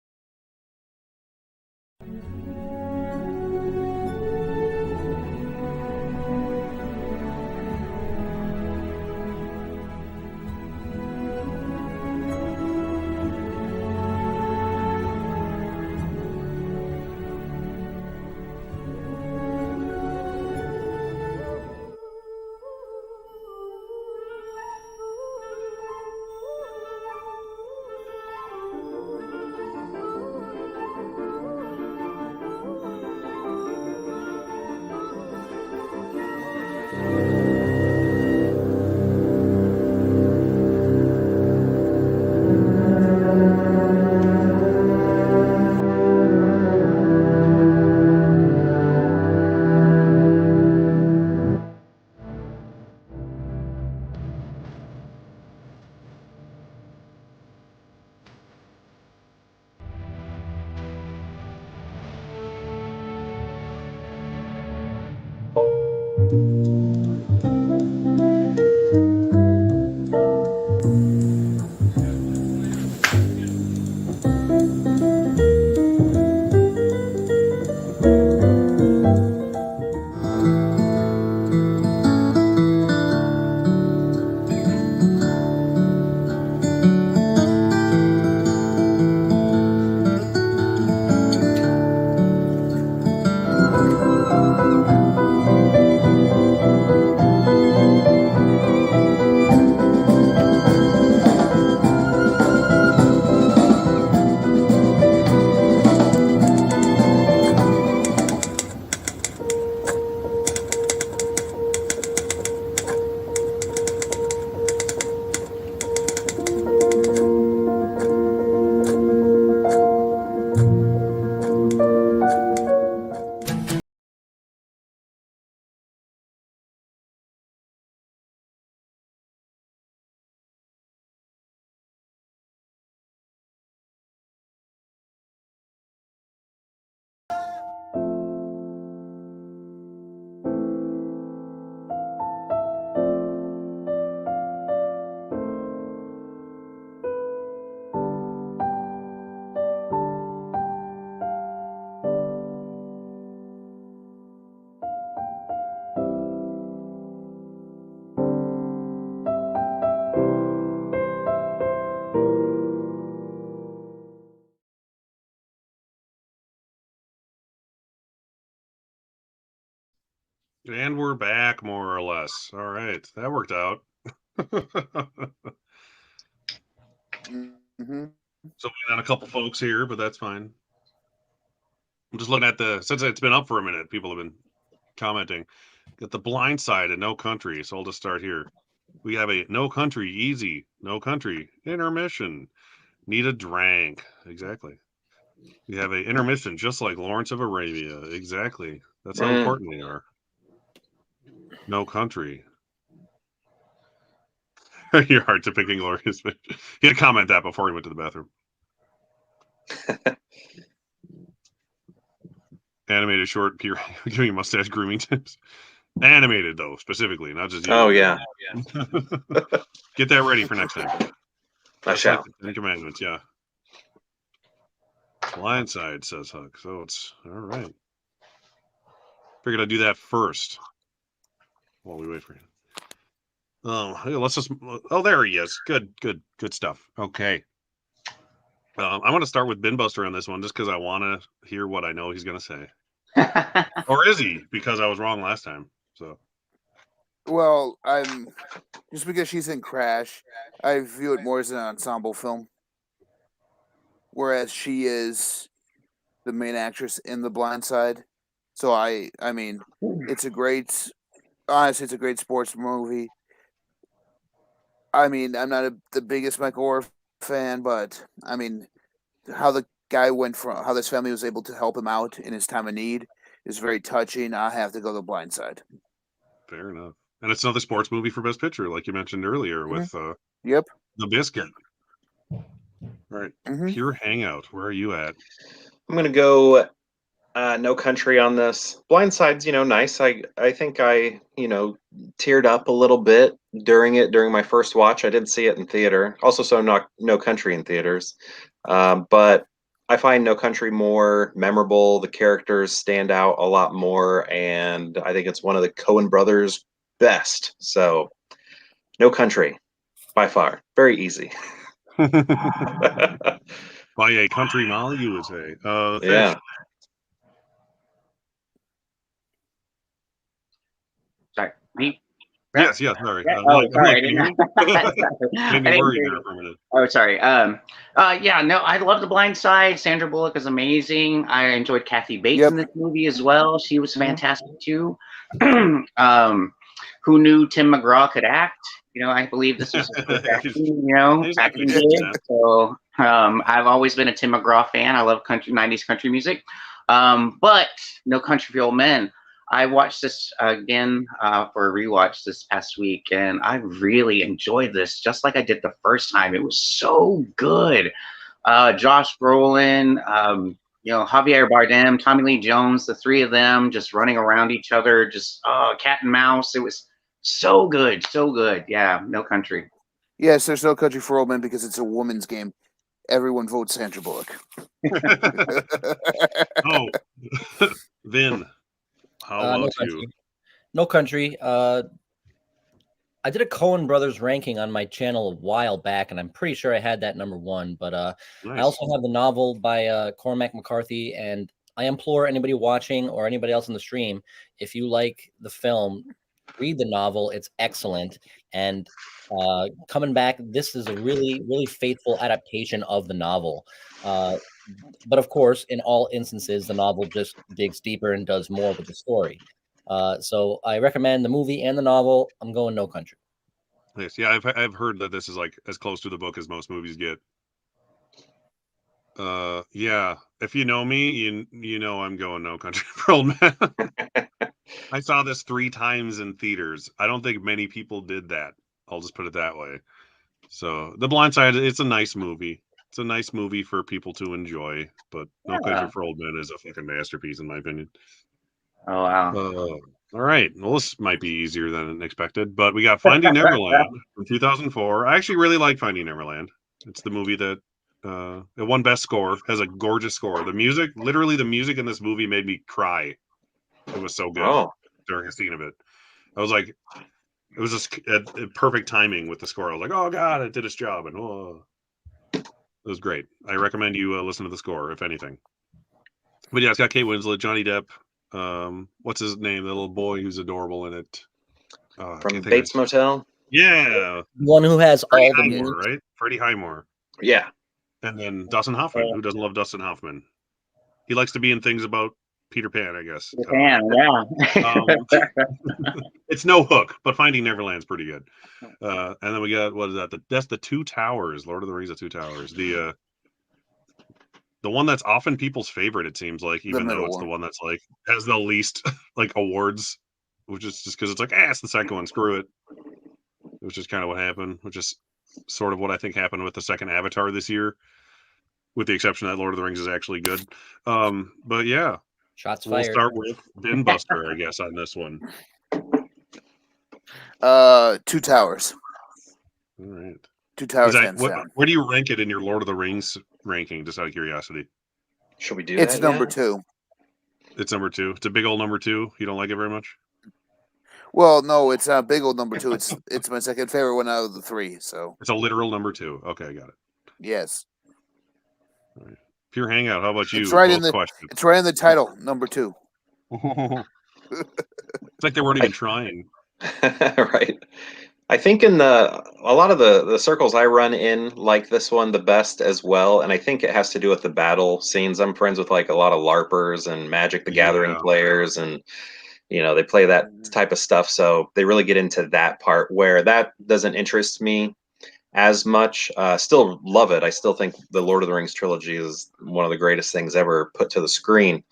S1: And we're back, more or less. All right, that worked out.
S4: Mm-hmm.
S1: So we got a couple folks here, but that's fine. I'm just looking at since it's been up for a minute, people have been commenting. Got The Blind Side and No Country, so I'll just start here. We have a No Country, easy. No Country, intermission. Need a drank. Exactly. We have a intermission, just like Lawrence of Arabia. Exactly. That's how important they are. No Country. Your heart to picking glorious. He had to comment that before he went to the bathroom. Animated short, pure, giving you mustache grooming tips. Animated though, specifically, not just you.
S3: Oh yeah,
S1: Get that ready for next time.
S3: I
S1: Just
S3: shall.
S1: like the Ten Commandments, yeah. Blindside, says Huck. So it's all right. Figured I'd do that first while we wait for you. Yeah, let's just. Oh, there he is. Good stuff. Okay. I want to start with Bin Buster on this one, just because I want to hear what I know he's going to say. Or is he? Because I was wrong last time. So.
S4: Well, I'm just because she's in Crash, I view it more as an ensemble film, whereas she is the main actress in The Blind Side. So I mean, it's honestly, it's a great sports movie. I mean, I'm not the biggest Michael Orr fan, but I mean, how this family was able to help him out in his time of need is very touching. I have to go The Blind Side.
S1: Fair enough. And it's another sports movie for Best Picture, like you mentioned earlier with
S4: Yep.
S1: The Biscuit. All right.
S4: Mm-hmm.
S1: Pure Hangout. Where are you at?
S3: I'm gonna go No Country on this. Blindside's, nice. I think I, teared up a little bit during my first watch. I did see it in theater. Also saw No Country in theaters. But I find No Country more memorable. The characters stand out a lot more, and I think it's one of the Coen brothers' best. So, No Country, by far, very easy.
S1: By a country mile, you would say. Fish.
S3: Yeah.
S2: Sorry, me.
S1: Yes, sorry.
S2: Sorry.
S1: I'm
S2: Oh,
S1: like,
S2: sorry. I
S1: can you
S2: didn't,
S1: hear me?
S2: I
S1: Made me
S2: didn't
S1: worried
S2: hear
S1: there
S2: you.
S1: for a minute.
S2: Oh, sorry. Yeah, no, I love The Blind Side. Sandra Bullock is amazing. I enjoyed Kathy Bates
S4: Yep.
S2: in this movie as well. She was
S4: Mhm.
S2: fantastic too. Who knew Tim McGraw could act? You know, I believe this was his first acting,
S1: He's
S2: acting
S1: actually
S2: gig.
S1: yeah.
S2: So I've always been a Tim McGraw fan. I love 90s country music. But No Country for Old Men. I watched this again for a rewatch this past week, and I really enjoyed this, just like I did the first time. It was so good. Josh Brolin, Javier Bardem, Tommy Lee Jones, the three of them just running around each other, just cat and mouse. It was so good, so good. Yeah, No Country.
S4: Yes, there's No Country for Old Men because it's a woman's game. Everyone votes Sandra Bullock.
S1: Oh, Vin, how
S5: No
S1: about you?
S5: Country. No Country. I did a Coen Brothers ranking on my channel a while back, and I'm pretty sure I had that number one. But I
S1: Nice.
S5: also have the novel by Cormac McCarthy, and I implore anybody watching or anybody else on the stream, if you like the film, read the novel. It's excellent. And coming back, this is a really, really faithful adaptation of the novel. But of course, in all instances, the novel just digs deeper and does more with the story. So I recommend the movie and the novel. I'm going No Country.
S1: Yes, yeah, I've heard that this is like as close to the book as most movies get. Yeah, if you know me, you know I'm going No Country for Old Men. I saw this 3 times in theaters. I don't think many people did that. I'll just put it that way. So, The Blind Side, it's a nice movie. It's a nice movie for people to enjoy, but No Country for Old Men is a fucking masterpiece in my opinion.
S2: Oh wow.
S1: All right. Well, this might be easier than expected, but we got Finding Neverland from 2004. I actually really like Finding Neverland. It's the movie that it won Best Score, has a gorgeous score. The music, literally the music in this movie made me cry. It was so good during a scene of it. I was like, it was just perfect timing with the score. I was like, oh God, it did its job. And it was great. I recommend you listen to the score, if anything. But yeah, it's got Kate Winslet, Johnny Depp. What's his name? The little boy who's adorable in it.
S3: From Bates Motel.
S1: Yeah,
S5: one who has
S1: Freddie
S5: all the
S1: Highmore, right? Freddie Highmore.
S3: Yeah,
S1: and then Dustin Hoffman. Who doesn't love Dustin Hoffman? He likes to be in things about Peter Pan, I guess.
S2: Japan, yeah.
S1: It's no hook, but Finding Neverland's pretty good. And then we got what is that? That's the Two Towers, Lord of the Rings: The Two Towers. The one that's often people's favorite, it seems like, even though it's the one that's like has the least like awards, which is just because it's like, it's the second one, screw it. Which is kind of what happened, which is sort of what I think happened with the second Avatar this year, with the exception that Lord of the Rings is actually good. But yeah,
S5: shots
S1: we'll
S5: fired.
S1: start with Bin Buster, I guess, on this one.
S4: Two Towers.
S1: All right.
S4: Two Towers, hands down.
S1: Where do you rank it in your Lord of the Rings ranking, just out of curiosity?
S3: Should we do
S4: It's
S3: that?
S4: number 2.
S1: It's number 2. It's a big old number 2. You don't like it very much?
S4: Well, no, it's not big old number 2. It's my second favorite one out of the 3. So
S1: it's a literal number 2. Okay, I got it.
S4: Yes.
S1: All right. Pure Hangout. How about you?
S4: It's right in the title, number 2.
S1: It's like they weren't even trying.
S3: Right. I think in a lot of the circles I run in like this one the best as well, and I think it has to do with the battle scenes. I'm friends with like a lot of LARPers and Magic the Gathering players, and they play that type of stuff, so they really get into that part where that doesn't interest me as much. Still love it. I still think the Lord of the Rings trilogy is one of the greatest things ever put to the screen.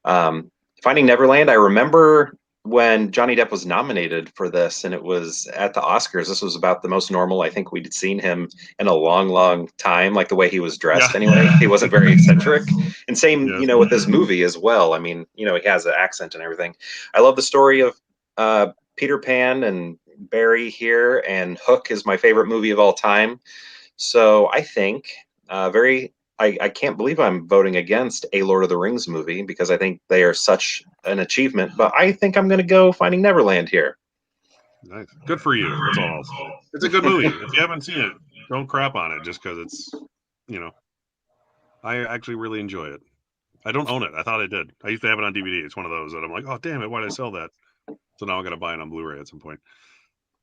S3: Finding Neverland, I remember when Johnny Depp was nominated for this, and it was at the Oscars. This was about the most normal I think we'd seen him in a long, long time, like the way he was dressed anyway. He wasn't very eccentric. And same, with this movie as well. I mean, he has an accent and everything. I love the story of Peter Pan and Barry here, and Hook is my favorite movie of all time. So I think very I can't believe I'm voting against a Lord of the Rings movie because I think they are such an achievement. But I think I'm going to go Finding Neverland here.
S1: Nice. Good for you. That's all I'll say. It's a good movie. If you haven't seen it, don't crap on it just because it's, you know, I actually really enjoy it. I don't own it. I thought I did. I used to have it on DVD. It's one of those that I'm like, oh, damn it. Why did I sell that? So now I got to buy it on Blu-ray at some point.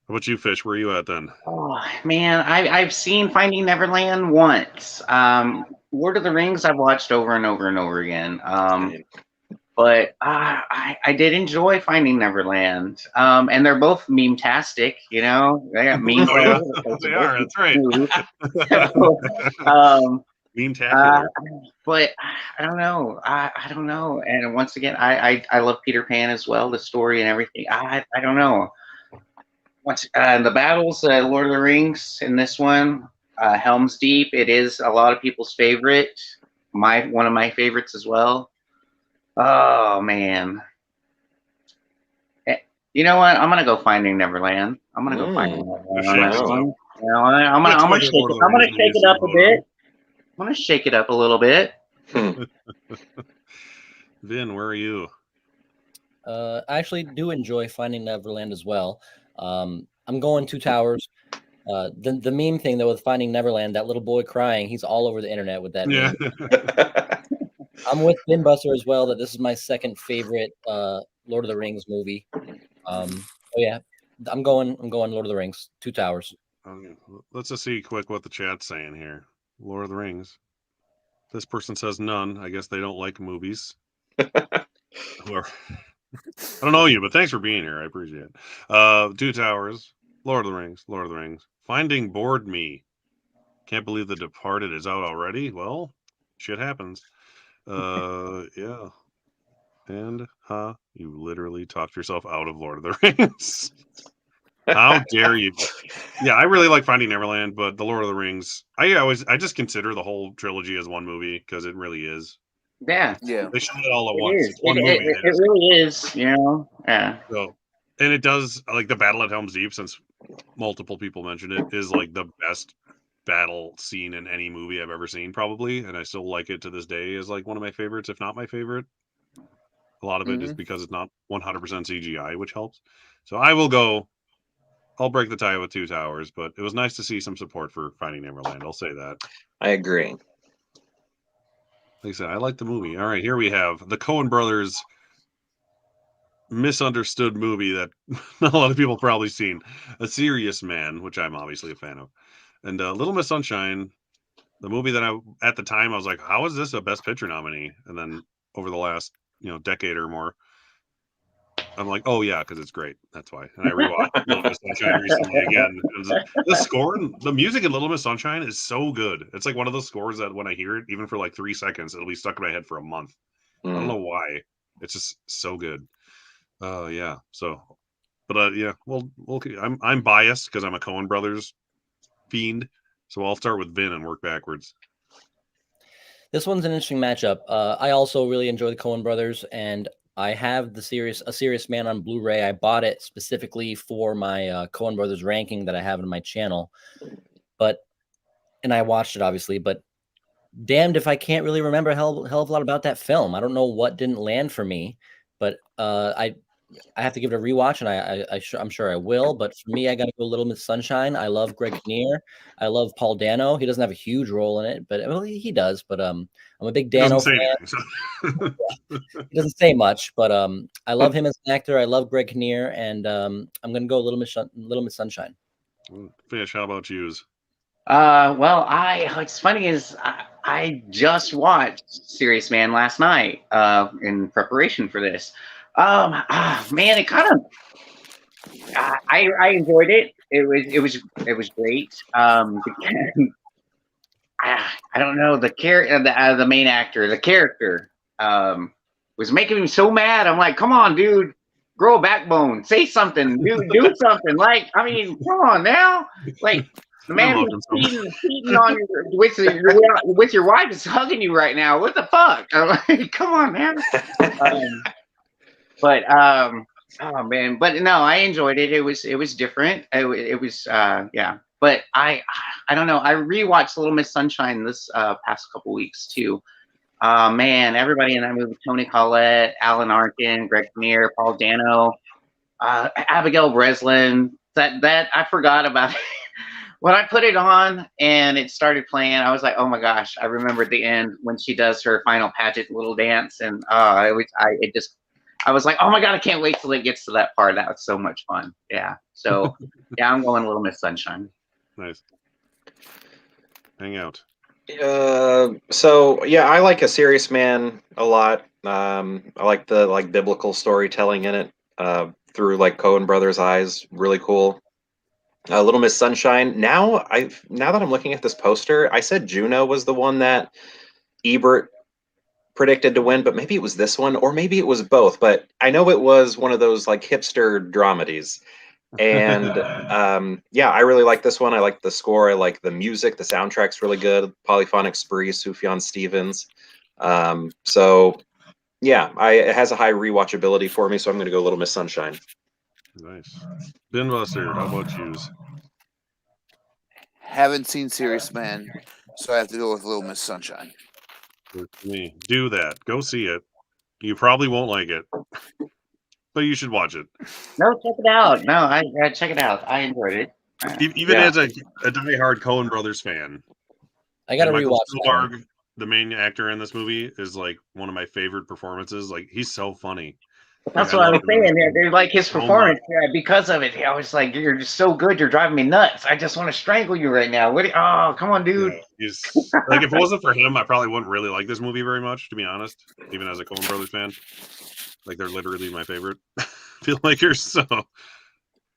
S1: How about you, Fish? Where are you at then?
S2: Oh man, I've seen Finding Neverland once. Lord of the Rings I've watched over and over and over again. But I did enjoy Finding Neverland. And they're both meme-tastic, you know. They got memes.
S1: Oh, yeah. They are. That's right. Meme-tacular.
S2: But I don't know. I don't know. And once again, I love Peter Pan as well, the story and everything. I don't know. Once the battles, Lord of the Rings in this one, Helm's Deep. It is a lot of people's favorite. One of my favorites as well. Oh man. You know what? I'm gonna go Finding Neverland. I'm gonna go Finding Neverland on this one. You know, I'm gonna shake it up a bit. I'm gonna shake it up a little bit.
S1: Vin, where are you?
S5: I actually do enjoy Finding Neverland as well. I'm going Two Towers. The meme thing though with Finding Neverland, that little boy crying, he's all over the internet with that meme. I'm with Bin Buster as well. That this is my second favorite Lord of the Rings movie. Oh yeah, I'm going Lord of the Rings. Two Towers.
S1: Okay. Let's just see quick what the chat's saying here. Lord of the Rings. This person says none. I guess they don't like movies. I don't know you, but thanks for being here. I appreciate it. Two Towers, Lord of the Rings. Finding Bored Me. Can't believe The Departed is out already. Well, shit happens. Yeah. And you literally talked yourself out of Lord of the Rings. How dare you? Yeah, I really like Finding Neverland, but the Lord of the Rings, I just consider the whole trilogy as one movie because it really is.
S2: Yeah.
S1: They shot it all at once. It's one
S2: movie. It really is, you know. Yeah.
S1: So, and it does, like, the battle at Helm's Deep, since multiple people mentioned it, is like the best battle scene in any movie I've ever seen, probably, and I still like it to this day as like one of my favorites, if not my favorite. A lot of it is because it's not 100% CGI, which helps. So I'll break the tie with Two Towers, but it was nice to see some support for Finding Neverland. I'll say that.
S3: I agree.
S1: Like I said, I like the movie. All right, here we have the Coen brothers' misunderstood movie that not a lot of people probably seen, A Serious Man, which I'm obviously a fan of, and Little Miss Sunshine, the movie that at the time I was like, how is this a Best Picture nominee? And then over the last decade or more, I'm like, oh yeah, because it's great. That's why. And I rewatched Little Miss Sunshine recently again. The score and the music in Little Miss Sunshine is so good. It's like one of those scores that when I hear it, even for like 3 seconds, it'll be stuck in my head for a month. I don't know why. It's just so good. Yeah. So, but yeah, well, I'm biased because I'm a Coen Brothers fiend. So I'll start with Vin and work backwards.
S5: This one's an interesting matchup. I also really enjoy the Coen Brothers, and I have A Serious Man on Blu-ray. I bought it specifically for my Coen Brothers ranking that I have in my channel. And I watched it obviously, but damned if I can't really remember a hell of a lot about that film. I don't know what didn't land for me, but I have to give it a rewatch, and I'm sure I will. But for me, I got to go Little Miss Sunshine. I love Greg Kinnear. I love Paul Dano. He doesn't have a huge role in it, but well, he does. But I'm a big Dano fan. He doesn't say much, but I love him as an actor. I love Greg Kinnear, and I'm gonna go Little Miss Sunshine.
S1: Fish, how about you?
S2: Well, what's funny is I just watched Serious Man last night in preparation for this. Man, it kind of I enjoyed it. It was great. I don't know, the main actor, the character was making me so mad. I'm like, come on, dude, grow a backbone, say something, do something. Like, I mean, come on now, like. The man who's cheating on with your wife is hugging you right now. What the fuck? I'm like, come on, man. Oh man, but no, I enjoyed it. It was different. It was yeah. But I don't know. I rewatched Little Miss Sunshine this past couple weeks too. Man, everybody in that movie: Toni Collette, Alan Arkin, Greg Kinnear, Paul Dano, Abigail Breslin. That I forgot about. When I put it on and it started playing, I was like, "Oh my gosh!" I remember at the end when she does her final pageant little dance, and I was like, "Oh my god, I can't wait till it gets to that part." That was so much fun. Yeah. So yeah, I'm going Little Miss Sunshine.
S1: Nice. Hang out.
S3: So yeah, I like A Serious Man a lot. I like the biblical storytelling in it through like Coen Brothers' eyes. Really cool. Little Miss Sunshine. Now that I'm looking at this poster, I said Juno was the one that Ebert predicted to win, but maybe it was this one, or maybe it was both. But I know it was one of those like hipster dramedies. And yeah, I really like this one. I like the score. I like the music. The soundtrack's really good. Polyphonic Spree, Sufjan Stevens. So yeah, it has a high rewatchability for me. So I'm going to go Little Miss Sunshine.
S1: Nice. Ben Buster, how about yous?
S4: Haven't seen Serious Man, so I have to go with Little Miss Sunshine.
S1: For me, do that. Go see it. You probably won't like it, but you should watch it.
S2: No, check it out. No, I check it out. I enjoyed it.
S1: Even
S2: Yeah.
S1: as a diehard Coen Brothers fan,
S5: I gotta
S1: Michael
S5: rewatch that one.
S1: Stuhlbarg, the main actor in this movie, is like one of my favorite performances. Like he's so funny.
S2: That's
S1: Like,
S2: what I
S1: love
S2: was
S1: him in
S2: saying.
S1: this
S2: They're like his
S1: so much.
S2: performance. Yeah, because of it, I was like, "You're just so good. You're driving me nuts. I just want to strangle you right now." Oh, come on, dude.
S1: Yeah, he's like, if it wasn't for him, I probably wouldn't really like this movie very much, to be honest. Even as a Coen Brothers fan, like they're literally my favorite filmmakers. So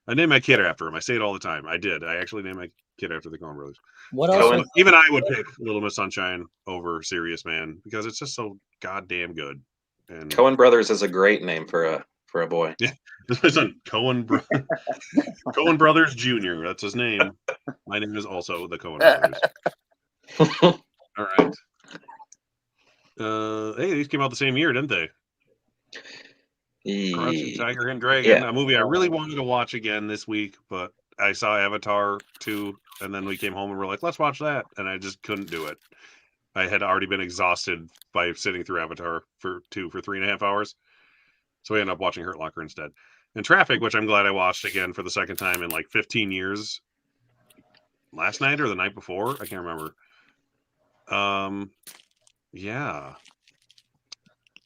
S1: I named my kid after him. I say it all the time. I did. I actually named my kid after the Coen Brothers.
S5: What else?
S3: Coen-
S1: But even I would pick Little Miss Sunshine over Serious Man because it's just so goddamn good. And
S3: Coen Brothers is a great name for a boy.
S1: yeah, this is on Coen Brothers Jr. That's his name. My name is also the Coen Brothers. All right. Hey, these came out the same year, didn't they? Crouching Tiger, Hidden Dragon,
S3: Yeah.
S1: a movie I really wanted to watch again this week, but I saw Avatar 2, and then we came home and we're like, let's watch that, and I just couldn't do it. I had already been exhausted by sitting through Avatar for 3.5 hours, so we ended up watching Hurt Locker instead. And Traffic, which I'm glad I watched again for the second time in like 15 years. Last night or the night before, I can't remember. Yeah,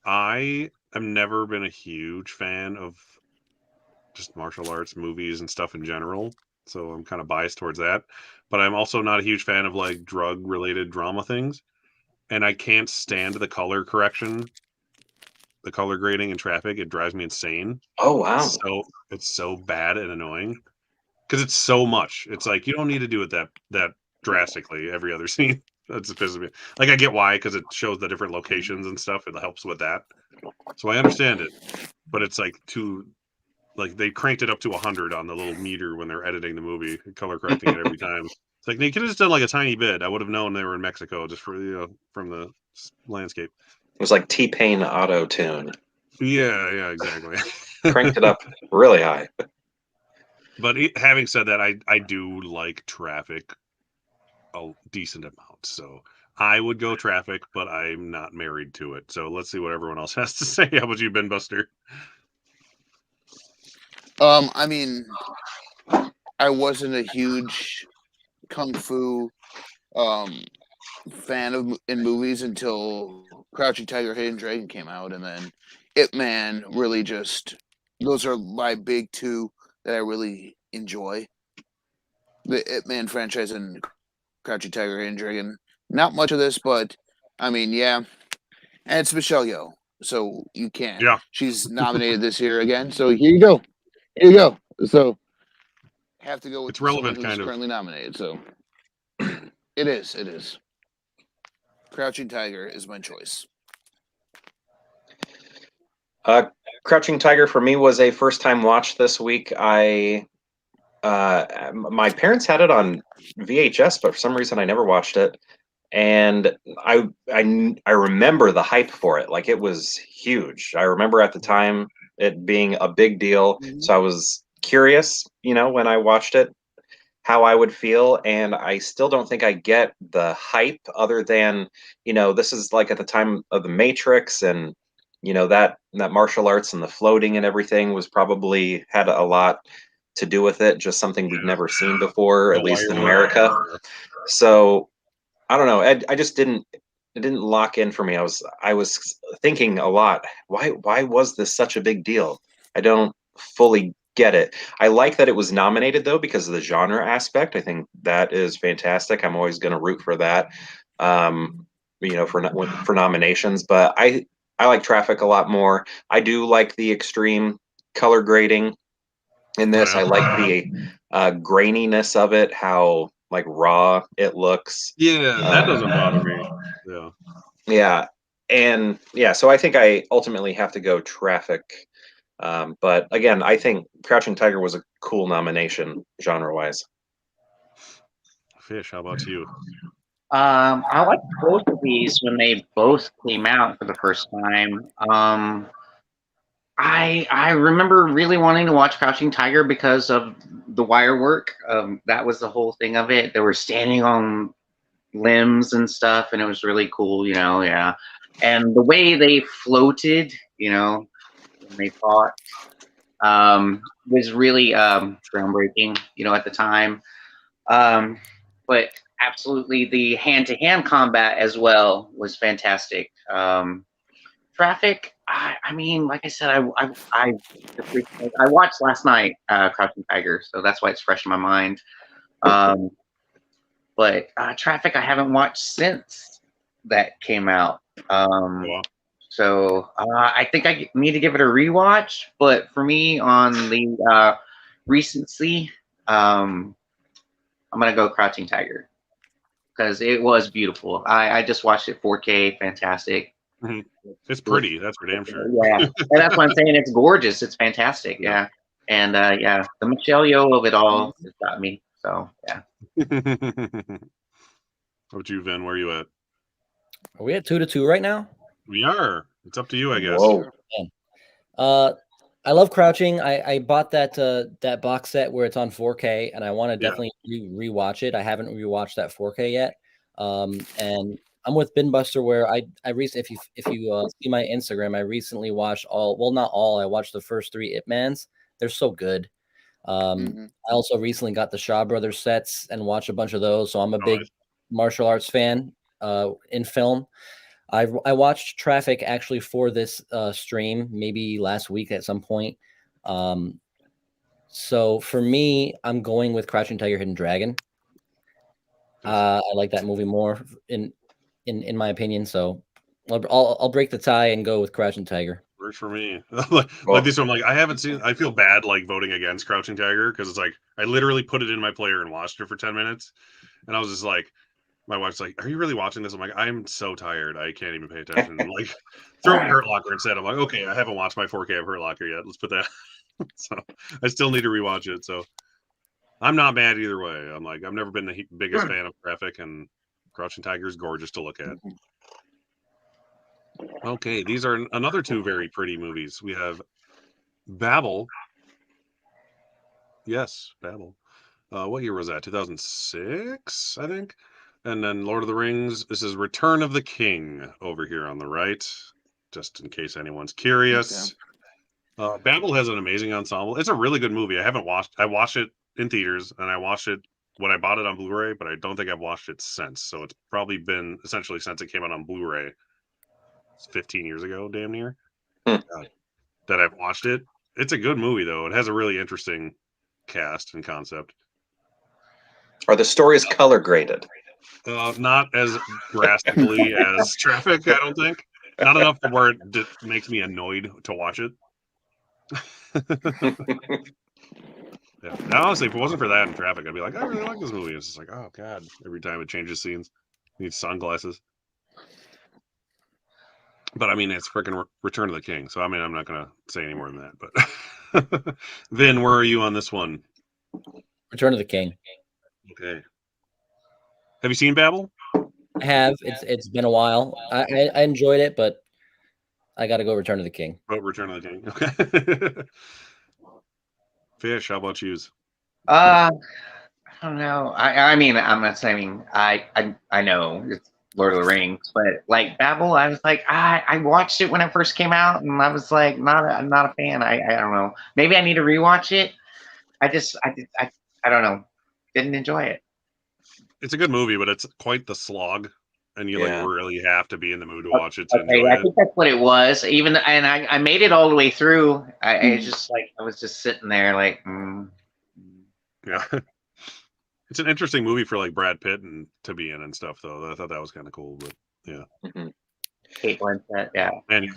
S1: I have never been a huge fan of just martial arts movies and stuff in general, so I'm kind of biased towards that. But I'm also not a huge fan of like drug related drama things, and I can't stand the color correction, the color grading in Traffic. It drives me insane.
S3: Oh wow.
S1: So it's so bad and annoying because it's so much. It's like you don't need to do it that drastically every other scene. That's pisses me. Like I get why, because it shows the different locations and stuff. It helps with that, so I understand it. But it's like too, like they cranked it up to 100 on the little meter when they're editing the movie, color correcting it every time. It's like they could have just done like a tiny bit. I would have known they were in Mexico just for from the landscape.
S3: It was like T-Pain auto tune.
S1: Yeah, exactly.
S3: Cranked it up really high.
S1: But having said that, I do like Traffic a decent amount, so I would go Traffic, but I'm not married to it. So let's see what everyone else has to say. How about you, Ben Buster?
S4: I mean, I wasn't a huge kung fu fan of in movies until Crouching Tiger, Hidden Dragon came out, and then Ip Man really just those are my big two that I really enjoy. The Ip Man franchise and Crouching Tiger, Hidden Dragon. Not much of this, but I mean, yeah, and it's Michelle Yeoh, so you can't.
S1: Yeah.
S4: She's nominated this year again, so here you go. Here you go. So have to go with
S1: It's relevant,
S4: someone who's
S1: kind of.
S4: currently nominated. So it is. It is. Crouching Tiger is my choice.
S3: Crouching Tiger for me was a first-time watch this week. My parents had it on VHS, but for some reason I never watched it. And I remember the hype for it. Like it was huge. I remember at the time it being a big deal. So I was curious, when I watched it. how I would feel, and I still don't think I get the hype other than, this is like at the time of the Matrix, and that martial arts and the floating and everything was probably had a lot to do with it, just something we'd never seen before, at least in America. So I don't know. I just didn't it didn't lock in for me. I was thinking a lot. Why was this such a big deal? I don't fully get it. I like that it was nominated though because of the genre aspect. I think that is fantastic. I'm always going to root for that. For nominations, but I like Traffic a lot more. I do like the extreme color grading in this. I like the graininess of it, how like raw it looks.
S1: Yeah, that doesn't bother me. Yeah.
S3: Yeah. And yeah, so I think I ultimately have to go Traffic. But again, I think Crouching Tiger was a cool nomination genre wise.
S1: Fish, how about you?
S2: I liked both of these when they both came out for the first time. I remember really wanting to watch Crouching Tiger because of the wire work. That was the whole thing of it. They were standing on limbs and stuff, and it was really cool, yeah. And the way they floated, when they fought, was really groundbreaking, at the time. But absolutely, the hand-to-hand combat as well was fantastic. Traffic, I mean, like I said, I watched last night Crouching Tiger, so that's why it's fresh in my mind. But Traffic, I haven't watched since that came out. So I think I need to give it a rewatch. But for me, on the recency, I'm gonna go Crouching Tiger because it was beautiful. I just watched it 4K, fantastic.
S1: Mm-hmm. It's pretty, that's for damn sure.
S2: Yeah, and that's what I'm saying. It's gorgeous. It's fantastic. Yeah, and yeah, the Michelle Yeoh of it all has got me. So yeah.
S1: How about you, Vin? Where are you at?
S5: Are we at 2-2 right now?
S1: We are. It's up to you, I guess.
S5: Whoa. I love Crouching. I bought that box set where it's on 4K, and I want to definitely rewatch it. I haven't rewatched that 4K yet. And I'm with Binbuster, where I recently, if you see my Instagram, I recently watched not all. I watched the first 3 Ip Mans. They're so good. I also recently got the Shaw Brothers sets and watched a bunch of those. So I'm a big martial arts fan in film. I watched Traffic actually for this stream, maybe last week at some point. So for me, I'm going with Crouching Tiger, Hidden Dragon. I like that movie more in my opinion. So I'll break the tie and go with Crouching Tiger.
S1: Works for me. Like this one, I haven't seen. I feel bad voting against Crouching Tiger because it's I literally put it in my player and watched it for 10 minutes, and I was just like, my wife's like, "Are you really watching this?" I'm like, "I'm so tired, I can't even pay attention." Throw it in Hurt Locker instead. I'm like, "Okay, I haven't watched my 4K of Hurt Locker yet. Let's put that." So I still need to rewatch it. So I'm not mad either way. I'm I've never been the biggest fan of Traffic, and Crouching Tiger is gorgeous to look at. Okay, these are another 2 very pretty movies. We have Babel. Yes, Babel. What year was that? 2006, I think. And then Lord of the Rings. This is Return of the King over here on the right, just in case anyone's curious. Babel has an amazing ensemble. It's a really good movie. I watched it in theaters, and I watched it when I bought it on Blu-ray, but I don't think I've watched it since. So it's probably been essentially since it came out on Blu-ray. 15 years ago, damn near, that I've watched it. It's a good movie, though. It has a really interesting cast and concept.
S3: Are the stories color graded?
S1: Not as drastically as Traffic, I don't think. Not enough to where it makes me annoyed to watch it. Yeah. Now, honestly, if it wasn't for that in Traffic, I'd be like, I really like this movie. It's just like, oh god, every time it changes scenes, needs sunglasses. But I mean, it's freaking Return of the King. So I mean, I'm not gonna say any more than that. But Vin, where are you on this one?
S5: Return of the King.
S1: Okay. Have you seen Babel?
S5: I have. It's been a while. I enjoyed it, but I got to go Return of the King.
S1: Oh, Return of the King. Okay. Fish, how about yous?
S2: don't know. I mean, I'm not saying I know it's Lord of the Rings, but like Babel, I was like, I watched it when it first came out, and I was like, not a fan. I don't know. Maybe I need to rewatch it. I don't know. Didn't enjoy it.
S1: It's a good movie, but it's quite the slog, and you like
S3: Yeah.
S1: really have to be in the mood to watch it to
S2: Okay,
S1: enjoy
S2: I
S1: it.
S2: think that's what it was. Even and I made it all the way through. I just like I was just sitting there like.
S1: Yeah. It's an interesting movie for like Brad Pitt and to be in and stuff, though. I thought that was kind of cool, but yeah.
S3: Mhm.
S2: Kate Blanchett, yeah,
S1: And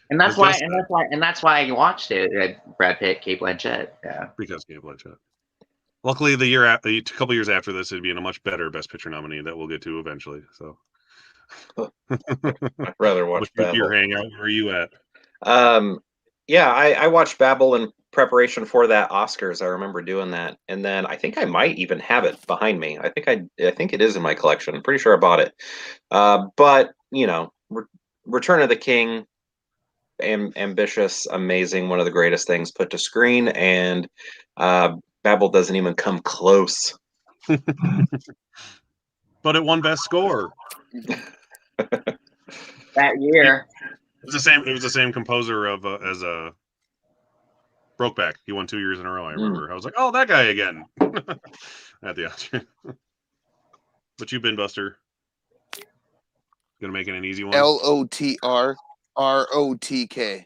S2: and that's
S1: as
S2: why,
S1: Jess
S2: and
S1: said,
S2: that's why, and that's why I watched it. Brad Pitt, Kate Blanchett, yeah.
S1: because Kate Blanchett. Luckily, a couple years after this, it'd be in a much better Best Picture nominee that we'll get to eventually. So,
S3: I'd rather watch
S1: what's your
S3: Babel.
S1: hangout? Where are you at?
S3: Yeah, I watched Babel in preparation for that Oscars. I remember doing that, and then I think I might even have it behind me. I think it is in my collection. I'm pretty sure I bought it. But you know, Return of the King, ambitious, amazing, one of the greatest things put to screen, and Babel doesn't even come close.
S1: But it won Best Score.
S2: That year,
S1: It's the same. It was the same composer of as a Brokeback. He won 2 years in a row. I remember. I was like, oh, that guy again. At the Oscar. But you, Bin Buster, gonna make it an easy one.
S4: LOTRROTK.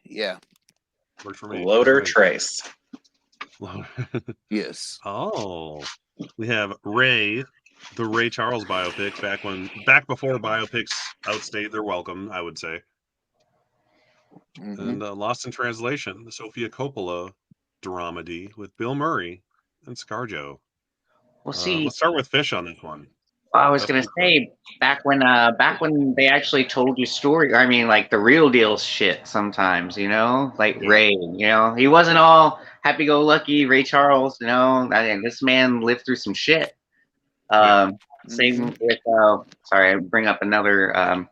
S4: Yeah.
S1: Works for me.
S3: Loader
S1: Works
S3: Trace.
S1: for me.
S4: Yes.
S1: Oh, we have Ray, the Ray Charles biopic. Back before biopics outstayed their welcome, I would say. And Lost in Translation, the Sofia Coppola dramedy with Bill Murray and ScarJo.
S2: we'll see.
S1: Let's start with Fish on this one.
S2: I was
S1: That's
S2: gonna
S1: pretty
S2: say back when they actually told you story. I mean, like the real deal shit. Sometimes, like
S1: Yeah.
S2: Ray. He wasn't all happy-go-lucky. Ray Charles. I mean, this man lived through some shit. Same with. Sorry, I bring up another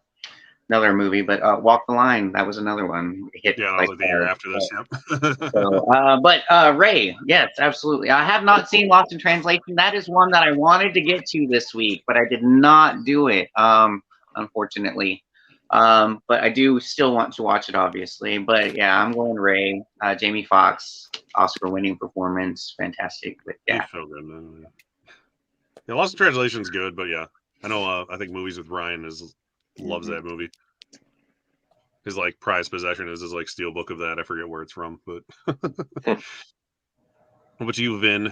S2: movie, but Walk the Line. That was another one. Hit
S1: Yeah, that
S2: like
S1: was like the year
S2: hard.
S1: after this. Yep.
S2: So, but Ray, yes, absolutely. I have not seen Lost in Translation. That is one that I wanted to get to this week, but I did not do it, unfortunately. But I do still want to watch it, obviously. But yeah, I'm going Ray. Jamie Foxx, Oscar-winning performance, fantastic. But yeah,
S1: He's so good, man. Yeah, Lost in Translation's good, but yeah, I know. I think Movies with Ryan loves that movie. His like prized possession is his like steel book of that. I forget where it's from, but what about you, Vin?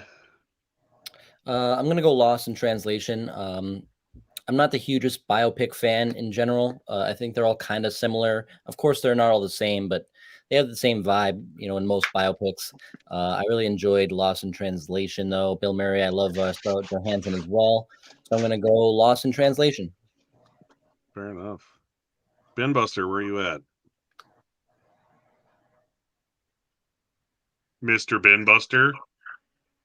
S5: I'm gonna go Lost in Translation. I'm not the hugest biopic fan in general. I think they're all kind of similar. Of course, they're not all the same, but they have the same vibe, in most biopics. I really enjoyed Lost in Translation, though. Bill Murray, I love Scarlett Johansson as well. So I'm gonna go Lost in Translation.
S1: Fair enough. Ben Buster, where are you at? Mr. Ben Buster?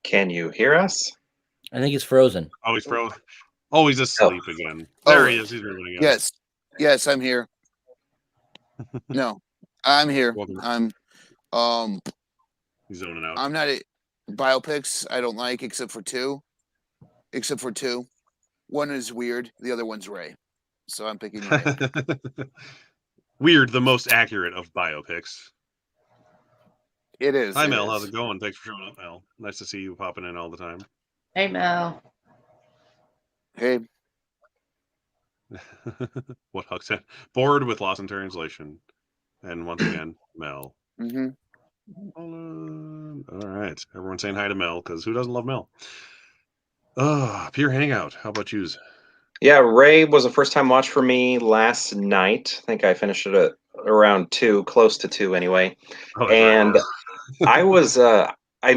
S3: Can you hear us?
S5: I think he's frozen.
S1: Oh, he's frozen. Oh, he's asleep again. There he is. He's moving again.
S4: Yes, I'm here. No, I'm here.
S1: Welcome.
S4: I'm
S1: He's zoning out.
S4: I'm not biopics. I don't like except for two. One is weird. The other one's Ray. So I'm picking Ray.
S1: Weird, the most accurate of biopics.
S4: It is.
S1: Hi, Mel. How's it going? Thanks for showing up, Mel. Nice to see you popping in all the time.
S2: hey Mel.
S4: Hey.
S1: What Huck said. Bored with Lost in Translation. And once again, Mel. All right. Everyone saying hi to Mel, because who doesn't love Mel? Pure Hangout. How about yous?
S3: Yeah, Ray was a first-time watch for me last night. I think I finished it at around 2, close to 2 anyway.
S1: Oh,
S3: And
S1: right.
S3: I was,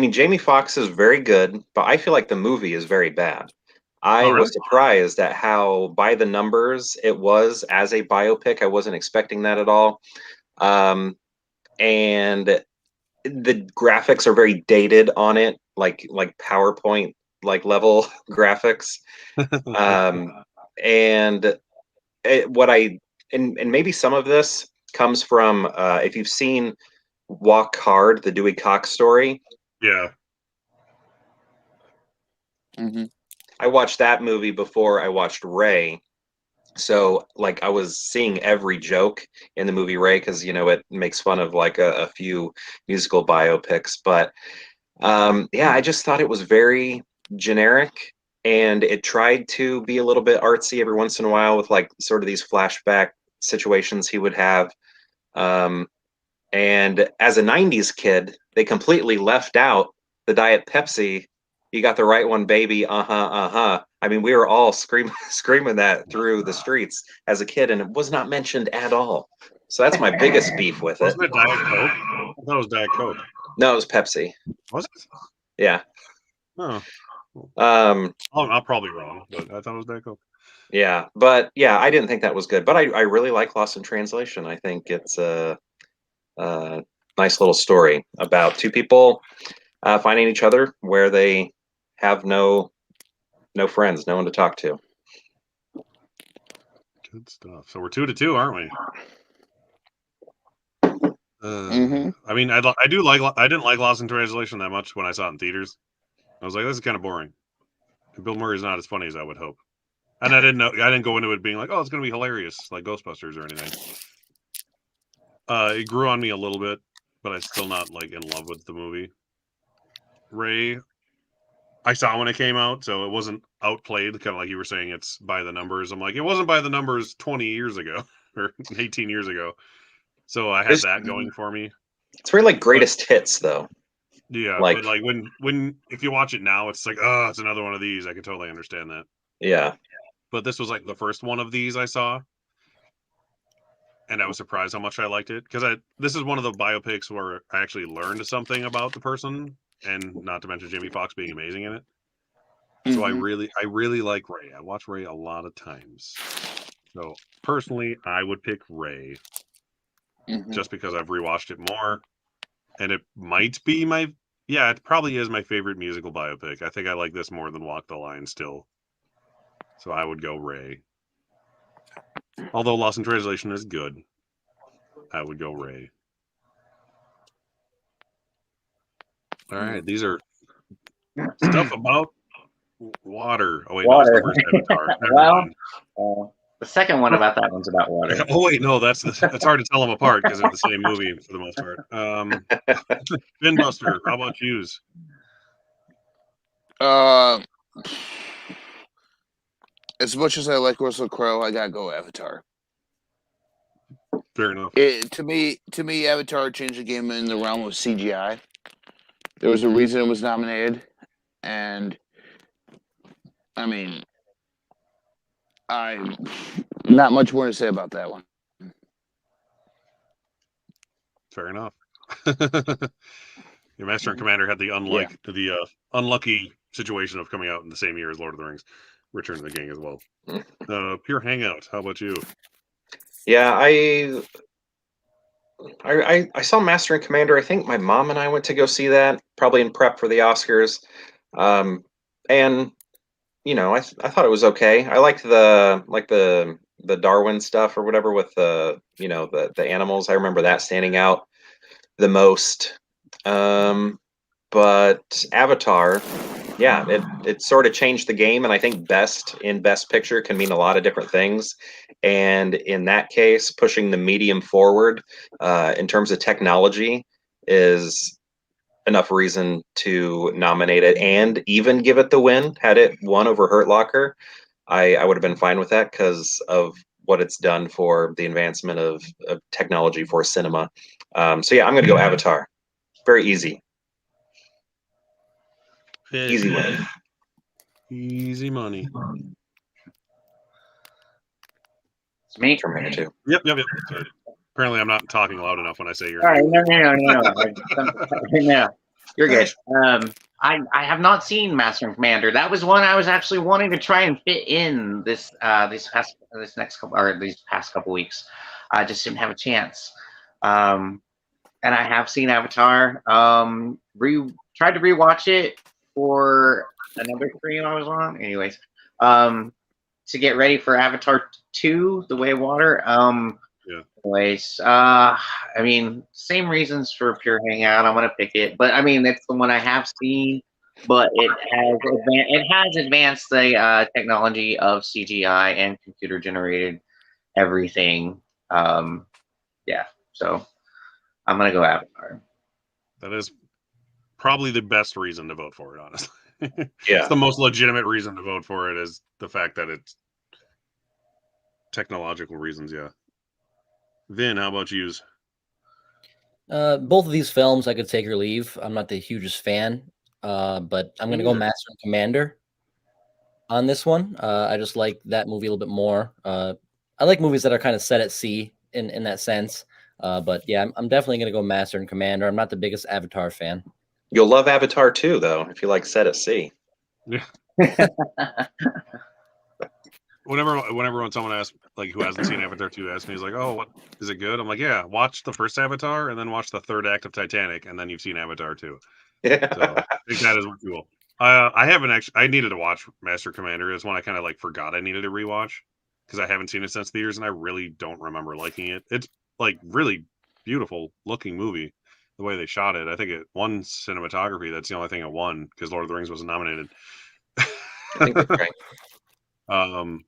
S3: Jamie Foxx is very good, but I feel like the movie is very bad. I was surprised at how by the numbers it was as a biopic. I wasn't expecting that at all. And the graphics are very dated on it, like PowerPoint level graphics. And maybe some of this comes from if you've seen Walk Hard, the Dewey Cox story.
S1: Yeah.
S3: I watched that movie before I watched Ray. So like I was seeing every joke in the movie Ray because it makes fun of like a few musical biopics. But yeah, I just thought it was very generic, and it tried to be a little bit artsy every once in a while with like sort of these flashback situations he would have. And as a 90s kid, they completely left out the Diet Pepsi. You got the right one, baby. Uh-huh. I mean, we were all screaming that through the streets as a kid, and it was not mentioned at all. So that's my biggest beef with it.
S1: Wasn't it Diet Coke? I thought it was Diet Coke.
S3: No, it was Pepsi.
S1: Was it?
S3: Yeah.
S1: Oh.
S3: I'm
S1: probably wrong, but I thought it was Diet Coke.
S3: Yeah, but yeah, I didn't think that was good. But I really like Lost in Translation. I think it's a nice little story about two people finding each other where they have no friends, no one to talk to.
S1: Good stuff. So we're 2-2, aren't we? I mean, I didn't like Lost in Translation that much when I saw it in theaters. I was like, this is kind of boring. Bill Murray's not as funny as I would hope. And I didn't go into it being like, oh, it's going to be hilarious, like Ghostbusters or anything. It grew on me a little bit, but I'm still not like in love with the movie. Ray, I saw when it came out, so it wasn't outplayed, kind of like you were saying, it's by the numbers. I'm like, it wasn't by the numbers 20 years ago or 18 years ago. So I had that going for me.
S3: It's very like greatest hits, though.
S1: Yeah, but like when if you watch it now, it's like, oh, it's another one of these. I can totally understand that.
S3: Yeah.
S1: But this was like the first one of these I saw, and I was surprised how much I liked it, because this is one of the biopics where I actually learned something about the person, and not to mention Jamie Foxx being amazing in it. So I really like Ray. I watch Ray a lot of times. So personally, I would pick Ray, just because I've rewatched it more, and it might be it probably is my favorite musical biopic. I think I like this more than Walk the Line still. So I would go Ray. Although Lost in Translation is good, I would go Ray. All right, these are stuff about water. Oh wait,
S2: Water.
S1: no, that's the first Avatar. Never mind.
S2: The second one about that one's about water.
S1: Oh wait, no, it's hard to tell them apart because they're the same movie for the most part. Finbuster, how about yous?
S4: As much as I like Russell Crowe, I gotta go Avatar.
S1: Fair enough.
S4: To me, Avatar changed the game in the realm of CGI. There was a reason it was nominated, and I mean, I not much more to say about that one.
S1: Fair enough. Your Master and Commander had the unlucky situation of coming out in the same year as Lord of the Rings, Return of the King as well. Pure Hangout. How about you?
S3: Yeah, I saw Master and Commander. I think my mom and I went to go see that, probably in prep for the Oscars. And I thought it was okay. I liked the Darwin stuff or whatever with the animals. I remember that standing out the most. But Avatar, yeah, it sort of changed the game, and I think best picture can mean a lot of different things. And in that case, pushing the medium forward in terms of technology is enough reason to nominate it and even give it the win. Had it won over Hurt Locker, I would have been fine with that because of what it's done for the advancement of technology for cinema. So yeah, I'm going to go Avatar. Very easy. Easy win.
S1: Easy money.
S2: It's me.
S3: Terminator 2.
S1: Yep. Sorry. Apparently, I'm not talking loud enough when I say your
S2: All right,
S1: name.
S2: no. You're good. I have not seen Master and Commander. That was one I was actually wanting to try and fit in these past couple weeks. I just didn't have a chance. And I have seen Avatar. Tried to rewatch it for another stream I was on. Anyways, to get ready for Avatar 2, The Way of Water.
S1: Yeah.
S2: Anyways, I mean, same reasons for Pure Hangout. I'm gonna pick it, but I mean, it's the one I have seen. but it has advanced the technology of CGI and computer generated everything. Yeah, so I'm gonna go Avatar.
S1: That is probably the best reason to vote for it, honestly.
S3: Yeah.
S1: It's the most legitimate reason to vote for it is the fact that it's technological reasons, yeah. Vin, how about you?
S5: Both of these films I could take or leave. I'm not the hugest fan, but I'm gonna go
S1: Neither.
S5: Master and Commander on this one. I just like that movie a little bit more. I like movies that are kind of set at sea in that sense. But yeah, I'm definitely gonna go Master and Commander. I'm not the biggest Avatar fan.
S3: You'll love Avatar 2, though, if you like Set at Sea.
S1: Yeah. Whenever when someone asks, like, who hasn't seen Avatar 2 asks me, he's like, oh, what is it good? I'm like, yeah, watch the first Avatar and then watch the third act of Titanic, and then you've seen Avatar 2.
S3: Yeah.
S1: So I think that is what you will. I haven't actually. I needed to watch Master Commander. It's one I kind of like forgot I needed to rewatch because I haven't seen it since theaters, and I really don't remember liking it. It's like really beautiful looking movie. The way they shot it, I think it won cinematography. That's the only thing it won because Lord of the Rings wasn't nominated.
S3: I think that's right.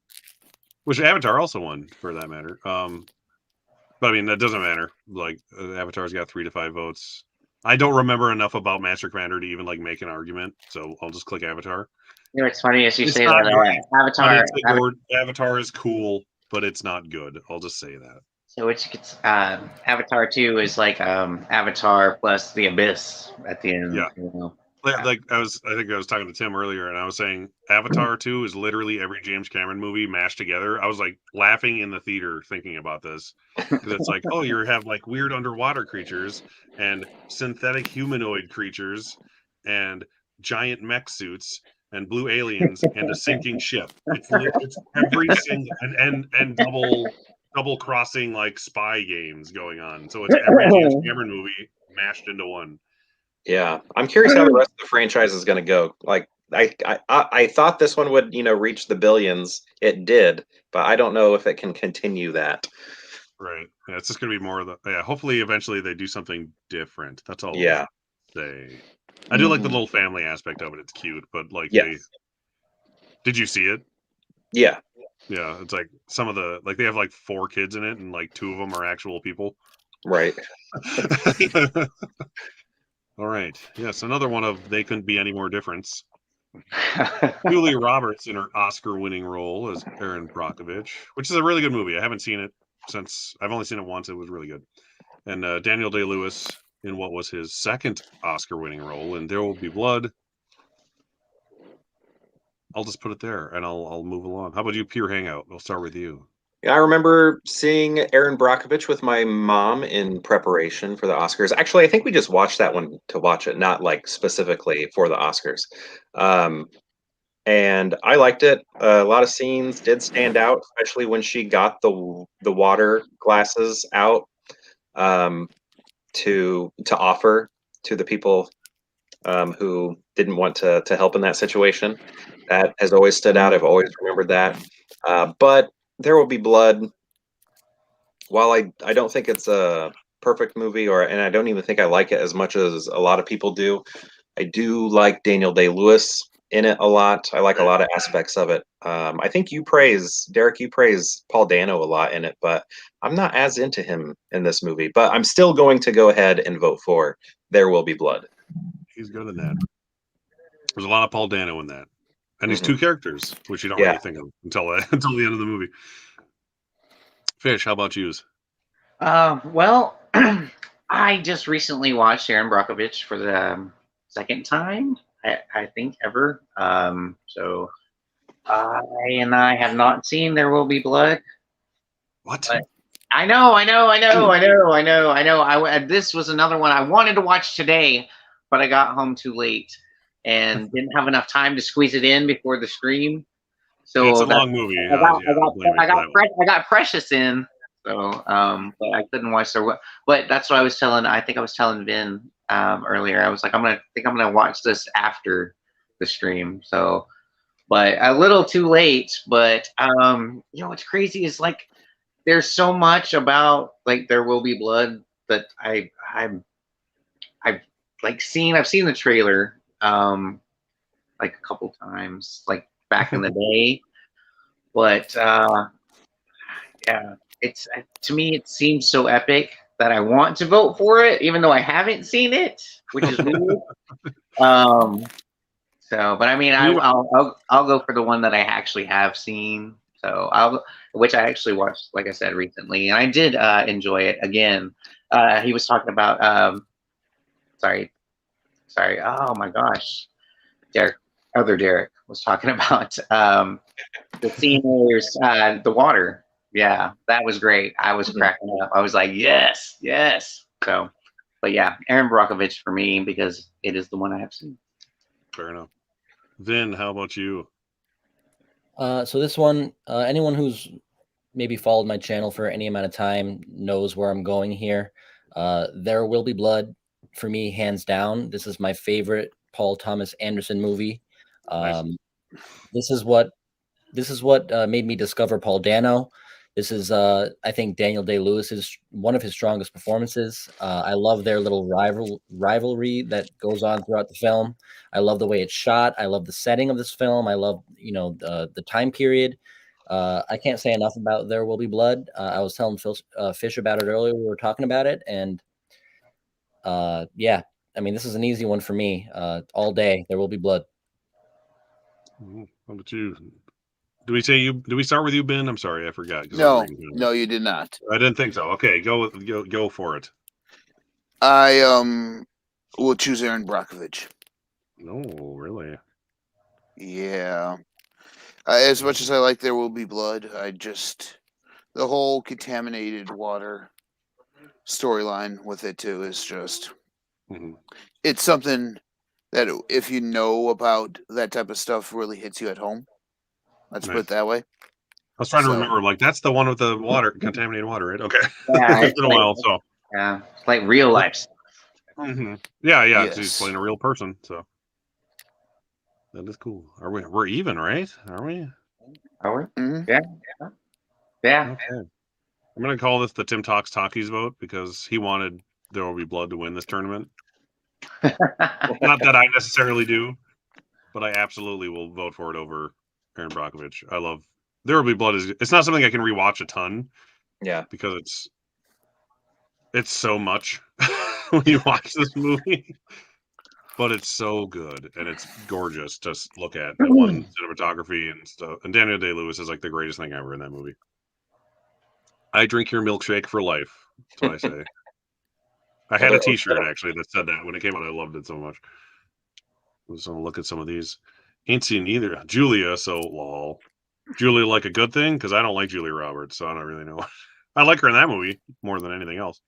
S1: Which Avatar also won for that matter. But I mean that doesn't matter. Like Avatar's got 3 to 5 votes. I don't remember enough about Master Commander to even like make an argument, so I'll just click Avatar.
S2: You know, it's funny as you
S1: It's
S2: say
S1: not
S2: that
S1: great,
S2: Avatar.
S1: Avatar is cool, but it's not good. I'll just say that.
S2: So it's Avatar 2 is like Avatar plus the Abyss at the end.
S1: Yeah.
S2: You know?
S1: Like I think I was talking to Tim earlier, and I was saying Avatar 2 is literally every James Cameron movie mashed together. I was like laughing in the theater thinking about this because it's like, oh, you have like weird underwater creatures and synthetic humanoid creatures and giant mech suits and blue aliens and a sinking ship. It's every single and double crossing like spy games going on. So it's every James Cameron movie mashed into one.
S3: Yeah, I'm curious how the rest of the franchise is going to go. Like, I thought this one would, reach the billions. It did, but I don't know if it can continue that.
S1: Right. Yeah, it's just gonna be more of the hopefully eventually they do something different. That's all
S3: Yeah.
S1: I'll say. I do like the little family aspect of it. It's cute, but like
S3: Yes.
S1: did you see it?
S3: Yeah.
S1: Yeah, it's like some of the like they have like 4 kids in it and like 2 of them are actual people.
S3: Right.
S1: All right. Yes, another one of They Couldn't Be Any More Difference. Julia Roberts in her Oscar-winning role as Erin Brockovich, which is a really good movie. I haven't seen it since I've only seen it once. It was really good. And Daniel Day-Lewis in what was his second Oscar-winning role in There Will Be Blood. I'll just put it there, and I'll move along. How about you, Pure Hangout? I'll start with you.
S3: I remember seeing Erin Brockovich with my mom in preparation for the Oscars. Actually, I think we just watched that one to watch it, not like specifically for the Oscars. And I liked it. A lot of scenes did stand out, especially when she got the water glasses out to offer to the people who didn't want to help in that situation. That has always stood out. I've always remembered that. But There Will Be Blood. While I don't think it's a perfect movie, and I don't even think I like it as much as a lot of people do, I do like Daniel Day-Lewis in it a lot. I like a lot of aspects of it. I think Derek, you praise Paul Dano a lot in it, but I'm not as into him in this movie. But I'm still going to go ahead and vote for There Will Be Blood.
S1: He's good in that. There's a lot of Paul Dano in that. And these 2 characters, which you don't really think of until the end of the movie. Fish, how about you?
S2: Well, I just recently watched Erin Brockovich for the second time, I think, ever. So I have not seen There Will Be Blood.
S1: What?
S2: But I know. This was another one I wanted to watch today, but I got home too late and didn't have enough time to squeeze it in before the stream. So
S1: it's a long movie.
S2: I got Precious in, so but I couldn't watch there. But that's what I was telling. I think I was telling Vin earlier. I was like, I'm gonna watch this after the stream. So, but a little too late. But what's crazy is like there's so much about like There Will Be Blood that I've seen the trailer. like a couple times, like back in the day. But yeah, it's to me it seems so epic that I want to vote for it, even though I haven't seen it, which is weird. So, but I mean, I'll go for the one that I actually have seen. So which I actually watched, like I said, recently, and I did enjoy it. Again, he was talking about, sorry, oh my gosh, other Derek was talking about the scene where there's the water. Yeah, that was great. I was cracking up. I was like, yes, yes. So, but yeah, Aaron Brockovich for me because it is the one I have seen.
S1: Fair enough. Vin, how about you?
S5: So this one, anyone who's maybe followed my channel for any amount of time knows where I'm going here. There Will Be Blood for me, hands down. This is my favorite Paul Thomas Anderson movie.
S1: Nice.
S5: This is what made me discover Paul Dano. This is, I think, Daniel Day-Lewis is one of his strongest performances. I love their little rivalry that goes on throughout the film. I love the way it's shot. I love the setting of this film. I love, the time period. I can't say enough about There Will Be Blood. I was telling Fish about it earlier. We were talking about it, and yeah, I mean, this is an easy one for me. All day, There Will Be Blood.
S1: How about you? Do we start with you, Ben? I'm sorry, I forgot.
S4: No, you did not.
S1: I didn't think so. Okay, go for it.
S4: I will choose Aaron Brockovich.
S1: No, really.
S4: Yeah. As much as I like There Will Be Blood, the whole contaminated water storyline with it too is just, it's something that if you know about that type of stuff really hits you at home. Let's put it that way.
S1: I was trying to remember, like, that's the one with the water, contaminated water, right? Okay.
S2: Yeah,
S1: it's been a while, so.
S2: Yeah, it's like real life.
S1: Yeah,
S4: Yes.
S1: He's playing a real person, so. That is cool. We're even, right? Are we?
S2: Are we?
S4: Mhm.
S2: Yeah.
S1: Okay. I'm gonna call this the Tim Talks Talkies vote because he wanted There Will Be Blood to win this tournament. Not that I necessarily do, but I absolutely will vote for it over Aaron Brockovich. I love There Will Be Blood. It's not something I can rewatch a ton.
S3: Yeah,
S1: because it's so much when you watch this movie, but it's so good and it's gorgeous to look at. The one cinematography and stuff, and Daniel Day-Lewis is like the greatest thing ever in that movie. I drink your milkshake for life. That's what I say. I had a T-shirt actually that said that when it came out. I loved it so much. I just want to look at some of these. Ain't seen either. Julia, so lol. Julia like a good thing because I don't like Julia Roberts, so I don't really know. I like her in that movie more than anything else.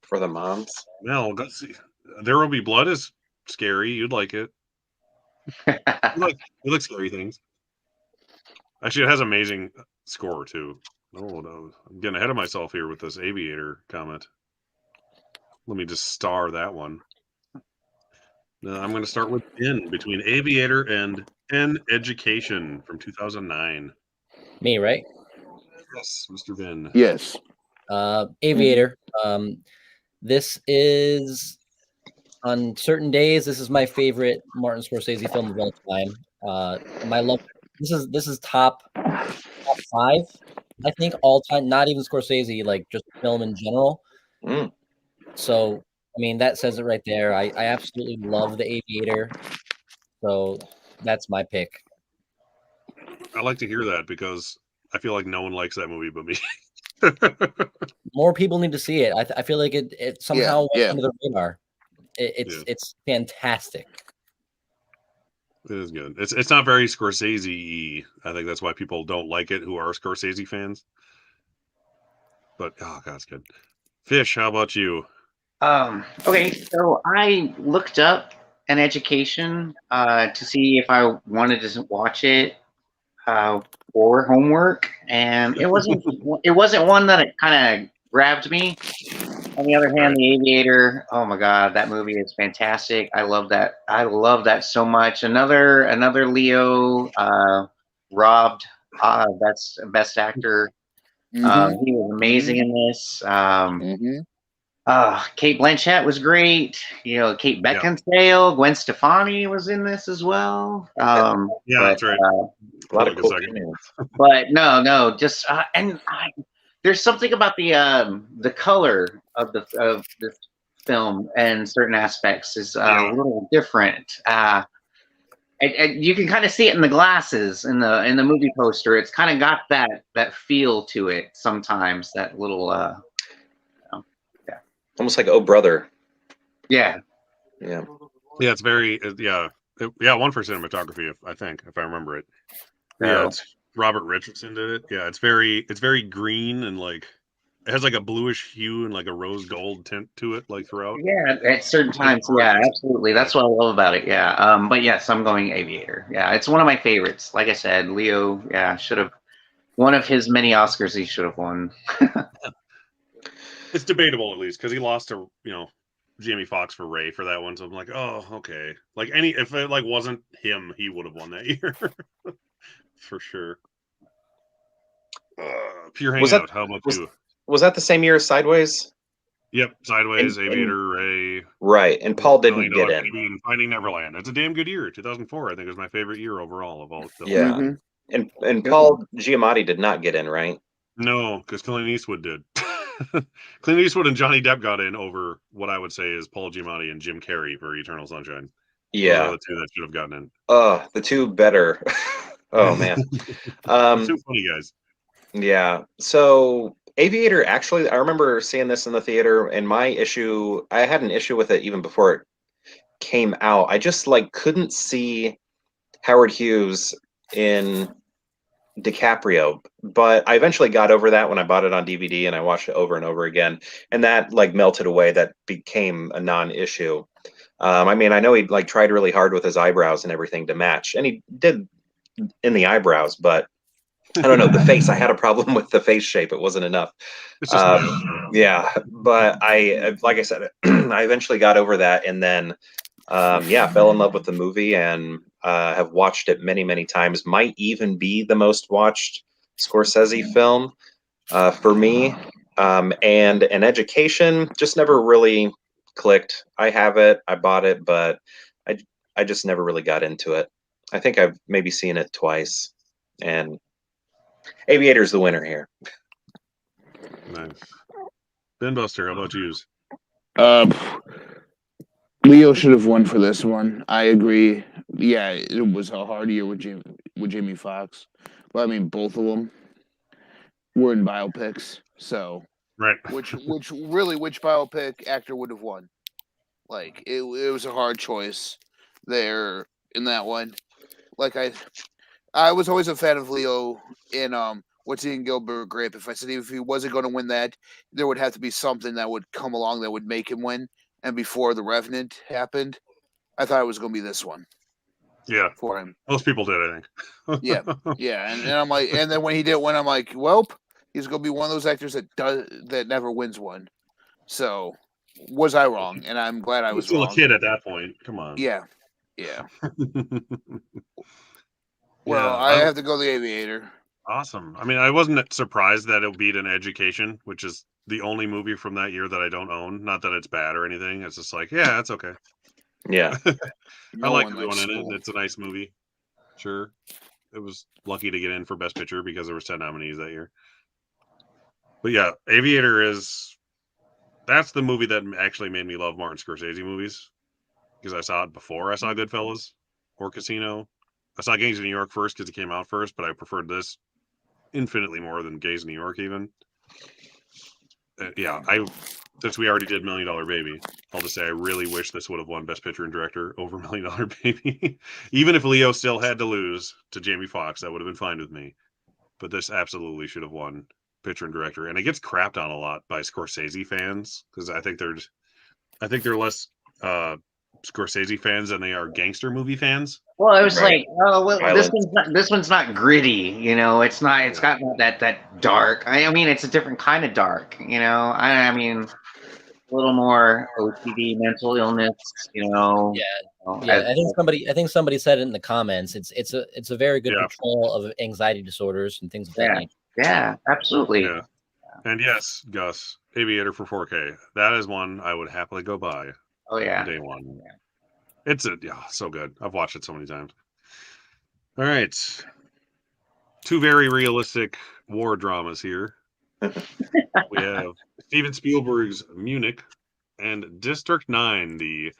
S3: for the moms.
S1: Well, let's see. There Will Be Blood is scary. You'd like it. You like scary things. Actually, it has amazing score too. Oh no, I'm getting ahead of myself here with this Aviator comment. Let me just star that one. I'm going to start with N between Aviator and N Education from 2009.
S5: Me, right?
S1: Yes, Mr. Vin.
S4: Yes.
S5: Aviator. This is, on certain days, this is my favorite Martin Scorsese film of all time. My love. This is top 5, I think, all time. Not even Scorsese, like just film in general. So, I mean, that says it right there. I absolutely love The Aviator. So that's my pick.
S1: I like to hear that because I feel like no one likes that movie but me.
S5: More people need to see it. I feel like it somehow went under the radar. It's fantastic.
S1: It is good. It's not very Scorsese-y. I think that's why people don't like it who are Scorsese fans. But oh god, it's good. Fish, how about you?
S2: Okay, so I looked up An Education to see if I wanted to watch it for homework, and it wasn't one that kind of grabbed me. On the other hand, The Aviator, oh my god, that movie is fantastic. I love that. I love that so much. Another Leo robbed. That's best actor. He was amazing in this. Kate Blanchett was great. You know, Kate Beckinsale, Gwen Stefani was in this as well.
S1: Yeah, that's right.
S3: A lot of cool
S1: second.
S3: names.
S2: But no, just there's something about the color of this film and certain aspects is a little different. And you can kind of see it in the glasses in the movie poster. It's kind of got that feel to it sometimes. That little
S3: Almost like Oh Brother.
S2: yeah.
S1: It's very one for cinematography, I think, if I remember it. Yeah, it's Robert Richardson did it. Yeah, it's very green and like it has like a bluish hue and like a rose gold tint to it, like throughout.
S2: Yeah, at certain times, yeah, absolutely. That's what I love about it. Yeah, but yes, I'm going Aviator. Yeah, it's one of my favorites. Like I said, Leo, should have one of his many Oscars. He should have won.
S1: It's debatable at least because he lost to Jamie Foxx for Ray for that one. So I'm like, oh, okay. Like if it like wasn't him, he would have won that year for sure. Pure Hangout. How about you?
S3: Was that the same year as Sideways?
S1: Yep, Sideways, Aviator, Ray.
S3: Right, and Paul didn't get in.
S1: Finding Neverland. It's a damn good year. 2004, I think, was my favorite year overall of all of them.
S3: Yeah, and Paul Giamatti did not get in, right?
S1: No, because Clint Eastwood did. Clint Eastwood and Johnny Depp got in over what I would say is Paul Giamatti and Jim Carrey for Eternal Sunshine.
S3: Yeah,
S1: those are the two that should have gotten in.
S3: The two better. Oh man,
S1: two funny guys.
S3: Yeah. So Aviator, actually, I remember seeing this in the theater, and I had an issue with it even before it came out. I just like couldn't see Howard Hughes in DiCaprio, but I eventually got over that when I bought it on DVD and I watched it over and over again, and that like melted away. That became a non-issue. I mean, I know he like tried really hard with his eyebrows and everything to match, and he did in the eyebrows, but I don't know, the face. I had a problem with the face shape. It wasn't enough. Yeah, but like I said, I eventually got over that, and then fell in love with the movie and have watched it many, many times. Might even be the most watched Scorsese film for me. And An Education just never really clicked. I have it, I bought it, but I just never really got into it. I think I've maybe seen it twice, and Aviator's the winner here.
S1: Nice. Ben Buster, how about you?
S4: Leo should have won for this one. I agree. Yeah, it was a hard year with Jamie Foxx, but I mean both of them were in biopics. So
S1: right,
S4: which biopic actor would have won? Like it was a hard choice there in that one. Like I was always a fan of Leo in What's Eating Gilbert Grape. If I said if he wasn't going to win that, there would have to be something that would come along that would make him win. And before The Revenant happened, I thought it was going to be this one.
S1: Yeah,
S4: for him.
S1: Most people did, I think.
S4: yeah, and I'm like, and then when he did win, I'm like, well, he's going to be one of those actors that never wins one. So was I wrong? And I'm glad I was
S1: still
S4: wrong.
S1: A kid at that point. Come on.
S4: Yeah. Well, I have to go The Aviator.
S1: Awesome. I mean, I wasn't surprised that it beat An Education, which is the only movie from that year that I don't own. Not that it's bad or anything. It's just like, yeah, that's okay.
S3: Yeah.
S1: I like everyone in it. It's a nice movie. Sure. It was lucky to get in for Best Picture because there were 10 nominees that year. But yeah, Aviator that's the movie that actually made me love Martin Scorsese movies. Because I saw it before I saw Goodfellas or Casino. I saw Gangs of New York first because it came out first, but I preferred this infinitely more than Gangs of New York even. Since we already did $1 Million Baby, I'll just say I really wish this would have won Best Picture and Director over $1 Million Baby. Even if Leo still had to lose to Jamie Foxx, that would have been fine with me. But this absolutely should have won Picture and Director, and it gets crapped on a lot by Scorsese fans because I think they're less Scorsese fans than they are gangster movie fans.
S2: Well, it was right. This one's not gritty, you know. It's not. It's got that dark. I mean, it's a different kind of dark, you know. I mean, a little more OCD, mental illness, you know.
S5: Yeah. I think somebody said it in the comments. It's a very good portrayal of anxiety disorders and things of that nature.
S2: Yeah, absolutely.
S1: And yes, Gus, Aviator for 4K. That is one I would happily go buy
S2: Oh yeah.
S1: day one. It's so good. I've watched it so many times. All right. Two very realistic war dramas here. We have Steven Spielberg's Munich and District 9,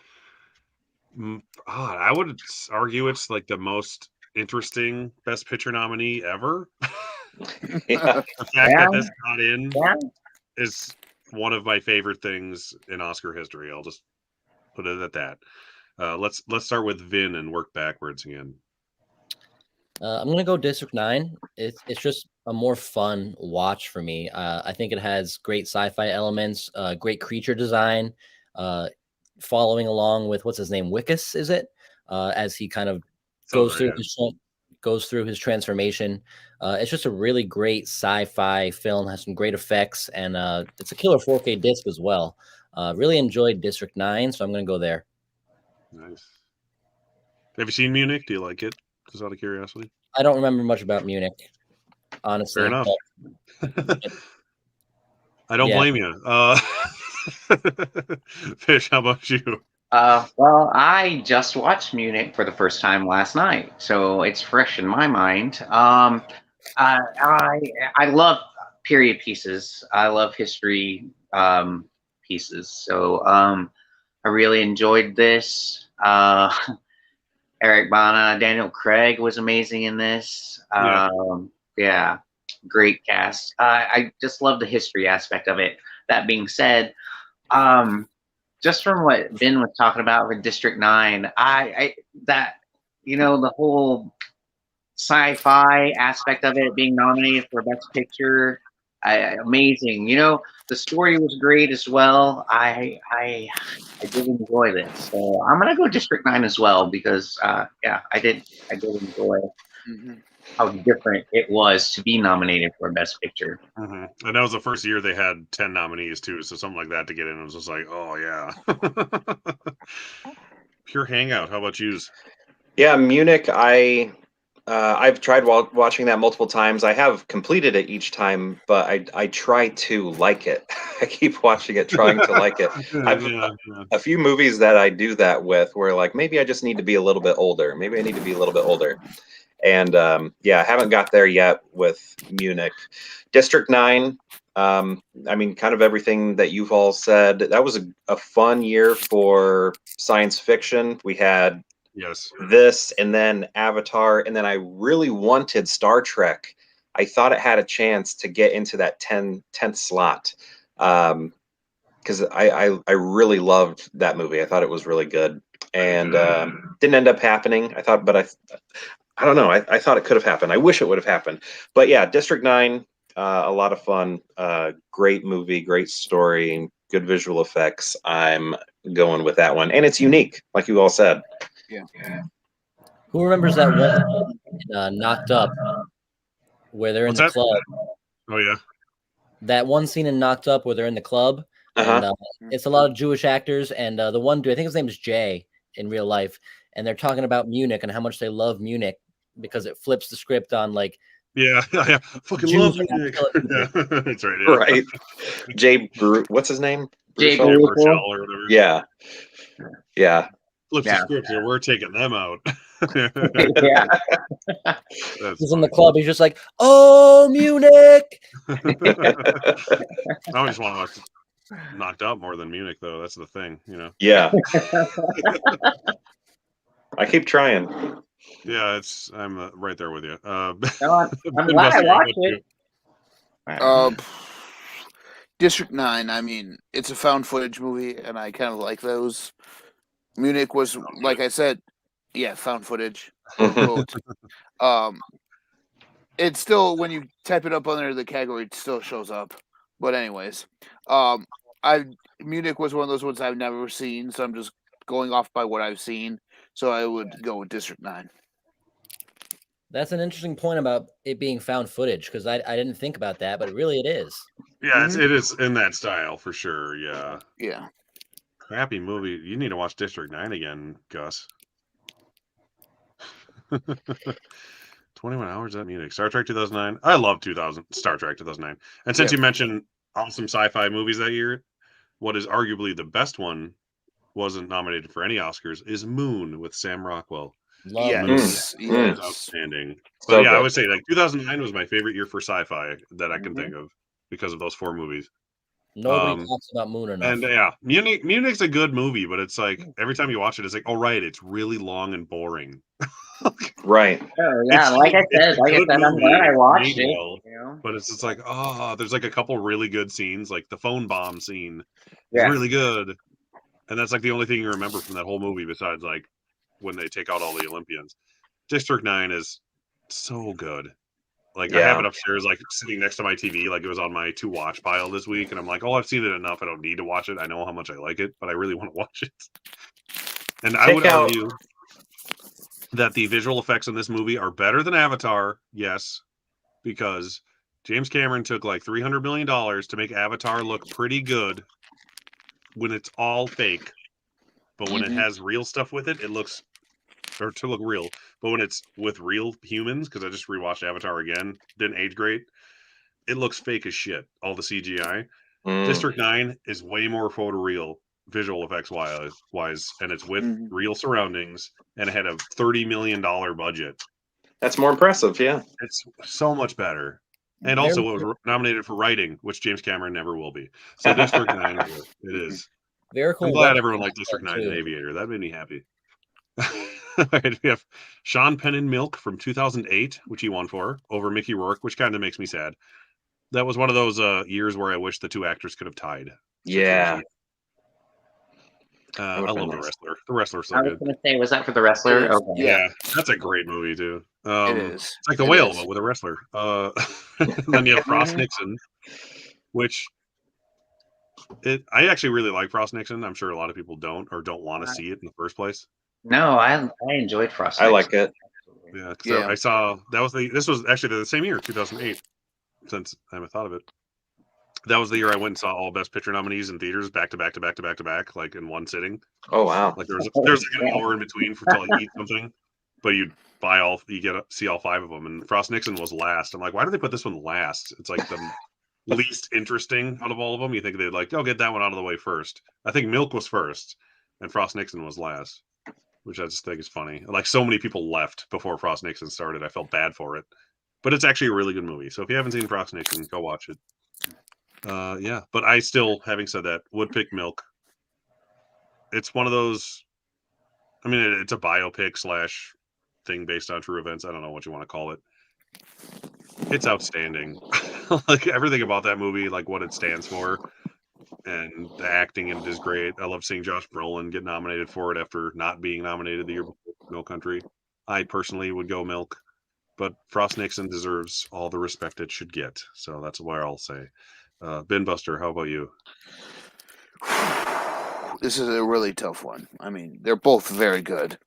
S1: I would argue it's like the most interesting Best Picture nominee ever.
S3: Yeah.
S1: The fact that this got in
S2: Yeah.
S1: is one of my favorite things in Oscar history. I'll just put it at that. Let's start with Vin and work backwards again.
S5: I'm gonna go District 9. It's just a more fun watch for me. I think it has great sci-fi elements, great creature design, following along with what's his name, Wickus, is it? As he kind of goes through his transformation. It's just a really great sci-fi film. Has some great effects, and it's a killer 4K disc as well. Really enjoyed District 9, so I'm gonna go there.
S1: Nice. Have you seen Munich? Do you like it? Just out of curiosity.
S5: I don't remember much about Munich, honestly.
S1: Fair enough.
S5: But,
S1: I don't
S5: yeah.
S1: blame you. Fish, how about you?
S2: Well, I just watched Munich for the first time last night, so it's fresh in my mind. I love period pieces. I love history pieces. So I really enjoyed this. Eric Bana, Daniel Craig was amazing in this. Yeah, great cast. I just love the history aspect of it. That being said, just from what Ben was talking about with District 9, the whole sci-fi aspect of it being nominated for Best Picture, amazing. The story was great as well. I did enjoy this, so I'm gonna go District 9 as well because I did enjoy how different it was to be nominated for Best Picture.
S1: And that was the first year they had 10 nominees too, so something like that to get in was just like, oh yeah. Pure hangout. How about yous?
S3: Yeah, Munich. I've tried watching that multiple times. I have completed it each time, but I try to like it. I keep watching it, trying to like it. I've a few movies that I do that with, where like maybe I just need to be a little bit older. Maybe I need to be a little bit older. And I haven't got there yet with Munich. District 9. I mean, kind of everything that you've all said. That was a fun year for science fiction. We had this, and then Avatar, and then I really wanted Star Trek. I thought it had a chance to get into that 10th slot because I really loved that movie. I thought it was really good, and didn't end up happening. I thought, but I don't know. I thought it could have happened. I wish it would have happened. But yeah, District 9, a lot of fun. Great movie, great story, good visual effects. I'm going with that one, and it's unique, like you all said.
S4: Yeah.
S5: Who remembers that one Knocked Up where they're in the club?
S1: Oh yeah.
S5: That one scene in Knocked Up where they're in the club, and it's a lot of Jewish actors, and the one dude, I think his name is Jay in real life, and they're talking about Munich and how much they love Munich because it flips the script on like.
S1: Yeah, I fucking love Munich. That's right. Yeah.
S3: Right. Jay what's his name?
S2: Jay
S1: Burchell or whatever.
S3: Yeah. Yeah.
S1: Flips the script here. We're taking them out.
S2: Yeah.
S5: He's in the club. He's just like, "Oh, Munich."
S1: I just want to watch Knocked Out more than Munich, though. That's the thing,
S3: Yeah. I keep trying.
S1: Yeah, I'm right there with you.
S2: I'm glad I watched it.
S4: District 9. I mean, it's a found footage movie, and I kind of like those. Munich was, like I said, found footage. It's still, when you type it up under the category, it still shows up. But anyways, Munich was one of those ones I've never seen, so I'm just going off by what I've seen. So I would go with District 9.
S5: That's an interesting point about it being found footage because I didn't think about that, but really it is.
S1: Yeah, it is in that style for sure. Yeah.
S4: Yeah.
S1: Crappy movie. You need to watch District 9 again, Gus. 21 Hours at Munich. Star Trek 2009. I love Star Trek 2009. And since
S4: Yeah.
S1: you mentioned awesome sci-fi movies that year, what is arguably the best one wasn't nominated for any Oscars is Moon with Sam Rockwell.
S5: Love
S1: Moon
S4: Yes.
S1: is
S4: Yes.
S1: outstanding.
S3: So
S1: But yeah, I
S3: good.
S1: would say like 2009 was my favorite year for sci-fi that I can think of because of those 4 movies.
S5: Nobody talks about Moon enough.
S1: And yeah, Munich's a good movie, but it's like every time you watch it, it's like, oh right, it's really long and boring.
S3: Right.
S2: Oh yeah, like I said, I'm glad I watched it.
S1: Well,
S2: You know?
S1: but it's just like, oh, there's like a couple really good scenes, like the phone bomb scene is
S2: Yeah.
S1: really good, and that's like the only thing you remember from that whole movie besides like when they take out all the Olympians. District 9 is so good. Like I have
S3: Yeah.
S1: it upstairs, like sitting next to my TV, like it was on my to watch pile this week, and I'm like, oh, I've seen it enough. I don't need to watch it. I know how much I like it, but I really want to watch it. And I would argue that the visual effects in this movie are better than Avatar, yes, because James Cameron took like $300 million to make Avatar look pretty good when it's all fake. But when it has real stuff with it, it looks, or to look real. But when it's with real humans, because I just rewatched Avatar again, didn't age great, it looks fake as shit, all the CGI. District 9 is way more photoreal, visual effects wise, and it's with real surroundings, and it had a $30 million budget.
S3: That's more impressive, yeah.
S1: It's so much better. And also it was nominated for writing, which James Cameron never will be. So District 9, it is.
S5: Very cool.
S1: I'm glad everyone liked District 9 and Aviator. That made me happy. We have Sean Penn and Milk from 2008, which he won for, over Mickey Rourke, which kind of makes me sad. That was one of those years where I wish the 2 actors could have tied.
S3: Yeah.
S1: I love The Wrestler. The Wrestler's so
S2: I was
S1: good.
S2: going to say, was that for The Wrestler? Okay.
S1: Yeah, that's a great movie too.
S4: It is.
S1: It's like The Whale, but with a wrestler. And then you have Frost Nixon, which I actually really like Frost Nixon. I'm sure a lot of people don't or don't want to see it in the first place.
S2: No, I enjoyed Frost.
S3: I like it.
S1: Yeah, I saw this was actually the same year, 2008. Since I haven't thought of it, that was the year I went and saw all Best Picture nominees in theaters back to back, like in one sitting.
S3: Oh wow!
S1: Like there's like an hour in between for till I eat something, but you see all 5 of them. And Frost Nixon was last. I'm like, why did they put this one last? It's like the least interesting out of all of them. You think they'd like, get that one out of the way first. I think Milk was first, and Frost Nixon was last, which I just think is funny. Like so many people left before Frost Nixon started. I felt bad for it. But it's actually a really good movie. So if you haven't seen Frost Nixon, go watch it. Yeah, but I still, having said that, would pick Milk. It's one of those. I mean, it's a biopic / thing based on true events. I don't know what you want to call it. It's outstanding. Like everything about that movie, like what it stands for, and the acting in it is great. I love seeing Josh Brolin get nominated for it after not being nominated the year before. No Country. I personally would go Milk. But Frost Nixon deserves all the respect it should get. So that's what I'll say. Ben Buster, how about you?
S4: This is a really tough one. I mean, they're both very good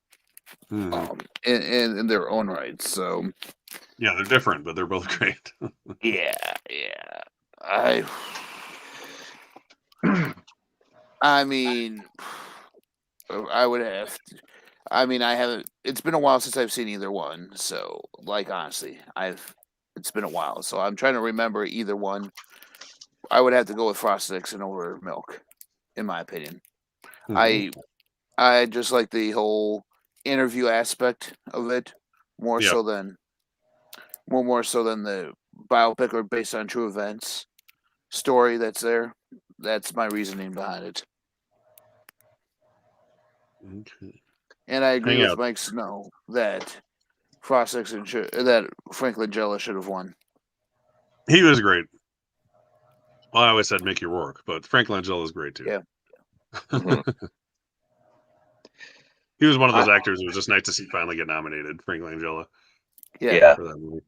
S4: in their own right. So
S1: yeah, they're different, but they're both great.
S4: yeah. I mean, I would have to. I mean, I haven't. It's been a while since I've seen either one. So, like, honestly, it's been a while. So I'm trying to remember either one. I would have to go with Frost Nixon over Milk, in my opinion. I just like the whole interview aspect of it more so than the biopic or based on true events story that's there. That's my reasoning behind it.
S1: Okay.
S4: And I agree with Mike Snow that Frost Nixon that Frank Langella should have won.
S1: He was great. Well, I always said Mickey Rourke, but Frank Langella is great too.
S4: Yeah.
S1: He was one of those actors who was just nice to see finally get nominated, Frank Langella.
S3: Yeah.
S1: For that movie.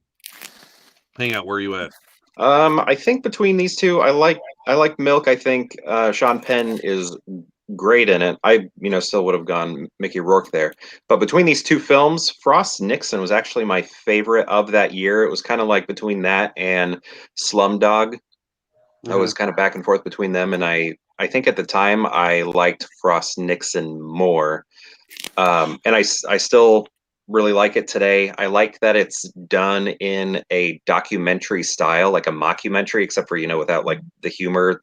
S1: Hang out, where are you at?
S3: I think between these two, I like Milk. I think Sean Penn is great in it. I still would have gone Mickey Rourke there. But between these two films, Frost Nixon was actually my favorite of that year. It was kind of like between that and Slumdog. I was kind of back and forth between them, and I think at the time I liked Frost Nixon more. And I still really like it today. I like that it's done in a documentary style, like a mockumentary, except for, without like the humor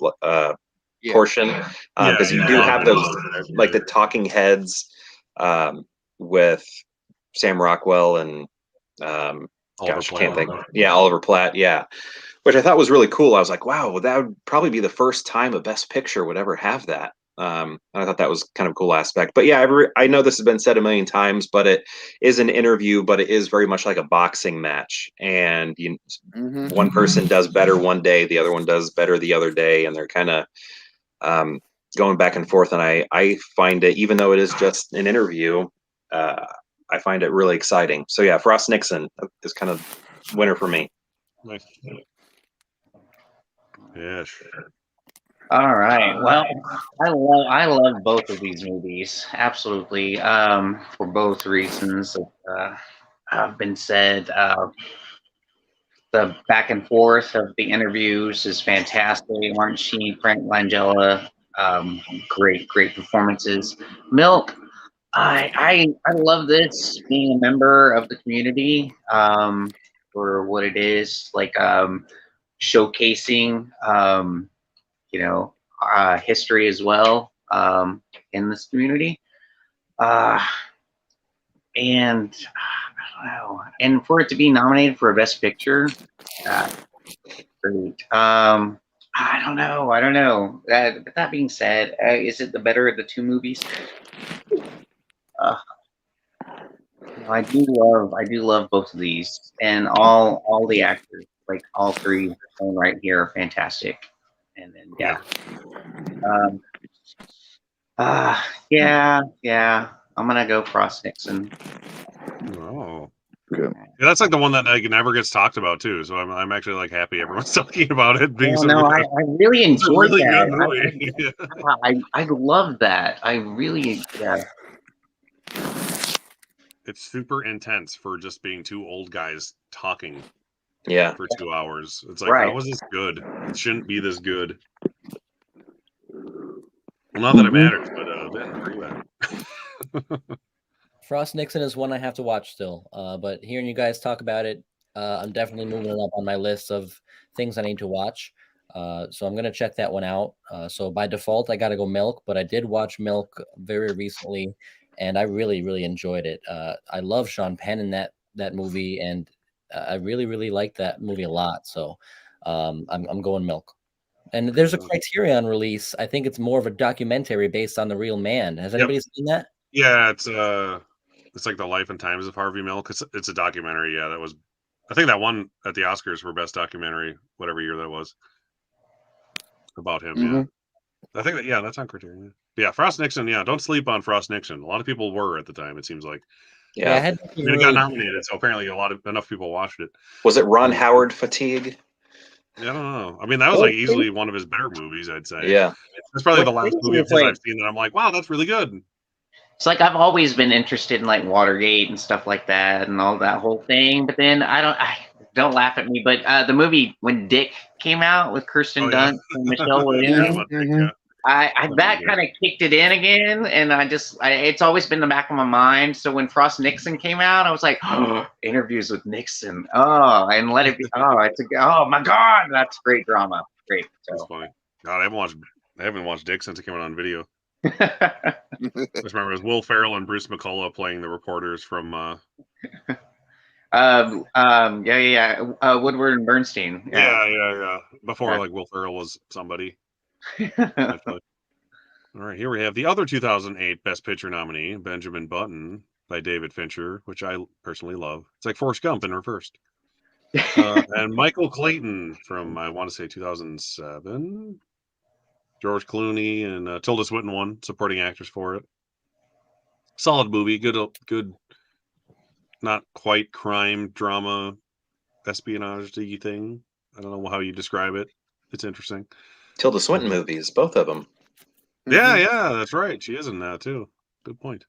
S3: portion. Because you do have those, like the talking heads with Sam Rockwell and gosh, I can't think. Yeah, Oliver Platt. Yeah, which I thought was really cool. I was like, wow, that would probably be the first time a Best Picture would ever have that. And I thought that was kind of a cool aspect. But yeah, I know this has been said a million times, but it is an interview, but it is very much like a boxing match. And one person does better one day, the other one does better the other day, and they're kind of going back and forth. And I find it, even though it is just an interview, I find it really exciting. So yeah, Frost Nixon is kind of winner for me.
S1: Nice. Yes.
S2: All right. Well, I love both of these movies. Absolutely. For both reasons that have been said. The back and forth of the interviews is fantastic. Martin Sheen, Frank Langella, great performances. Milk. I love this, being a member of the community, for what it is, like showcasing history as well, in this community, and I don't know, and for it to be nominated for a Best Picture, great. I don't know. But that being said, is it the better of the two movies? I do love both of these, and all the actors, like all three shown right here, are fantastic. And then I'm gonna go Frost Nixon.
S1: Oh, good. Yeah, that's like the one that like never gets talked about too. So I'm actually like happy everyone's talking about it. Being
S2: I really enjoyed
S1: really
S2: that.
S1: good movie.
S2: I love that. I really
S1: It's super intense for just being two old guys talking.
S3: Yeah.
S1: For 2 hours. It's like, how is this good? It shouldn't be this good. Well, not that it matters, but Ben, bring that.
S5: Frost Nixon is one I have to watch still. But hearing you guys talk about it, I'm definitely moving it up on my list of things I need to watch. So I'm gonna check that one out. So by default, I gotta go Milk, but I did watch Milk very recently, and I really enjoyed it. I love Sean Penn in that movie, and I really liked that movie a lot. So I'm going Milk. And there's a Criterion release. I think it's more of a documentary based on the real man. Has anybody seen that?
S1: Yeah, it's like the life and times of Harvey Milk. It's a documentary. Yeah, I think that won at the Oscars for best documentary, whatever year that was, about him. Yeah, I think that's on Criterion. Yeah, Frost Nixon. Yeah, don't sleep on Frost Nixon. A lot of people were at the time. It seems like.
S3: Yeah,
S1: it got nominated, so apparently enough people watched it.
S3: Was it Ron Howard fatigue?
S1: I don't know. I mean, that was like easily one of his better movies, I'd say.
S3: Yeah,
S1: that's probably the last movie of his I've seen that I'm like, wow, that's really good.
S2: It's like I've always been interested in like Watergate and stuff like that and all that whole thing, but then I don't laugh at me, but the movie when Dick came out with Kirsten Dunst and Michelle Williams, that kind of kicked it in again, and it's always been in the back of my mind. So when Frost Nixon came out, I was like, interviews with Nixon, and Let It Be, oh my God, that's great drama, great. So.
S1: That's funny. God, I haven't watched Dick since it came out on video. I just remember it was Will Ferrell and Bruce McCullough playing the reporters from.
S2: Woodward and Bernstein.
S1: Yeah. Before like Will Ferrell was somebody. All right, here we have the other 2008 Best Picture nominee, Benjamin Button, by David Fincher, which I personally love. It's like Forrest Gump in reversed. And Michael Clayton from, I want to say 2007. George Clooney and Tilda Swinton won supporting actors for it. Solid movie, good, not quite crime drama, espionage-y thing. I don't know how you describe it. It's interesting.
S3: Tilda Swinton movies, both of them.
S1: Yeah, that's right. She is in that too. Good point.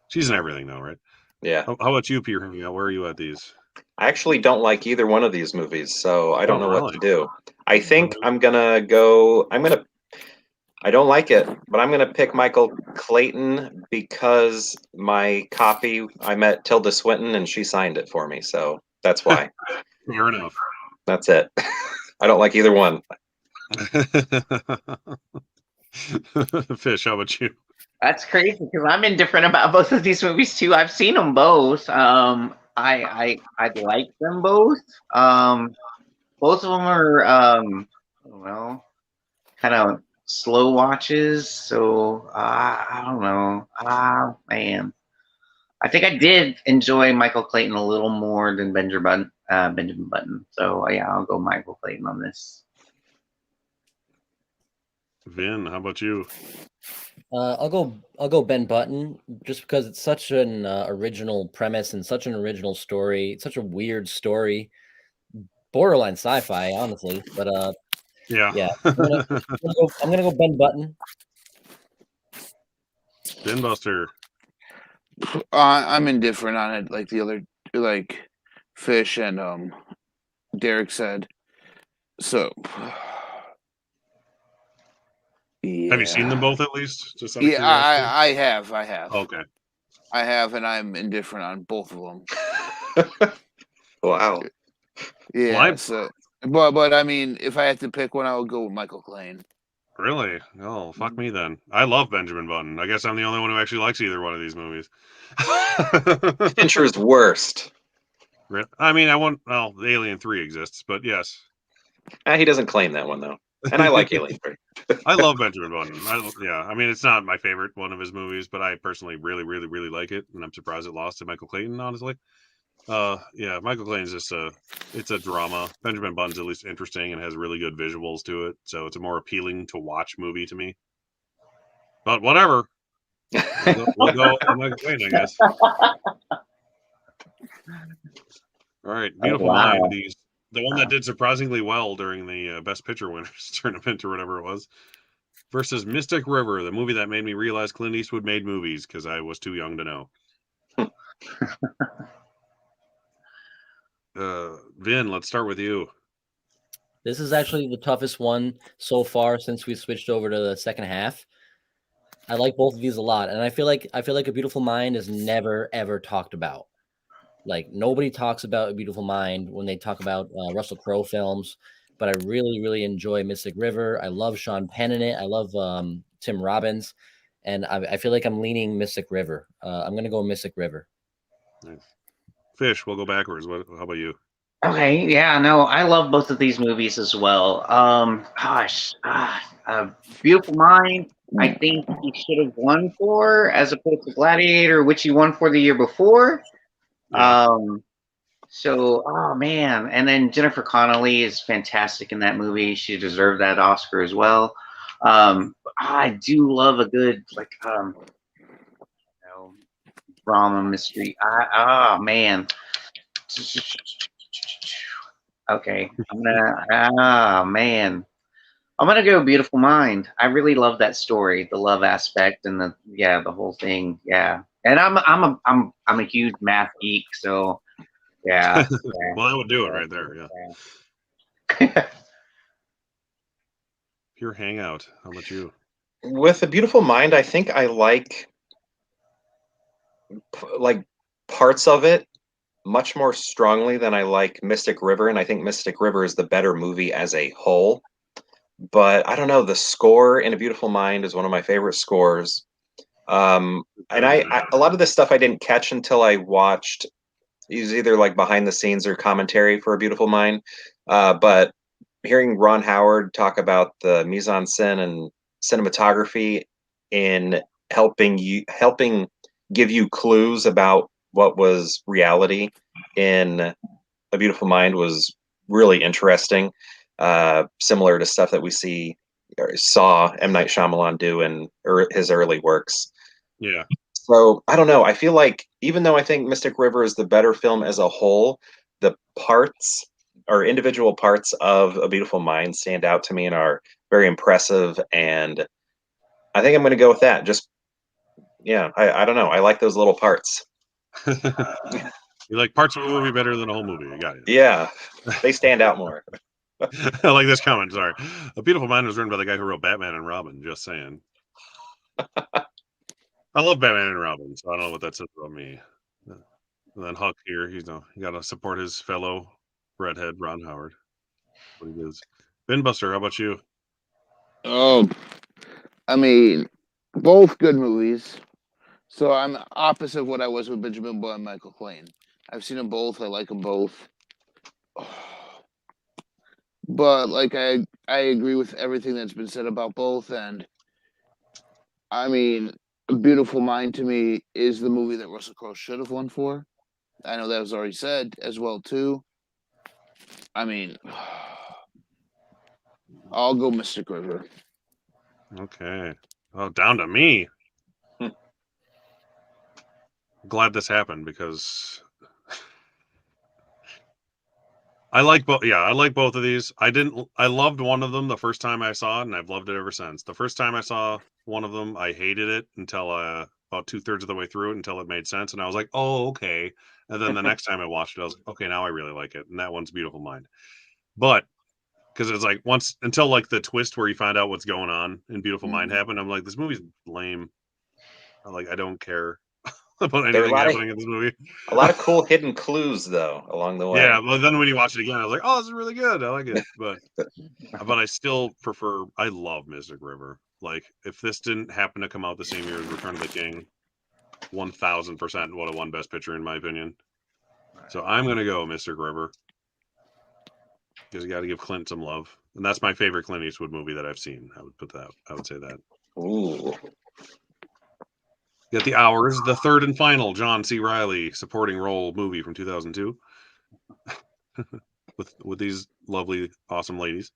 S1: She's in everything though, right?
S3: Yeah.
S1: How about you, Pierre? Where are you at these?
S3: I actually don't like either one of these movies, so I don't know what to do. I think I'm gonna I don't like it, but I'm going to pick Michael Clayton because my copy, I met Tilda Swinton and she signed it for me. So that's why.
S1: Fair enough.
S3: That's it. I don't like either one.
S1: Fish, how about you?
S2: That's crazy because I'm indifferent about both of these movies too. I've seen them both. I like them both. Both of them are well, kind of slow watches. So I don't know. Man, I think I did enjoy Michael Clayton a little more than Benjamin Button. So yeah, I'll go Michael Clayton on this.
S1: Vin, how about you?
S5: I'll go Ben Button just because it's such an original premise and such an original story. It's such a weird story, borderline sci-fi, honestly. But
S1: Yeah.
S5: I'm gonna go Ben Button.
S1: Bin Buster.
S4: I'm indifferent on it, like the other, like Fish and Derek said. So, yeah.
S1: Have you seen them both at least? Just out of
S4: Yeah,
S1: curiosity?
S4: I have.
S1: Okay.
S4: I have, and I'm indifferent on both of them.
S3: Wow.
S4: Yeah. So, but I mean, if I had to pick one, I would go with Michael Clayton.
S1: Really? Oh, fuck me then. I love Benjamin Button. I guess I'm the only one who actually likes either one of these movies.
S3: Fincher's worst.
S1: I mean, well, Alien 3 exists, but yes.
S3: He doesn't claim that one, though. And I like Alien 3.
S1: I love Benjamin Button. I mean, it's not my favorite one of his movies, but I personally really, really, really like it, and I'm surprised it lost to Michael Clayton, honestly. Yeah, Michael Clayton's it's a drama. Benjamin Button's at least interesting and has really good visuals to it, so it's a more appealing to watch movie to me. But whatever. We'll go on Michael Clayton, I guess. All right, Beautiful Mind. The one that did surprisingly well during the Best Picture Winners tournament or whatever it was, versus Mystic River, the movie that made me realize Clint Eastwood made movies because I was too young to know. Vin, let's start with you.
S5: This is actually the toughest one so far since we switched over to the second half. I like both of these a lot, and I feel like A Beautiful Mind is never ever talked about. Like nobody talks about A Beautiful Mind when they talk about Russell Crowe films, but I really, really enjoy Mystic River. I love Sean Penn in it. I love Tim Robbins, and I feel like I'm leaning Mystic River. I'm gonna go Mystic River.
S1: Nice. Fish, we'll go backwards. How about you?
S2: Okay, yeah, no, I love both of these movies as well. Beautiful Mind, I think he should have won for, as opposed to Gladiator, which he won for the year before.
S1: Yeah.
S2: So, oh man, and then Jennifer Connelly is fantastic in that movie. She deserved that Oscar as well. I do love a good drama mystery. Man. Okay, man. I'm gonna go Beautiful Mind. I really love that story, the love aspect, and the whole thing. Yeah, and I'm a huge math geek, so yeah.
S1: Well, that would do it right there. Yeah. Pure hangout. How about you?
S3: With A Beautiful Mind, I think I like parts of it much more strongly than I like Mystic River, and I think Mystic River is the better movie as a whole. But I don't know, the score in A Beautiful Mind is one of my favorite scores. And I a lot of this stuff I didn't catch until I watched. It was either like behind the scenes or commentary for A Beautiful Mind. But hearing Ron Howard talk about the mise en scène and cinematography in helping give you clues about what was reality in A Beautiful Mind was really interesting. Similar to stuff that we saw M. Night Shyamalan do in his early works.
S1: Yeah.
S3: So I don't know. I feel like even though I think Mystic River is the better film as a whole, the parts or individual parts of A Beautiful Mind stand out to me and are very impressive. And I think I'm going to go with that. Just, yeah, I don't know. I like those little parts.
S1: You like parts of a movie better than a whole movie. You got it.
S3: Yeah, they stand out more.
S1: I like this comment. Sorry. A Beautiful Mind was written by the guy who wrote Batman and Robin. Just saying. I love Batman and Robin, so I don't know what that says about me. And then Huck here, you got to support his fellow redhead, Ron Howard. What he is. Ben Buster, how about you?
S4: Oh, I mean, both good movies. So I'm opposite of what I was with Benjamin Button and Michael Caine. I've seen them both. I like them both. But like I agree with everything that's been said about both, and I mean, A Beautiful Mind to me is the movie that Russell Crowe should have won for. I know that was already said as well too. I mean, I'll go Mystic River.
S1: Okay. Oh, down to me. Glad this happened because I like both. Yeah, I like both of these. I loved one of them the first time I saw it, and I've loved it ever since. The first time I saw one of them, I hated it until about 2/3 of the way through it, until it made sense, and I was like, "Oh, okay." And then the next time I watched it, I was like, "Okay, now I really like it." And that one's Beautiful Mind. But because it's like until like the twist where you find out what's going on in Beautiful Mind happened, I'm like, this movie's lame. I don't care about
S3: There are
S1: anything happening in this movie.
S3: a lot of cool hidden clues though along the way.
S1: Yeah, well, then when you watch it again, I was like, "Oh, this is really good. I like it." But I still prefer. I love Mystic River. Like, if this didn't happen to come out the same year as Return of the King, 1000% would have won Best Picture in my opinion. So I'm gonna go Mystic River because you got to give Clint some love, and that's my favorite Clint Eastwood movie that I've seen. I would say that.
S3: Ooh.
S1: You got The Hours, the third and final John C. Reilly supporting role movie from 2002, with these lovely, awesome ladies.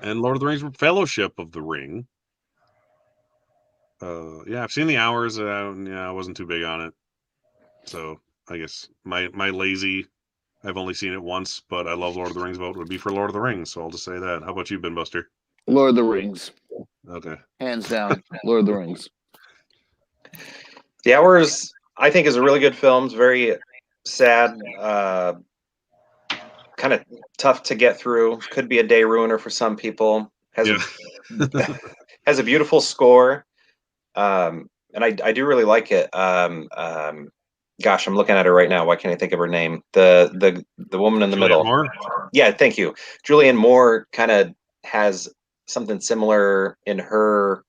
S1: And Lord of the Rings Fellowship of the Ring. Yeah, I've seen The Hours. Yeah, I wasn't too big on it. So I guess my lazy, I've only seen it once, but I love Lord of the Rings vote would be for Lord of the Rings. So I'll just say that. How about you, Ben Buster?
S4: Lord of the Rings.
S1: Okay.
S4: Hands down, Lord of the Rings.
S3: The Hours, I think, is a really good film. It's very sad, kind of tough to get through. Could be a day ruiner for some people. Has a beautiful score, and I do really like it. Gosh, I'm looking at her right now. Why can't I think of her name? The woman in the middle.
S1: Moore?
S3: Yeah, thank you. Julianne Moore kind of has something similar in her.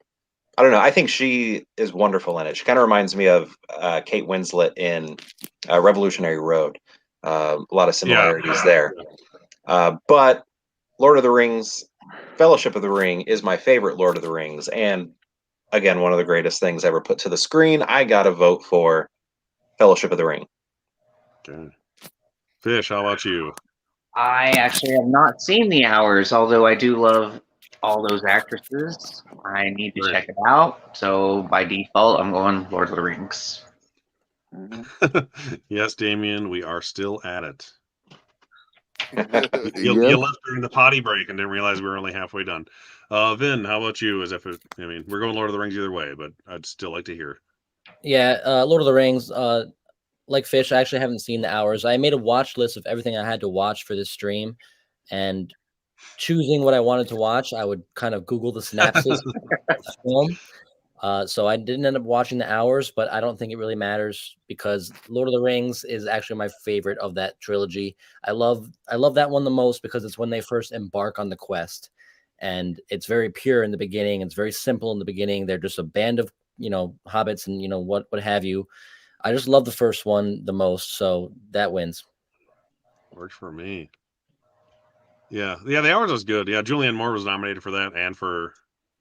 S3: I don't know. I think she is wonderful in it. She kind of reminds me of Kate Winslet in Revolutionary Road. A lot of similarities there. But Lord of the Rings, Fellowship of the Ring is my favorite Lord of the Rings. And again, one of the greatest things ever put to the screen. I got to vote for Fellowship of the Ring.
S1: Okay. Fish, how about you?
S2: I actually have not seen The Hours, although I do love all those actresses. I need to
S1: Right.
S2: check it out. So by default, I'm going Lord of the Rings.
S1: Yes, Damien, we are still at it.
S4: Yep.
S1: You left during the potty break and didn't realize we were only halfway done. Vin, how about you? I mean, we're going Lord of the Rings either way, but I'd still like to hear.
S5: Yeah, Lord of the Rings. Like Fish, I actually haven't seen The Hours. I made a watch list of everything I had to watch for this stream, and choosing what I wanted to watch, I would kind of Google the synopsis of the film. So I didn't end up watching The Hours, but I don't think it really matters because Lord of the Rings is actually my favorite of that trilogy. I love that one the most because it's when they first embark on the quest, and it's very pure in the beginning. It's very simple in the beginning. They're just a band of hobbits and what have you. I just love the first one the most, so that wins.
S1: Works for me. Yeah, The Hours was good. Yeah, Julianne Moore was nominated for that and for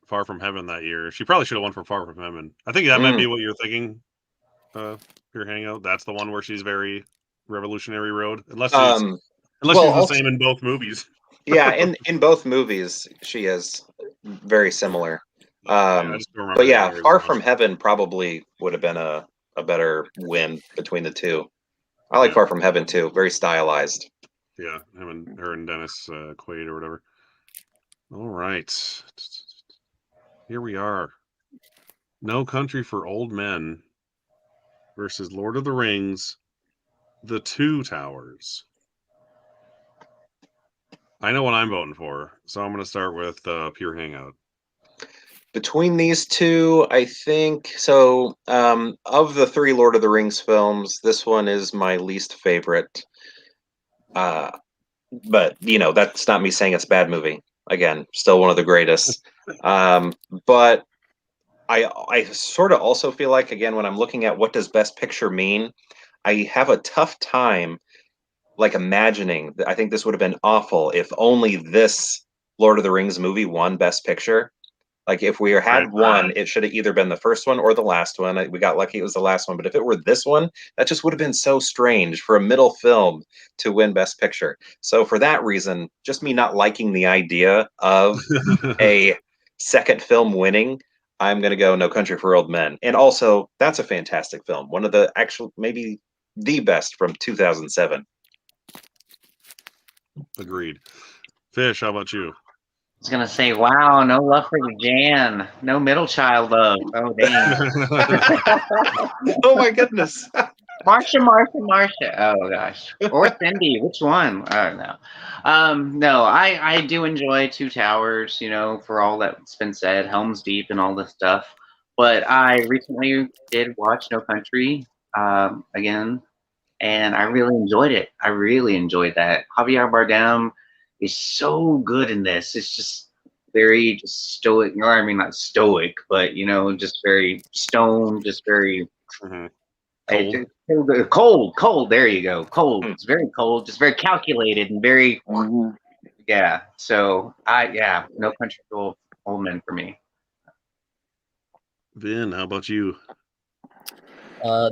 S1: Far From Heaven that year. She probably should have won for Far From Heaven. I think that might be what you're thinking. Your Hangout. That's the one where she's very Revolutionary Road, unless she's the same in both movies.
S3: Yeah, in both movies, she is very similar. But yeah, Far From Heaven probably would have been a better win between the two. I like Far From Heaven too. Very stylized.
S1: Yeah, her and Dennis Quaid or whatever. All right, here we are. No Country for Old Men versus Lord of the Rings, The Two Towers. I know what I'm voting for, so I'm going to start with Pure Hangout.
S3: Between these two, I think so. Of the three Lord of the Rings films, this one is my least favorite. But that's not me saying it's a bad movie. Again, still one of the greatest. But I sort of also feel like, again, when I'm looking at what does Best Picture mean, I have a tough time like imagining. I think this would have been awful if only this Lord of the Rings movie won Best Picture. Like if we had one, it should have either been the first one or the last one. We got lucky it was the last one. But if it were this one, that just would have been so strange for a middle film to win Best Picture. So for that reason, just me not liking the idea of a second film winning, I'm going to go No Country for Old Men. And also, that's a fantastic film. One of the actual, maybe the best from 2007.
S1: Agreed. Fish, how about you?
S2: I was gonna say, wow, no love for the Jan, no middle child love. Oh dang.
S3: Oh my goodness.
S2: Marsha. Oh gosh. Or Cindy, which one? I don't know. No, I do enjoy Two Towers, for all that's been said, Helm's Deep and all this stuff. But I recently did watch No Country again, and I really enjoyed it. I really enjoyed that. Javier Bardem is so good in this. It's just very just stoic. Or I mean, not stoic, but just very stone, just very cold. There you go. Cold. It's very cold, just very calculated and very yeah. So No Country for Old Men for me.
S1: Vin, how about you?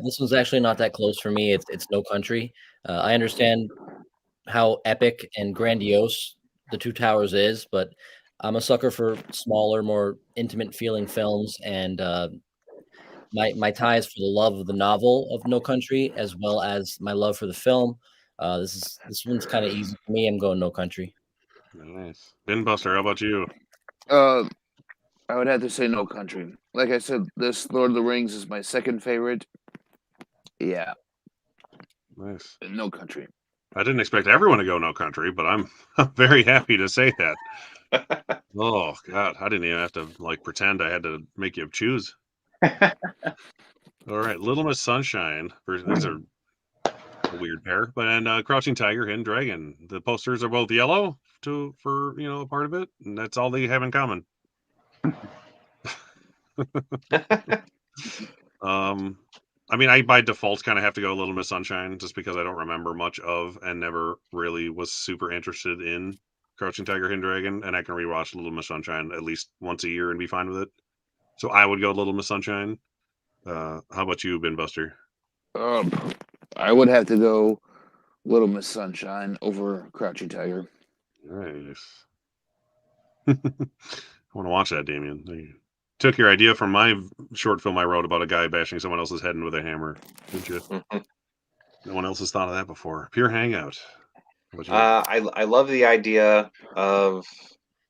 S5: This one's actually not that close for me. It's No Country. I understand how epic and grandiose the Two Towers is, but I'm a sucker for smaller, more intimate feeling films, and my ties for the love of the novel of No Country, as well as my love for the film. This one's kind of easy for me. I'm going No Country.
S1: Nice. Ben Buster, how about you?
S4: I would have to say No Country. Like I said, this Lord of the Rings is my second favorite. Yeah.
S1: Nice.
S4: No Country.
S1: I didn't expect everyone to go No Country, but I'm very happy to say that. Oh God, I didn't even have to pretend I had to make you choose. All right, Little Miss Sunshine. These are a weird pair, but and Crouching Tiger, Hidden Dragon. The posters are both yellow for a part of it, and that's all they have in common. I mean, I by default kind of have to go Little Miss Sunshine just because I don't remember much of and never really was super interested in Crouching Tiger, Hidden Dragon, and I can rewatch Little Miss Sunshine at least once a year and be fine with it. So I would go Little Miss Sunshine. How about you, Ben Buster?
S4: I would have to go Little Miss Sunshine over Crouching Tiger.
S1: Nice. I want to watch that, Damien. You took your idea from my short film I wrote about a guy bashing someone else's head in with a hammer, didn't you? No one else has thought of that before. Pure Hangout.
S3: I love the idea of,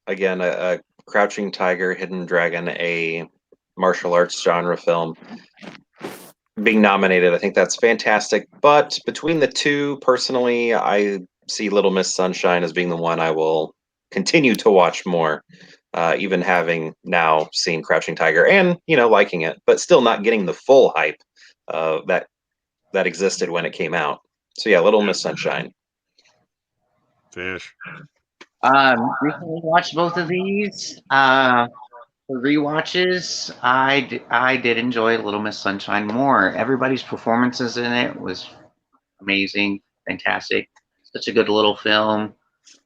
S3: again, a Crouching Tiger, Hidden Dragon, a martial arts genre film being nominated. I think that's fantastic. But between the two, personally, I see Little Miss Sunshine as being the one I will continue to watch more, even having now seen Crouching Tiger and liking it, but still not getting the full hype that existed when it came out. So yeah, Little Miss Sunshine.
S1: Fish.
S2: Recently watched both of these. For rewatches, I did enjoy Little Miss Sunshine more. Everybody's performances in it was amazing, fantastic. Such a good little film.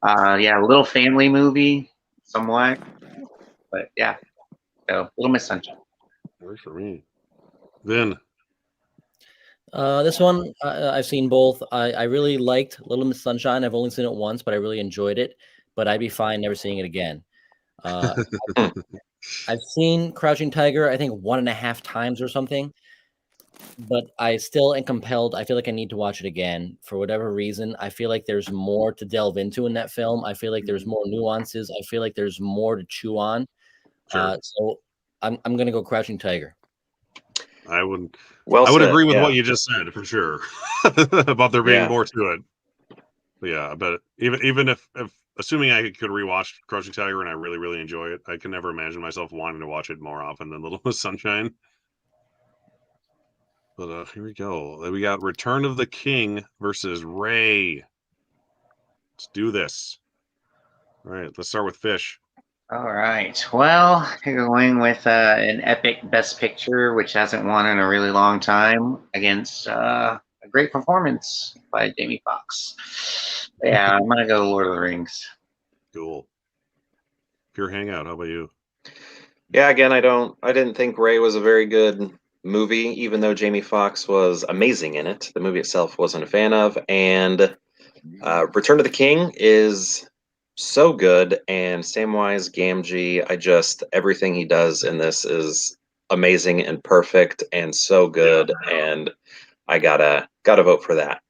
S2: A little family movie, somewhat. But yeah, so Little Miss Sunshine.
S1: Works for me. Then.
S5: This one, I've seen both. I really liked Little Miss Sunshine. I've only seen it once, but I really enjoyed it. But I'd be fine never seeing it again. I've seen Crouching Tiger, I think 1.5 times or something, but I still am compelled. I feel like I need to watch it again for whatever reason. I feel like there's more to delve into in that film. I feel like there's more nuances. I feel like there's more to chew on.
S1: Sure.
S5: So I'm going to go Crouching Tiger.
S1: I would
S3: said,
S1: agree with what you just said for sure about there being more to it. But yeah, but even if assuming I could rewatch Crouching Tiger and I really, really enjoy it, I can never imagine myself wanting to watch it more often than Little Miss Sunshine. But here we go. We got Return of the King versus Ray. Let's do this. All right, let's start with Fish.
S2: All right. Well, going with an epic Best Picture, which hasn't won in a really long time, against a great performance by Jamie Foxx. Yeah, I'm gonna go Lord of the Rings.
S1: Cool. Pure Hangout. How about you?
S3: Yeah, again, I didn't think Ray was a very good movie, even though Jamie Foxx was amazing in it. The movie itself wasn't a fan of, and Return of the King is so good, and Samwise Gamgee, everything he does in this is amazing and perfect and so good, and I gotta vote for that.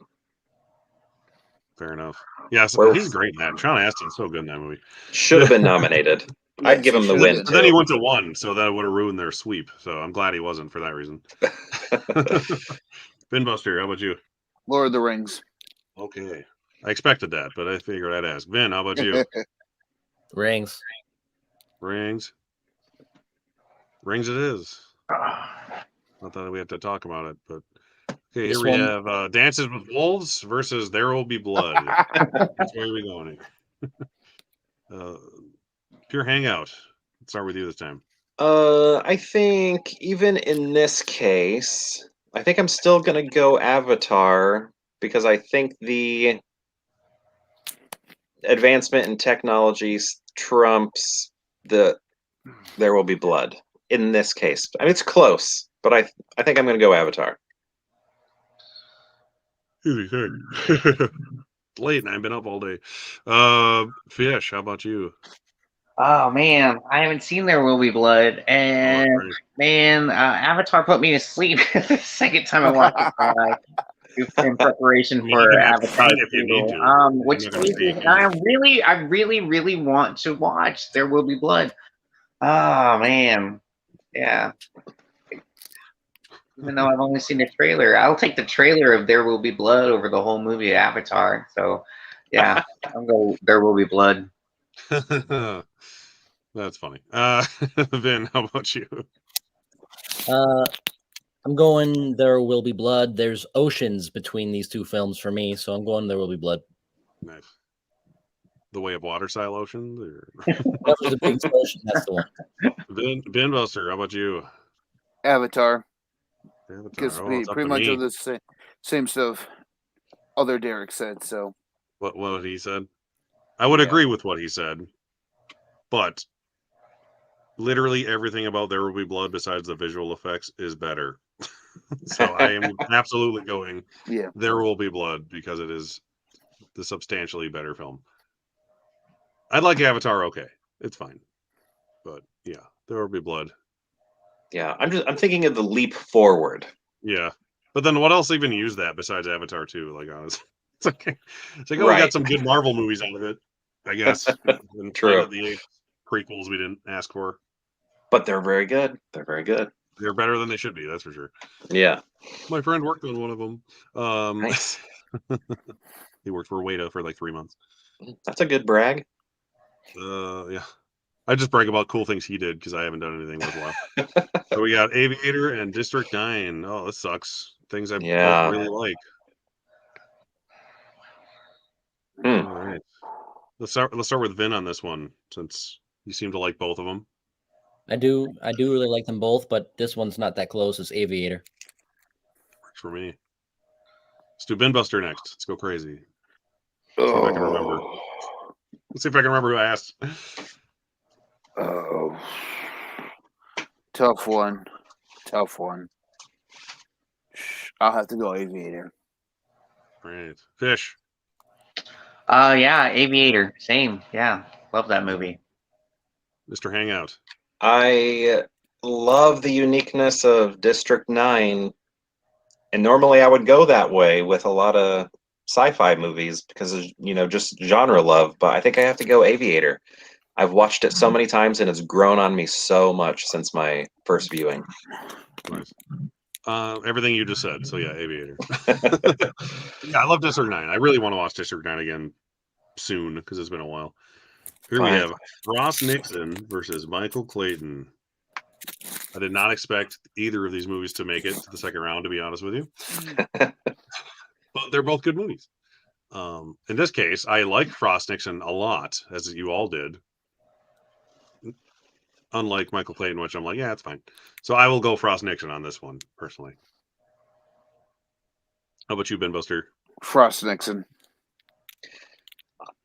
S1: Fair enough. Yeah, so
S3: Where-
S1: he's great in that. Sean Astin's so good in that movie.
S3: Should have been nominated. I'd give him the win,
S1: But then he
S3: too.
S1: went to 1, so that would have ruined their sweep. So I'm glad he wasn't for that reason. Ben Buster, how about you?
S4: Lord of the Rings.
S1: Okay. I expected that, but I figured I'd ask. Ben, how about you?
S5: Rings.
S1: Rings. Rings it is. Not that we have to talk about it, but okay,
S5: This
S1: here we
S5: one-
S1: have Dances with Wolves versus There Will Be Blood. That's where we going. Pure Hangout. Let's start with you this time.
S3: I think even in this case, I think I'm still gonna go Avatar because I think the advancement in technology trumps the There Will Be Blood in this case. I mean, it's close, but I think I'm gonna go Avatar.
S1: Easy thing. It's late and I've been up all day. Fish, how about you?
S2: Oh man, I haven't seen There Will Be Blood, and
S1: right.
S2: man, Avatar put me to sleep the second time I watched it in preparation
S1: You
S2: for
S1: can have
S2: Avatar
S1: fun if you
S2: 2.
S1: need to.
S2: Which
S1: You're not gonna
S2: crazy,
S1: see it.
S2: I really want to watch There Will Be Blood. Oh man, yeah. Even though I've only seen the trailer, I'll take the trailer of There Will Be Blood over the whole movie Avatar. So, yeah, I'll go There Will Be Blood.
S1: That's funny. Vin, how about you?
S5: I'm going There Will Be Blood. There's oceans between these two films for me, so I'm going There Will Be Blood.
S1: Nice. The Way of Water style oceans? Or...
S5: That was a big ocean. That's the one.
S1: Ben Buster, how about you?
S4: Avatar.
S1: Avatar.
S4: Gives
S1: Oh,
S4: me
S1: it's up
S4: pretty
S1: to
S4: much
S1: me.
S4: of the same stuff other Derek said. So
S1: What he said? I would
S4: Yeah.
S1: agree with what he said, but literally everything about There Will Be Blood besides the visual effects is better. So I am absolutely going
S4: yeah,
S1: There Will Be Blood because it is the substantially better film. I like Avatar. Okay, it's fine, but yeah, There Will Be Blood.
S3: Yeah, I'm thinking of the leap forward.
S1: Yeah, but then what else even used that besides Avatar 2? Like honestly, it's okay. It's like, oh, we
S3: Right.
S1: got some good Marvel movies out of it, I guess. And
S3: True.
S1: Planet of the Apes prequels we didn't ask for.
S3: But they're very good. They're very good.
S1: They're better than they should be. That's for sure.
S3: Yeah.
S1: My friend worked on one of them.
S3: Nice.
S1: He worked for Weta for like 3 months.
S3: That's a good brag.
S1: Yeah. I just brag about cool things he did because I haven't done anything worthwhile. So we got Aviator and District 9. Oh, this sucks. Things I
S3: Yeah.
S1: both really like. All right. Let's start with Vin on this one, since you seem to like both of them.
S5: I do really like them both, but this one's not that close as Aviator.
S1: Works for me. Let's do Ben Buster next. Let's go crazy. See if I can remember. Let's see if I can remember who I asked.
S4: oh, tough one. I'll have to go Aviator.
S1: Right. Fish.
S2: Yeah, Aviator. Same. Yeah, love that movie.
S1: Mr. Hangout.
S3: I love the uniqueness of District 9. And normally I would go that way with a lot of sci-fi movies because of, just genre love, but I think I have to go Aviator. I've watched it so many times and it's grown on me so much since my first viewing.
S1: Nice. Everything you just said. So yeah, Aviator. Yeah, I love District 9. I really want to watch District 9 again. soon because it's been a while. Here
S3: Fine.
S1: we have Ross Nixon versus Michael Clayton. I did not expect either of these movies to make it to the second round, to be honest with you. But they're both good movies. In this case, I like Frost Nixon a lot, as you all did. Unlike Michael Clayton, which I'm like, yeah, it's fine. So I will go Frost Nixon on this one, personally. How about you, Ben Buster?
S4: Frost Nixon.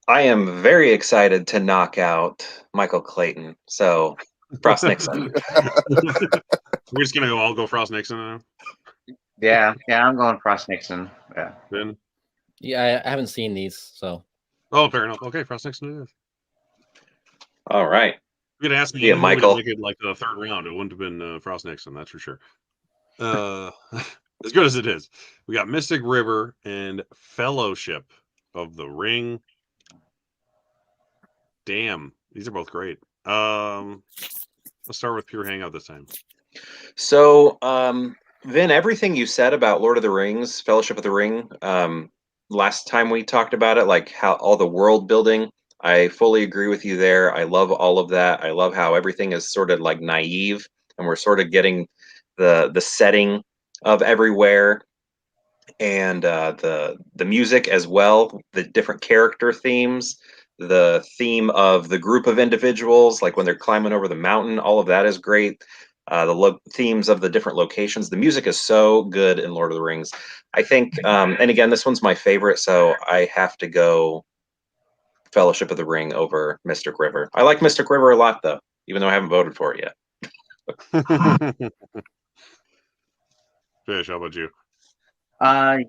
S3: I am very excited to knock out Michael Clayton. So Frost Nixon.
S1: We're just gonna all go Frost Nixon now.
S2: Yeah, I'm going Frost Nixon. Yeah.
S1: Ben?
S5: Yeah, I haven't seen these, so.
S1: Oh, fair enough. Okay, Frost Nixon it is.
S3: All right.
S1: You're gonna ask me
S3: Yeah,
S1: any movie to
S3: Michael.
S1: make it like the third round. It wouldn't have been Frost Nixon, that's for sure. As good as it is, we got Mystic River and Fellowship of the Ring. Damn, these are both great. Let's start with Pure Hangout this time.
S3: So, Vin, everything you said about Lord of the Rings, Fellowship of the Ring, last time we talked about it, like how all the world building, I fully agree with you there. I love all of that. I love how everything is sort of like naive, and we're sort of getting the setting of everywhere, and the music as well, the different character themes, the theme of the group of individuals, like when they're climbing over the mountain, all of that is great. The themes of the different locations, the music is so good in Lord of the Rings. I think, and again, this one's my favorite, so I have to go Fellowship of the Ring over Mystic River. I like Mystic River a lot, though, even though I haven't voted for it yet.
S1: Fish, how about you?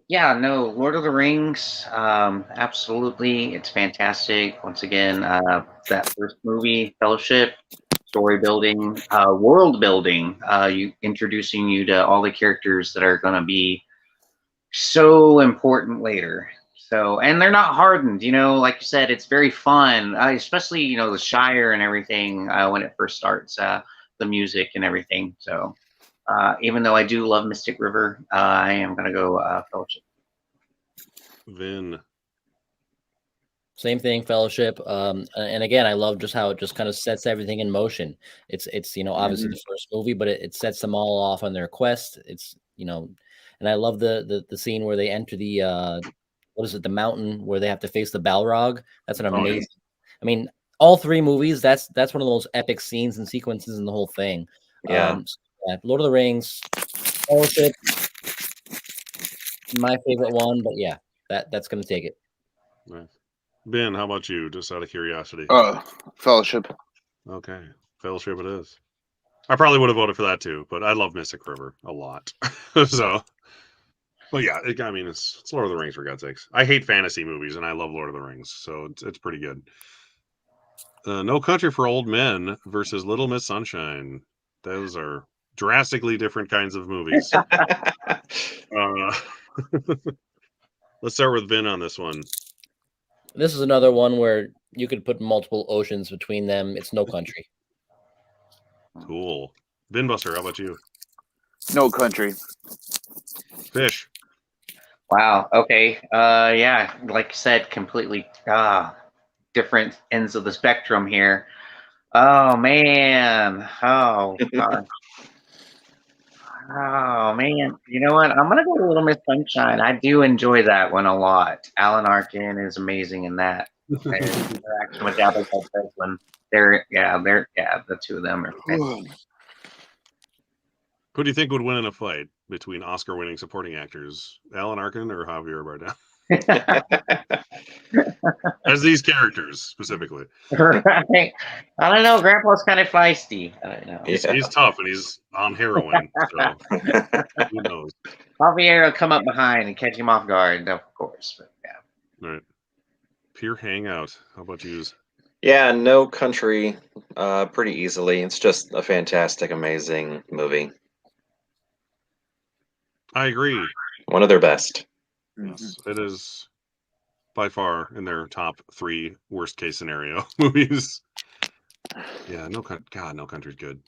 S2: Yeah, no, Lord of the Rings, absolutely, it's fantastic. Once again, that first movie, Fellowship, story building, world building, you introducing you to all the characters that are going to be so important later. So, and they're not hardened, like you said, it's very fun, especially, the Shire and everything, when it first starts, the music and everything. So, even though I do love Mystic River, I am going to go Fellowship.
S1: Vin.
S5: Same thing, Fellowship. And again, I love just how it just kind of sets everything in motion. It's obviously the first movie, but it sets them all off on their quest. It's and I love the scene where they enter the what is it, the mountain where they have to face the Balrog. That's an amazing. I mean, all three movies. That's one of the most epic scenes and sequences in the whole thing.
S3: Yeah.
S5: Lord of the Rings, Fellowship, my favorite one, but yeah, that's gonna take it.
S1: Nice. Ben, how about you? Just out of curiosity.
S4: Fellowship.
S1: Okay, Fellowship it is. I probably would have voted for that too, but I love Mystic River a lot. So, but yeah, I mean, it's Lord of the Rings for God's sakes. I hate fantasy movies, and I love Lord of the Rings, so it's pretty good. No Country for Old Men versus Little Miss Sunshine. Those are drastically different kinds of movies. Let's start with Vin on this one.
S5: This is another one where you could put multiple oceans between them. It's No Country.
S1: Cool. Vin Buster, how about you?
S4: No Country.
S1: Fish.
S2: Wow. Okay. Yeah, like you said, completely different ends of the spectrum here. Oh man. Oh God. Oh man. You know what? I'm gonna go Little Miss Sunshine. I do enjoy that one a lot. Alan Arkin is amazing in that. And interaction with Abigail Breslin. The two of them are fantastic.
S1: Who do you think would win in a fight between Oscar-winning supporting actors, Alan Arkin or Javier Bardem? As these characters specifically.
S2: Right. I don't know. Grandpa's kind of feisty. I don't know.
S1: He's tough and he's on heroin. So who knows?
S2: Javier will come up behind and catch him off guard, of course. But yeah.
S1: All right. Pure Hangout. How about you?
S3: Yeah, No Country, pretty easily. It's just a fantastic, amazing movie.
S1: I agree.
S3: One of their best.
S1: Yes, it is by far in their top 3 worst case scenario movies. Yeah, No Country's good.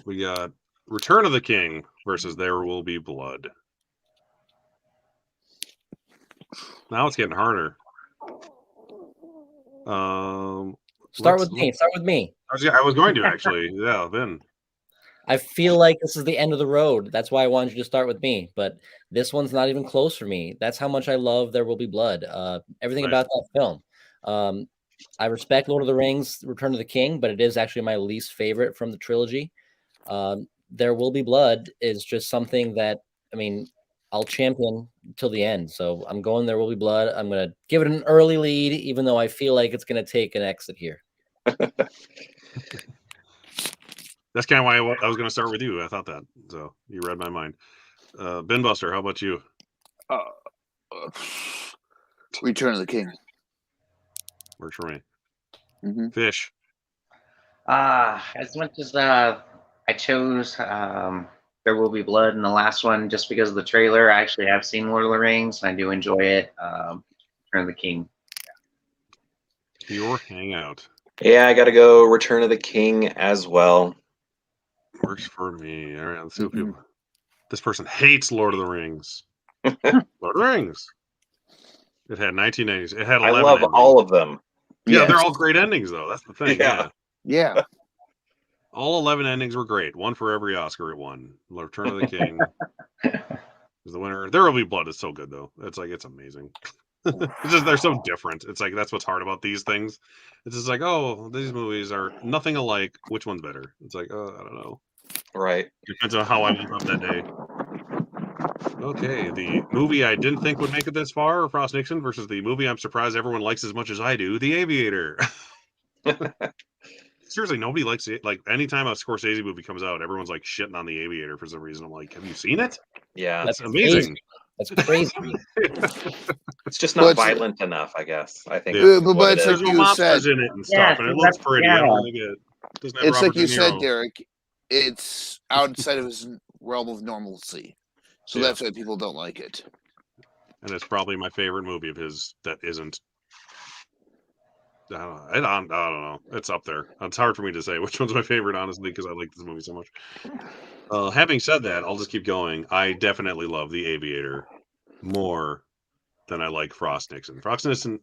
S1: We got Return of the King versus There Will Be Blood. Now it's getting harder.
S5: Start with me.
S1: I was going to actually. Yeah, Ben.
S5: I feel like this is the end of the road. That's why I wanted you to start with me. But this one's not even close for me. That's how much I love There Will Be Blood. Everything
S1: Nice.
S5: about that film. I respect Lord of the Rings, Return of the King, but it is actually my least favorite from the trilogy. There Will Be Blood is just something that, I mean, I'll champion till the end. So I'm going There Will Be Blood. I'm going to give it an early lead, even though I feel like it's going to take an exit here.
S1: That's kind of why I was going to start with you. I thought that. So you read my mind. Ben Buster, how about you?
S4: Return of the King.
S1: Works for me.
S4: Mm-hmm.
S1: Fish.
S2: As much as I chose There Will Be Blood in the last one just because of the trailer, I actually have seen Lord of the Rings and I do enjoy it. Return of the King.
S1: Your hangout.
S3: Yeah, I got to go Return of the King as well.
S1: Works for me. All right, let's see what people. This person hates Lord of the Rings. Lord of the Rings. It had 1980s. It had 11
S3: I love
S1: endings.
S3: all of them.
S1: Yeah,
S4: Yes.
S1: they're all great endings, though. That's the thing.
S3: Yeah.
S4: Yeah.
S1: All 11 endings were great. One for every Oscar it won. Return of the King is the winner. There Will Be Blood is so good, though. It's like, it's amazing. It's just, they're so different. It's like, that's what's hard about these things. It's just like, oh, these movies are nothing alike. Which one's better? It's like, I don't know.
S3: Right.
S1: Depends on how I woke up that day. Okay, the movie I didn't think would make it this far, Frost Nixon, versus the movie I'm surprised everyone likes as much as I do, The Aviator. Seriously, nobody likes it. Like, anytime a Scorsese movie comes out, everyone's like shitting on The Aviator for some reason. I'm like, have you seen it?
S3: Yeah.
S1: That's amazing.
S5: That's crazy.
S3: It's just
S4: But
S3: not
S4: it's-
S3: violent enough, I guess. I think.
S1: Yeah.
S3: is what
S4: but
S3: it
S4: it's
S3: is.
S4: like
S1: There's no
S4: you
S1: monsters
S4: said.
S1: in it and stuff, and it looks pretty. I don't think it doesn't have
S4: It's
S1: Robert
S4: like you
S1: De
S4: said,
S1: Niro.
S4: Derek. It's outside of his realm of normalcy, so
S1: Yeah.
S4: that's why people don't like it.
S1: And it's probably my favorite movie of his that isn't. I don't know. It's up there. It's hard for me to say which one's my favorite, honestly, because I like this movie so much. Having said that, I'll just keep going. I definitely love The Aviator more than I like Frost Nixon. Frost Nixon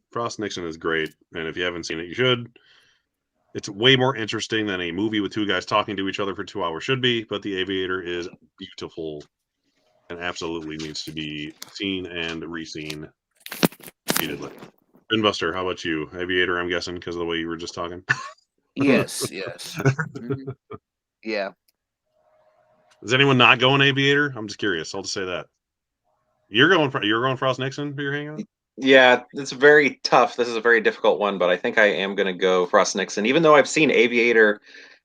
S1: is great, and if you haven't seen it, you should. It's way more interesting than a movie with two guys talking to each other for 2 hours should be, but The Aviator is beautiful and absolutely needs to be seen and re-seen repeatedly. Ben Buster, how about you? Aviator, I'm guessing, because of the way you were just talking.
S4: Yes. Mhm. Yeah.
S1: Is anyone not going Aviator? I'm just curious. I'll just say that. You're going Frost Nixon for your hangout?
S3: Yeah, it's very tough. This is a very difficult one, but I think I am going to go Frost Nixon. Even though I've seen Aviator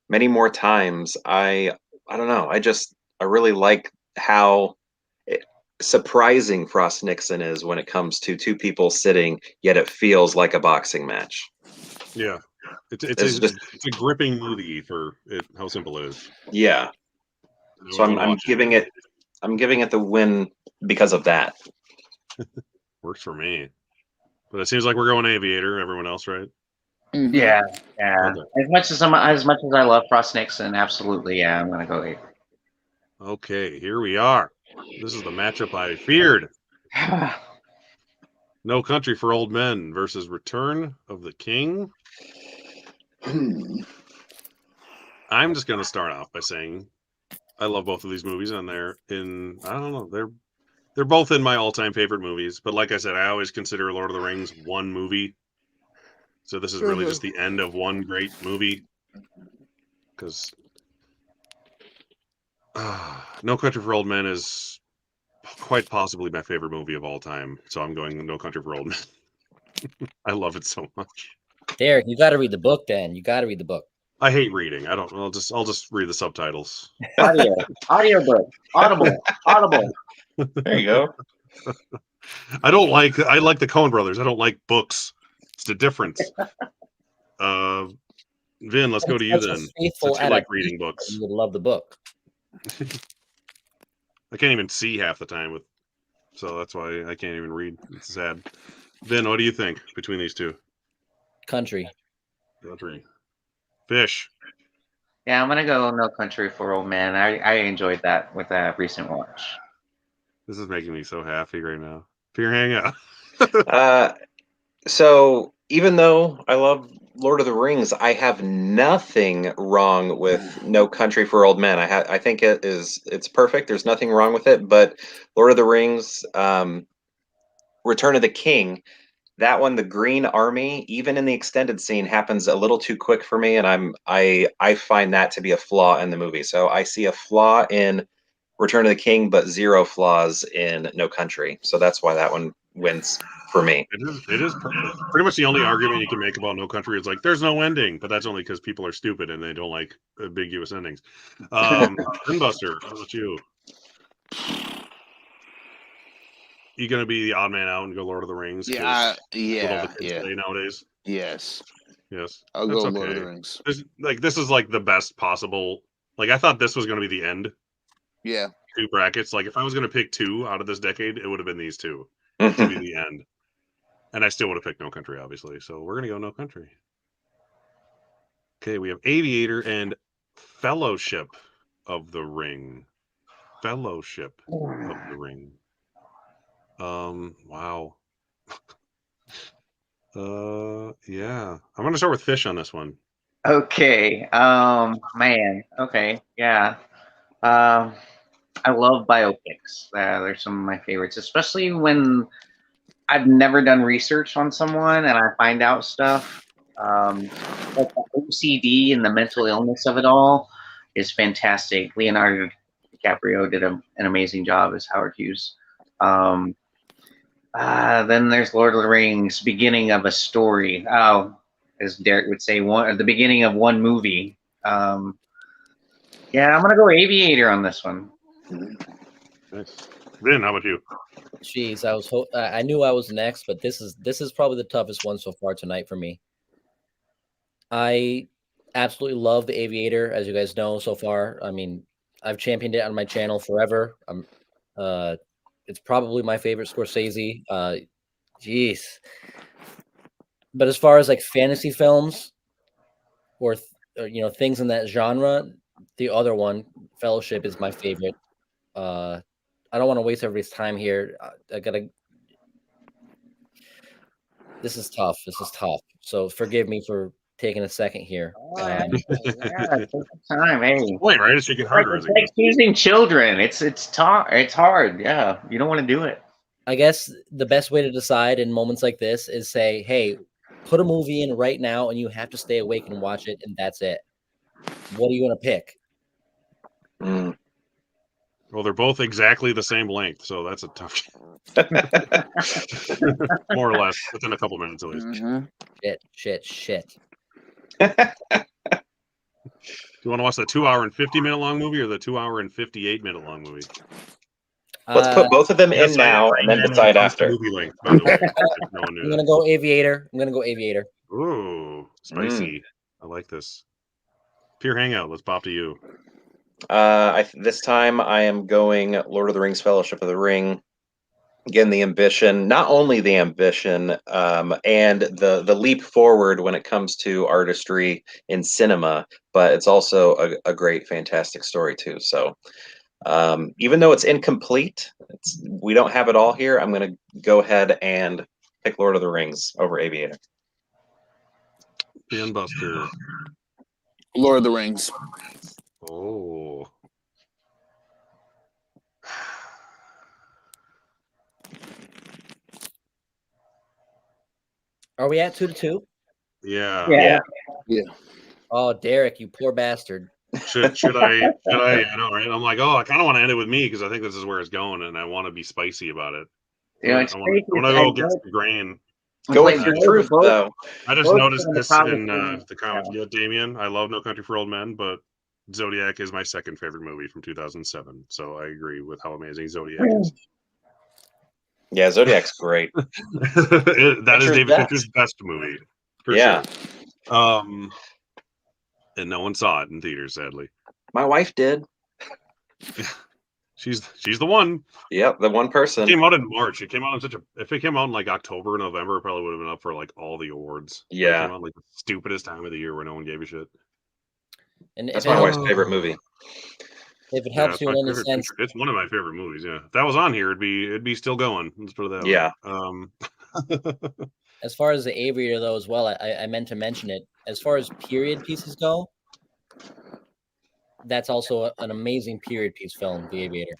S3: many more times, I don't know. I really like how surprising Frost Nixon is when it comes to two people sitting, yet it feels like a boxing match.
S1: Yeah. It's a gripping movie for how simple it is.
S3: Yeah. So I'm giving it the win because of that.
S1: Works for me. But it seems like we're going Aviator. Everyone else, right?
S4: Mhm.
S2: Yeah.
S1: Okay.
S2: As much as I love Frost Nixon, absolutely, yeah, I'm gonna go here.
S1: Okay, here we are. This is the matchup I feared. No Country for Old Men versus Return of the King. I'm just going to start off by saying I love both of these movies, and they're both in my all-time favorite movies. But like I said, I always consider Lord of the Rings one movie. So this is really just the end of one great movie. Because No Country for Old Men is quite possibly my favorite movie of all time. So I'm going No Country for Old Men. I love it so much.
S5: Derek, you got to read the book. Then you got to read the book.
S1: I hate reading. I'll just read the subtitles.
S2: Audiobook, Audible.
S3: There you go.
S1: I like the Coen Brothers. I don't like books. It's the difference. Vin, let's go to you then. Since you like reading books,
S5: you would love the book.
S1: I can't even see half the time so that's why I can't even read. It's sad. Vin, what do you think between these two?
S5: Country.
S1: Fish.
S2: Yeah, I'm gonna go No Country for Old Men. I enjoyed that with that recent watch.
S1: This is making me so happy right now. For your hangout.
S3: So even though I love Lord of the Rings, I have nothing wrong with No Country for Old Men. I think it's perfect. There's nothing wrong with it. But Lord of the Rings, Return of the King, that one, the Green Army, even in the extended scene, happens a little too quick for me, and I find that to be a flaw in the movie. So I see a flaw in Return of the King, but zero flaws in No Country. So that's why that one wins for me.
S1: It is perfect. Pretty much the only argument you can make about No Country is like there's no ending, but that's only because people are stupid and they don't like ambiguous endings. Buster, how about you? You gonna be the odd man out and go Lord of the Rings? 'cause
S4: Yeah,
S1: with all the kids
S4: yeah.
S1: today nowadays.
S4: Yes.
S1: Yes,
S4: I'll
S1: that's
S4: go
S1: okay.
S4: Lord of the Rings.
S1: This is like the best possible. Like I thought this was gonna be the end.
S4: Yeah.
S1: 2 brackets. Like if I was gonna pick 2 out of this decade, it would have been these 2 to be the end. And I still would have picked No Country, obviously. So we're gonna go No Country. Okay, we have Aviator and Fellowship of the Ring. Fellowship of the Ring. Wow. Yeah. I'm gonna start with Fish on this one.
S2: Okay. Man. Okay. Yeah. I love biopics. They're some of my favorites, especially when I've never done research on someone and I find out stuff. Like the OCD and the mental illness of it all is fantastic. Leonardo DiCaprio did an amazing job as Howard Hughes. Then there's Lord of the Rings, beginning of a story. Oh, as Derek would say, the beginning of one movie. Yeah, I'm gonna go Aviator on this one.
S1: Nice. Vin, how about you?
S5: Jeez, I knew I was next, but this is probably the toughest one so far tonight for me. I absolutely love The Aviator, as you guys know so far. I mean, I've championed it on my channel forever. It's probably my favorite Scorsese. Jeez. But as far as like fantasy films or things in that genre, the other one, Fellowship, is my favorite. I don't want to waste everybody's time here. This is tough. So forgive me for taking a second here.
S2: Yeah, take your time. Hey,
S1: Wait, right? It should get harder as
S2: it's
S1: it
S2: like
S1: goes.
S2: choosing children. It's hard. Yeah, you don't want to do it.
S5: I guess the best way to decide in moments like this is say, hey, put a movie in right now and you have to stay awake and watch it, and that's it. What are you going to pick?
S1: Well, they're both exactly the same length, so that's a tough. More or less, within a couple minutes at least.
S4: Mm-hmm.
S5: Shit.
S1: Do you want to watch the 2 hour and 50-minute long movie or the 2 hour and 58-minute long movie?
S3: Let's put both of them in now and then decide after.
S1: Movie length, by the way. No one knew
S5: I'm gonna go Aviator.
S1: Ooh, spicy. I like this. Pure Hangout. Let's bop to you.
S3: This time I am going Lord of the Rings, Fellowship of the Ring. Again, the ambition, not only the ambition, and the leap forward when it comes to artistry in cinema, but it's also a great, fantastic story too. So even though it's incomplete, we don't have it all here, I'm going to go ahead and pick Lord of the Rings over Aviator.
S1: Dan Buster.
S4: Lord of the Rings.
S1: Oh.
S5: Are we at 2-2?
S1: Yeah.
S5: Oh, Derek, you poor bastard.
S1: Should I? I know, right? I'm like, I kind of want to end it with me because I think this is where it's going, and I want to be spicy about it.
S2: Yeah,
S1: I want to go against the grain.
S3: Go with your truth, though.
S1: I just noticed this in the comments. Yeah, Damien, I love No Country for Old Men, but Zodiac is my second favorite movie from 2007. So I agree with how amazing Zodiac is.
S3: Yeah, Zodiac's great.
S1: That is David Fincher's best movie, for sure. And no one saw it in theaters, sadly.
S3: My wife did.
S1: She's the one.
S3: Yep, the one person.
S1: It came out in March. It came out in if it came out in like October or November, it probably would have been up for like all the awards.
S3: Yeah.
S1: It came out like the stupidest time of the year where no one gave a shit.
S5: And
S3: that's my wife's favorite movie.
S5: If it helps you in any sense,
S1: it's one of my favorite movies. Yeah, if that was on here, it'd be still going. Let's put it that way.
S3: Yeah.
S5: As far as the Aviator, though, as well, I meant to mention it. As far as period pieces go, that's also an amazing period piece film, The Aviator.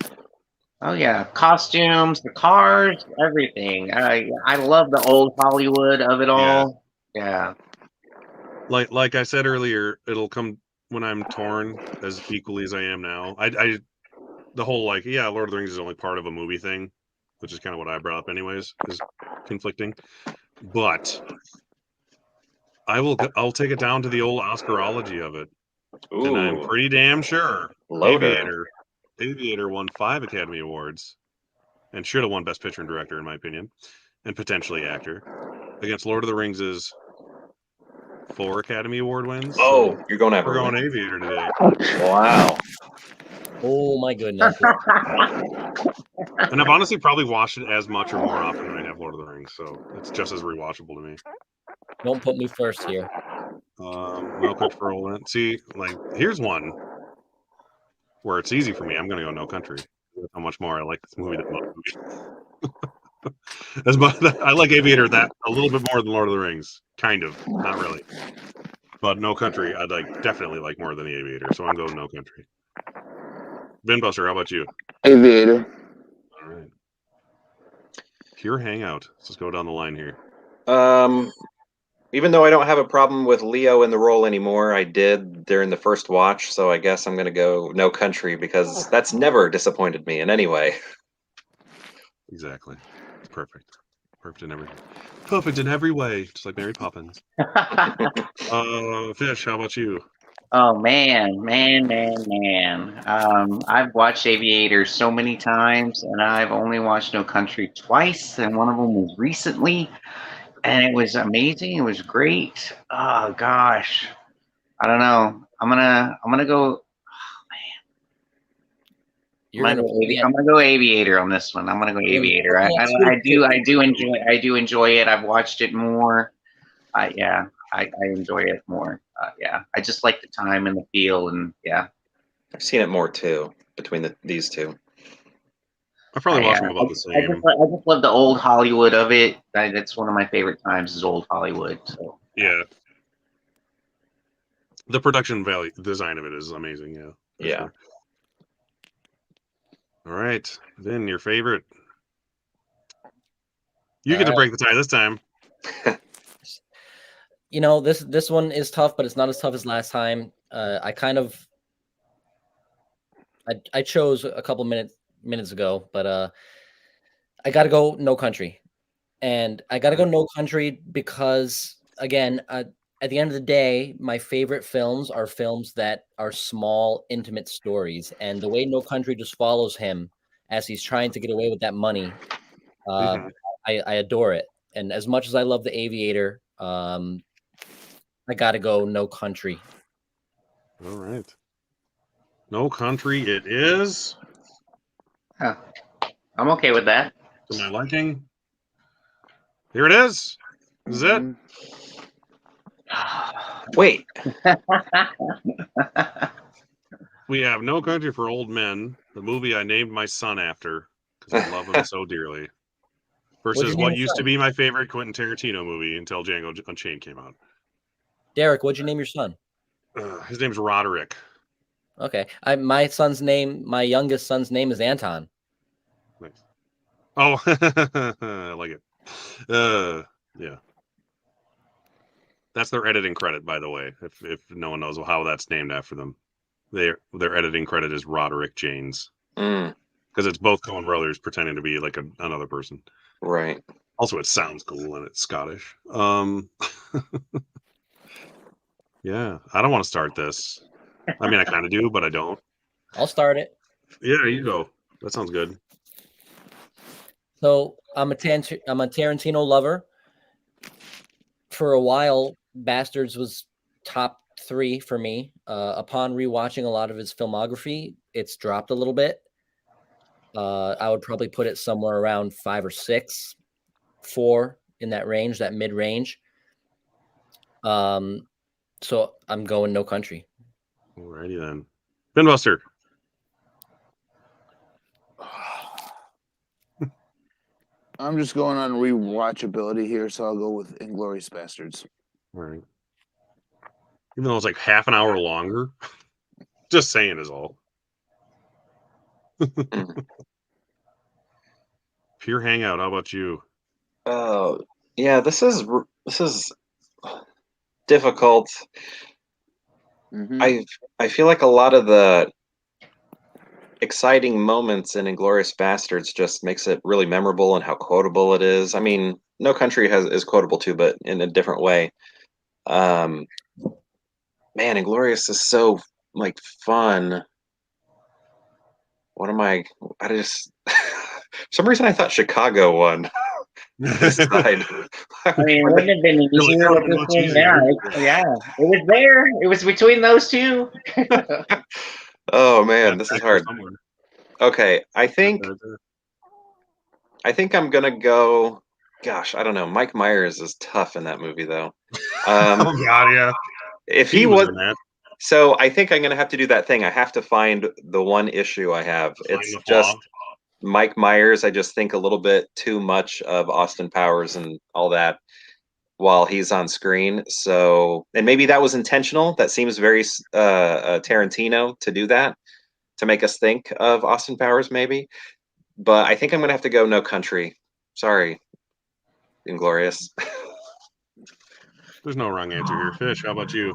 S2: Oh yeah, costumes, the cars, everything. I love the old Hollywood of it all. Yeah.
S1: Like I said earlier, it'll come when I'm torn as equally as I am now. I the whole like, yeah, Lord of the Rings is only part of a movie thing, which is kind of what I brought up anyways, is conflicting. But I'll take it down to the old Oscarology of it. And I'm
S3: Ooh,
S1: pretty damn sure
S3: loader.
S1: Aviator won 5 Academy Awards and should have won Best Picture and Director, in my opinion, and potentially actor. Against Lord of the Rings is 4 Academy Award wins.
S3: Oh,
S1: So
S3: you're going to have
S1: we're
S3: a
S1: going
S3: win.
S1: Aviator today.
S3: Wow.
S5: Oh my goodness!
S1: And I've honestly probably watched it as much or more often than I have Lord of the Rings, so it's just as rewatchable to me.
S5: Don't put me first here.
S1: No Country for Old Men. See, like, here's one where it's easy for me. I'm going to go No Country. That's how much more I like this movie than most movies. As much I like Aviator that a little bit more than Lord of the Rings, kind of, not really. But No Country, I'd definitely like more than the Aviator, so I'm going No Country. Ben Buster, how about you?
S4: Aviator.
S1: All right. Pure Hangout. Let's just go down the line here.
S3: Even though I don't have a problem with Leo in the role anymore, I did during the first watch, so I guess I'm going to go No Country because that's never disappointed me in any way.
S1: Exactly. It's perfect. Perfect in everything. Perfect in every way, just like Mary Poppins. Fish, how about you?
S2: Oh man. I've watched Aviator so many times, and I've only watched No Country twice, and one of them was recently, and it was amazing. It was great. Oh gosh, I don't know. I'm gonna go.
S5: You're gonna put me
S2: I'm gonna go Aviator on this one. I'm gonna go
S5: You're gonna
S2: Aviator.
S5: put me at
S2: I do enjoy it. I've watched it more. I enjoy it more. Yeah, I just like the time and the feel, and yeah.
S3: I've seen it more too between these two.
S1: I probably watch them
S2: I
S1: about the same.
S2: just love the old Hollywood of it. That's one of my favorite times is old Hollywood. So
S1: Yeah. The production value, design of it is amazing. Yeah.
S3: Yeah.
S1: Sure. All right. Then your favorite. You get to break the tie this time.
S5: You know, this one is tough, but it's not as tough as last time. I chose a couple minutes ago, but I got to go No Country, and I got to go No Country because again, at the end of the day, my favorite films are films that are small, intimate stories, and the way No Country just follows him as he's trying to get away with that money, I adore it. And as much as I love The Aviator, I got to go No Country.
S1: All right. No Country it is.
S2: I'm okay with that.
S1: To my liking. Here it is. This is it.
S3: Wait.
S1: We have No Country for Old Men, the movie I named my son after because I love him so dearly. Versus what used to be my favorite Quentin Tarantino movie until Django Unchained came out.
S5: Derek, what'd you name your son?
S1: His name's Roderick.
S5: Okay. My youngest son's name is Anton.
S1: Nice. Oh, I like it. Yeah. That's their editing credit, by the way, if no one knows how that's named after them. Their editing credit is Roderick Janes. Because it's both Coen brothers pretending to be like another person.
S3: Right.
S1: Also, it sounds cool and it's Scottish. Yeah, I don't want to start this. I mean, I kind of do, but I don't.
S5: I'll start it.
S1: Yeah, you go. That sounds good.
S5: So I'm a Tarantino lover. For a while, Bastards was top 3 for me. Upon rewatching a lot of his filmography, it's dropped a little bit. I would probably put it somewhere around 5 or 6, 4 in that range, that mid range. So I'm going No Country.
S1: Alrighty then. Ben Buster.
S4: I'm just going on rewatchability here, so I'll go with Inglourious Bastards.
S1: Right. Even though it's like half an hour longer. Just saying is all. Pure Hangout, how about you?
S3: Oh, yeah, this is difficult.
S4: Mm-hmm.
S3: I feel like a lot of the exciting moments in Inglourious Bastards just makes it really memorable and how quotable it is. I mean, No Country is quotable too, but in a different way. Man, Inglourious is so like fun. What am I just for some reason I thought Chicago won this side.
S2: I mean, it wouldn't have been
S1: Really,
S2: easier
S1: that
S2: with
S1: would've been
S2: this
S1: much
S2: one.
S1: easier.
S2: Yeah, it was there. It was between those two.
S3: Oh man,
S1: That's
S3: this is
S1: actually
S3: hard.
S1: somewhere.
S3: Okay, I
S1: That's
S3: think
S1: right there.
S3: I'm gonna go. Gosh, I don't know. Mike Myers is tough in that movie, though.
S1: Oh God, yeah.
S3: If
S1: He
S3: he
S1: was
S3: was,
S1: in that.
S3: so I think I'm gonna have to do that thing. I have to find the one issue I have.
S1: Find
S3: It's
S1: the
S3: just
S1: flaw.
S3: Mike Myers. I just think a little bit too much of Austin Powers and all that while he's on screen. So, and maybe that was intentional. That seems very Tarantino to do that, to make us think of Austin Powers, maybe. But I think I'm gonna have to go No Country. Sorry, Inglorious.
S1: There's no wrong answer here. Fish, how about you?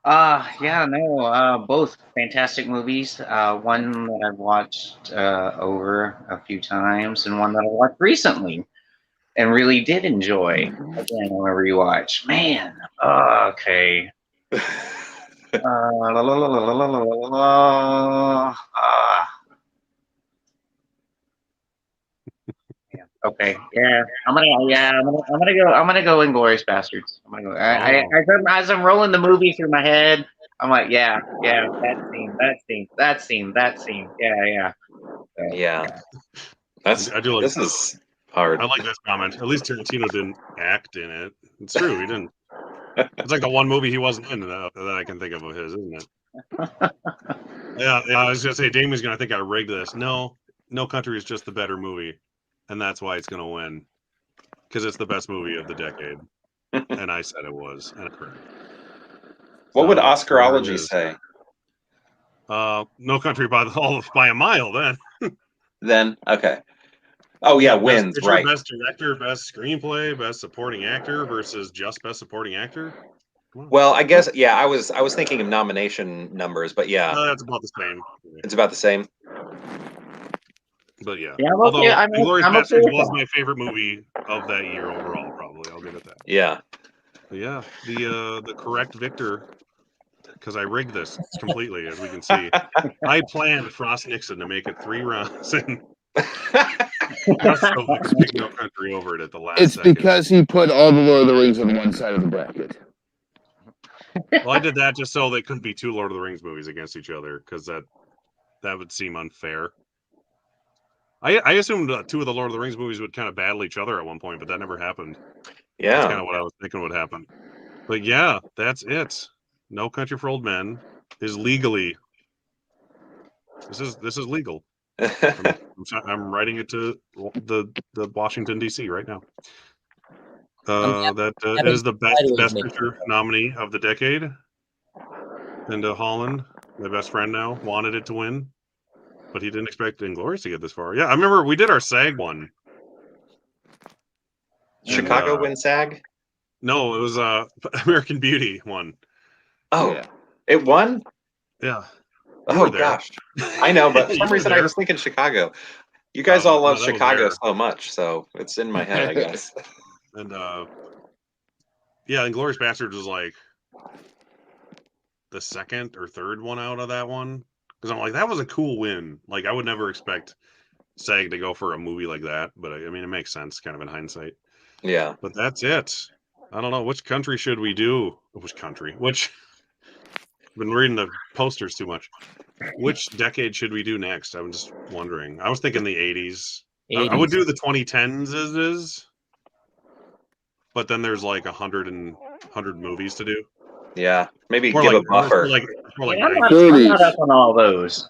S2: Yeah, no, both fantastic movies. One that I've watched over a few times, and one that I watched recently and really did enjoy. Again, on a rewatch. Man, okay. La, la, la, la, la, la, la, la. Yeah, okay, yeah, I'm gonna go Inglourious Bastards. I'm gonna go. As I'm rolling the movie through my head, I'm like, yeah, that scene. Yeah. So,
S3: Yeah,
S1: I do like.
S3: this is hard.
S1: I like this comment. At least Tarantino didn't act in it. It's true, he didn't. It's like the one movie he wasn't in that I can think of his, isn't it? Yeah, I was gonna say Damien's gonna think I rigged this. No, No Country is just the better movie, and that's why it's gonna win because it's the best movie of the decade, and I said it was, and I'm correct.
S3: What would
S1: So there it
S3: Oscarology
S1: is.
S3: say
S1: No Country by a mile. Then
S3: then? Okay. Oh
S1: you
S3: yeah,
S1: got best
S3: wins,
S1: picture,
S3: right.
S1: best director, best screenplay, best supporting actor versus just best supporting actor. Come on.
S3: Well, I guess yeah. I was thinking of nomination numbers, but yeah,
S1: No, that's about the same.
S3: it's about the same.
S1: But yeah,
S2: yeah, I'm okay.
S1: although Inglourious
S2: I'm okay
S1: Bastards
S2: with
S1: was
S2: that.
S1: my favorite movie of that year overall, probably. I'll give it that.
S3: Yeah.
S1: But yeah, the correct victor, because I rigged this completely, as we can see. I planned Frost Nixon to make it 3 rounds, and just so I could pick No Country over it at the last
S4: It's
S1: second.
S4: because he put all the Lord of the Rings on one side of the bracket.
S1: Well, I did that just so they couldn't be 2 Lord of the Rings movies against each other, because that would seem unfair. I assumed 2 of the Lord of the Rings movies would kind of battle each other at one point, but that never happened. That's kind
S3: Yeah.
S1: of what I was thinking would happen. But yeah, that's it. No Country for Old Men is legally. This is legal. I'm writing it to the Washington D.C. right now. That is the best picture nominee of the decade. And Holland, my best friend now, wanted it to win, but he didn't expect Inglourious to get this far. Yeah, I remember we did our SAG one.
S3: Chicago
S1: And,
S3: win SAG?
S1: No, it was American Beauty one.
S3: Oh,
S4: Yeah.
S3: it won?
S1: Yeah. You
S3: Oh
S1: were there.
S3: gosh. I know, but for
S1: You
S3: some
S1: were
S3: reason I
S1: there.
S3: was thinking Chicago. You guys all love
S1: No, that was
S3: Chicago
S1: there.
S3: so much, so it's in my head, I guess.
S1: And yeah, Inglourious Bastards was like the second or third one out of that one. Because I'm like, that was a cool win. Like, I would never expect SAG to go for a movie like that, but I mean, it makes sense kind of in hindsight.
S3: Yeah.
S1: But that's it. I don't know. Which country should we do? Which country? Which. I've been reading the posters too much. Which decade should we do next? I'm just wondering. I was thinking the 80s. I would do the 2010s as is, but then there's like 100 movies to do.
S3: Yeah. Maybe
S1: More
S3: give
S1: like
S3: a buffer.
S1: more like
S2: I'm
S1: 90s.
S2: not up on all those.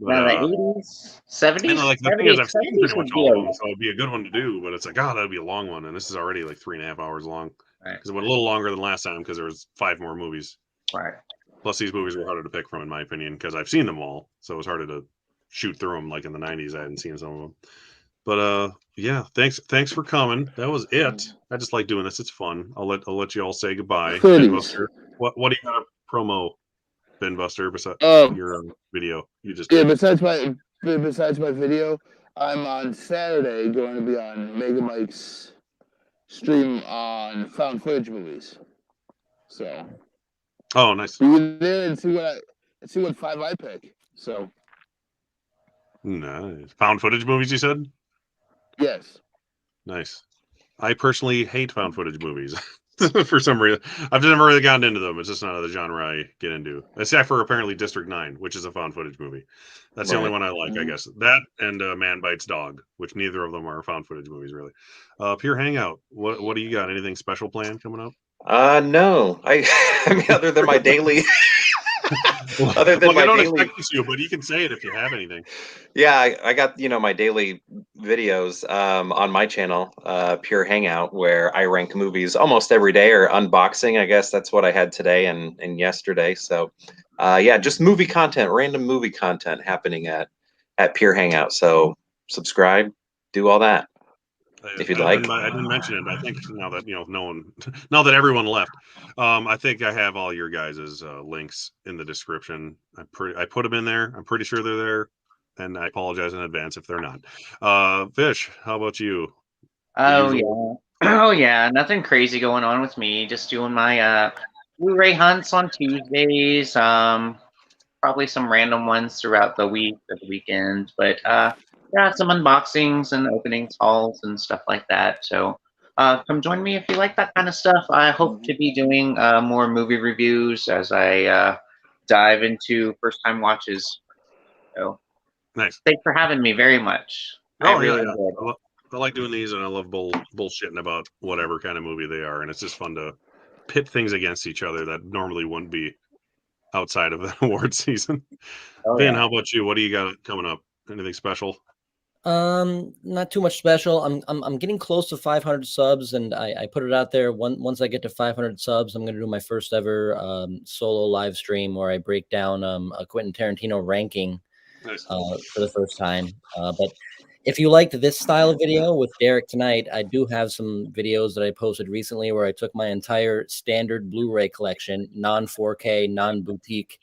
S1: But,
S2: Now the 80s, 70s,
S1: like the thing is, I've seen
S2: 70s
S1: pretty
S2: would
S1: much
S2: be
S1: all of
S2: a
S1: them, so it'd be a good one to do. But it's like, oh, that'd be a long one, and this is already like 3.5 hours long.
S2: right.
S1: Because it went a little longer than last time because there was 5 more movies.
S2: Right.
S1: Plus, these movies were harder to pick from, in my opinion, because I've seen them all, so it was harder to shoot through them. Like in the '90s, I hadn't seen some of them. But yeah, thanks for coming. That was it. I just like doing this. It's fun. I'll let you all say goodbye.
S4: Goodies.
S1: Buster, what do you got to promo, Ben Buster, besides your video you just
S4: Yeah,
S1: did?
S4: besides my video, I'm on Saturday going to be on Mega Mike's stream on found footage movies. So
S1: Oh, nice.
S4: you get there and see what 5 I pick. So
S1: Nice. Found footage movies, you said?
S4: yes.
S1: Nice. I personally hate found footage movies for some reason. I've never really gotten into them. It's just not the genre I get into. Except for apparently District 9, which is a found footage movie. That's the only one I like, I guess. That and Man Bites Dog, which neither of them are found footage movies, really. Pure Hangout. What do you got? Anything special planned coming up?
S3: No. I mean, other than my daily. Other than
S1: Look,
S3: my
S1: I don't
S3: daily,
S1: expect you to, but you can say it if you have anything.
S3: yeah, I got my daily videos on my channel, Pure Hangout, where I rank movies almost every day, or unboxing. I guess that's what I had today and yesterday. So, yeah, just movie content, random movie content happening at Pure Hangout. So subscribe, do all that if you'd like.
S1: I didn't mention it, but I think now that now that everyone left, I think I have all your guys' links in the description. I put them in there. I'm pretty sure they're there, and I apologize in advance if they're not. Fish, how about you?
S2: Oh yeah. Oh yeah. Nothing crazy going on with me. Just doing my Blu-ray hunts on Tuesdays. Probably some random ones throughout the week or the weekend, but yeah, some unboxings and openings hauls and stuff like that. So come join me if you like that kind of stuff. I hope to be doing more movie reviews as I dive into first-time watches. So
S1: Nice.
S2: thanks for having me very much. I really enjoyed it.
S1: I like doing these, and I love bullshitting about whatever kind of movie they are, and it's just fun to pit things against each other that normally wouldn't be outside of the award season.
S2: Oh,
S1: Ben,
S2: yeah.
S1: how about you? What do you got coming up? Anything special?
S5: Not too much special. I'm getting close to 500 subs, and I put it out there. Once I get to 500 subs, I'm gonna do my first ever solo live stream where I break down a Quentin Tarantino ranking for the first time. But if you liked this style of video with Derek tonight, I do have some videos that I posted recently where I took my entire standard Blu-ray collection, non-4K, non-boutique,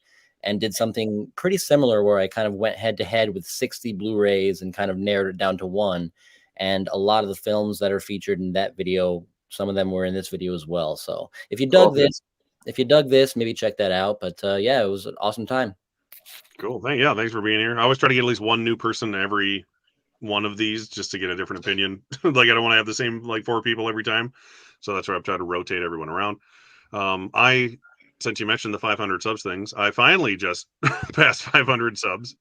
S5: and did something pretty similar where I kind of went head to head with 60 Blu-rays and kind of narrowed it down to one. And a lot of the films that are featured in that video, some of them were in this video as well. So if you dug this, maybe check that out. But yeah, it was an awesome time.
S1: Cool. Thanks for being here. I always try to get at least one new person every one of these just to get a different opinion. Like I don't want to have the same 4 people every time. So that's why I've tried to rotate everyone around. Since you mentioned the 500 subs things, I finally just passed 500 subs.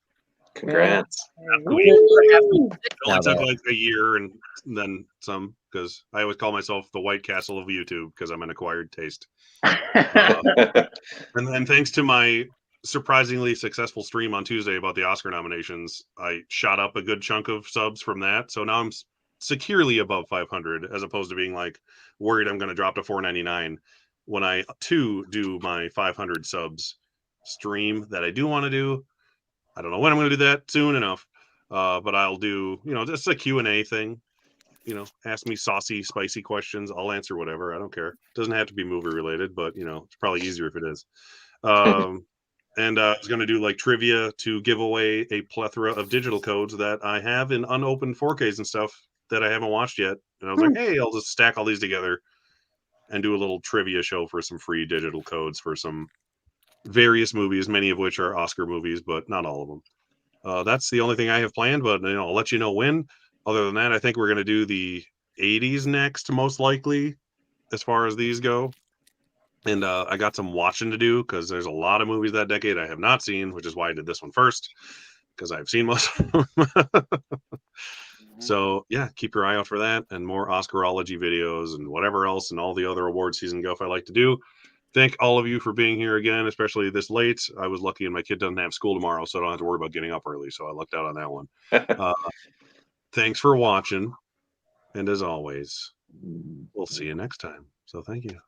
S3: Congrats.
S1: It only took like a year and then some, because I always call myself the White Castle of YouTube because I'm an acquired taste. And then thanks to my surprisingly successful stream on Tuesday about the Oscar nominations, I shot up a good chunk of subs from that. So now I'm securely above 500, as opposed to being worried I'm going to drop to 499 when I too do my 500 subs stream that I do want to do. I don't know when I'm going to do that, soon enough. But I'll do, just a Q&A thing. Ask me saucy, spicy questions. I'll answer whatever. I don't care. It doesn't have to be movie related, but it's probably easier if it is. And I was going to do trivia to give away a plethora of digital codes that I have in unopened 4Ks and stuff that I haven't watched yet. And I was like, hey, I'll just stack all these together and do a little trivia show for some free digital codes for some various movies, many of which are Oscar movies, but not all of them. That's the only thing I have planned, but I'll let you know when. Other than that, I think we're going to do the 80s next, most likely, as far as these go. And I got some watching to do because there's a lot of movies that decade I have not seen, which is why I did this one first, because I've seen most of them. So, yeah, keep your eye out for that and more Oscarology videos and whatever else and all the other award season guff I like to do. thank all of you for being here again, especially this late. I was lucky and my kid doesn't have school tomorrow, so I don't have to worry about getting up early. So I lucked out on that one. Thanks for watching. And as always, we'll see you next time. So thank you.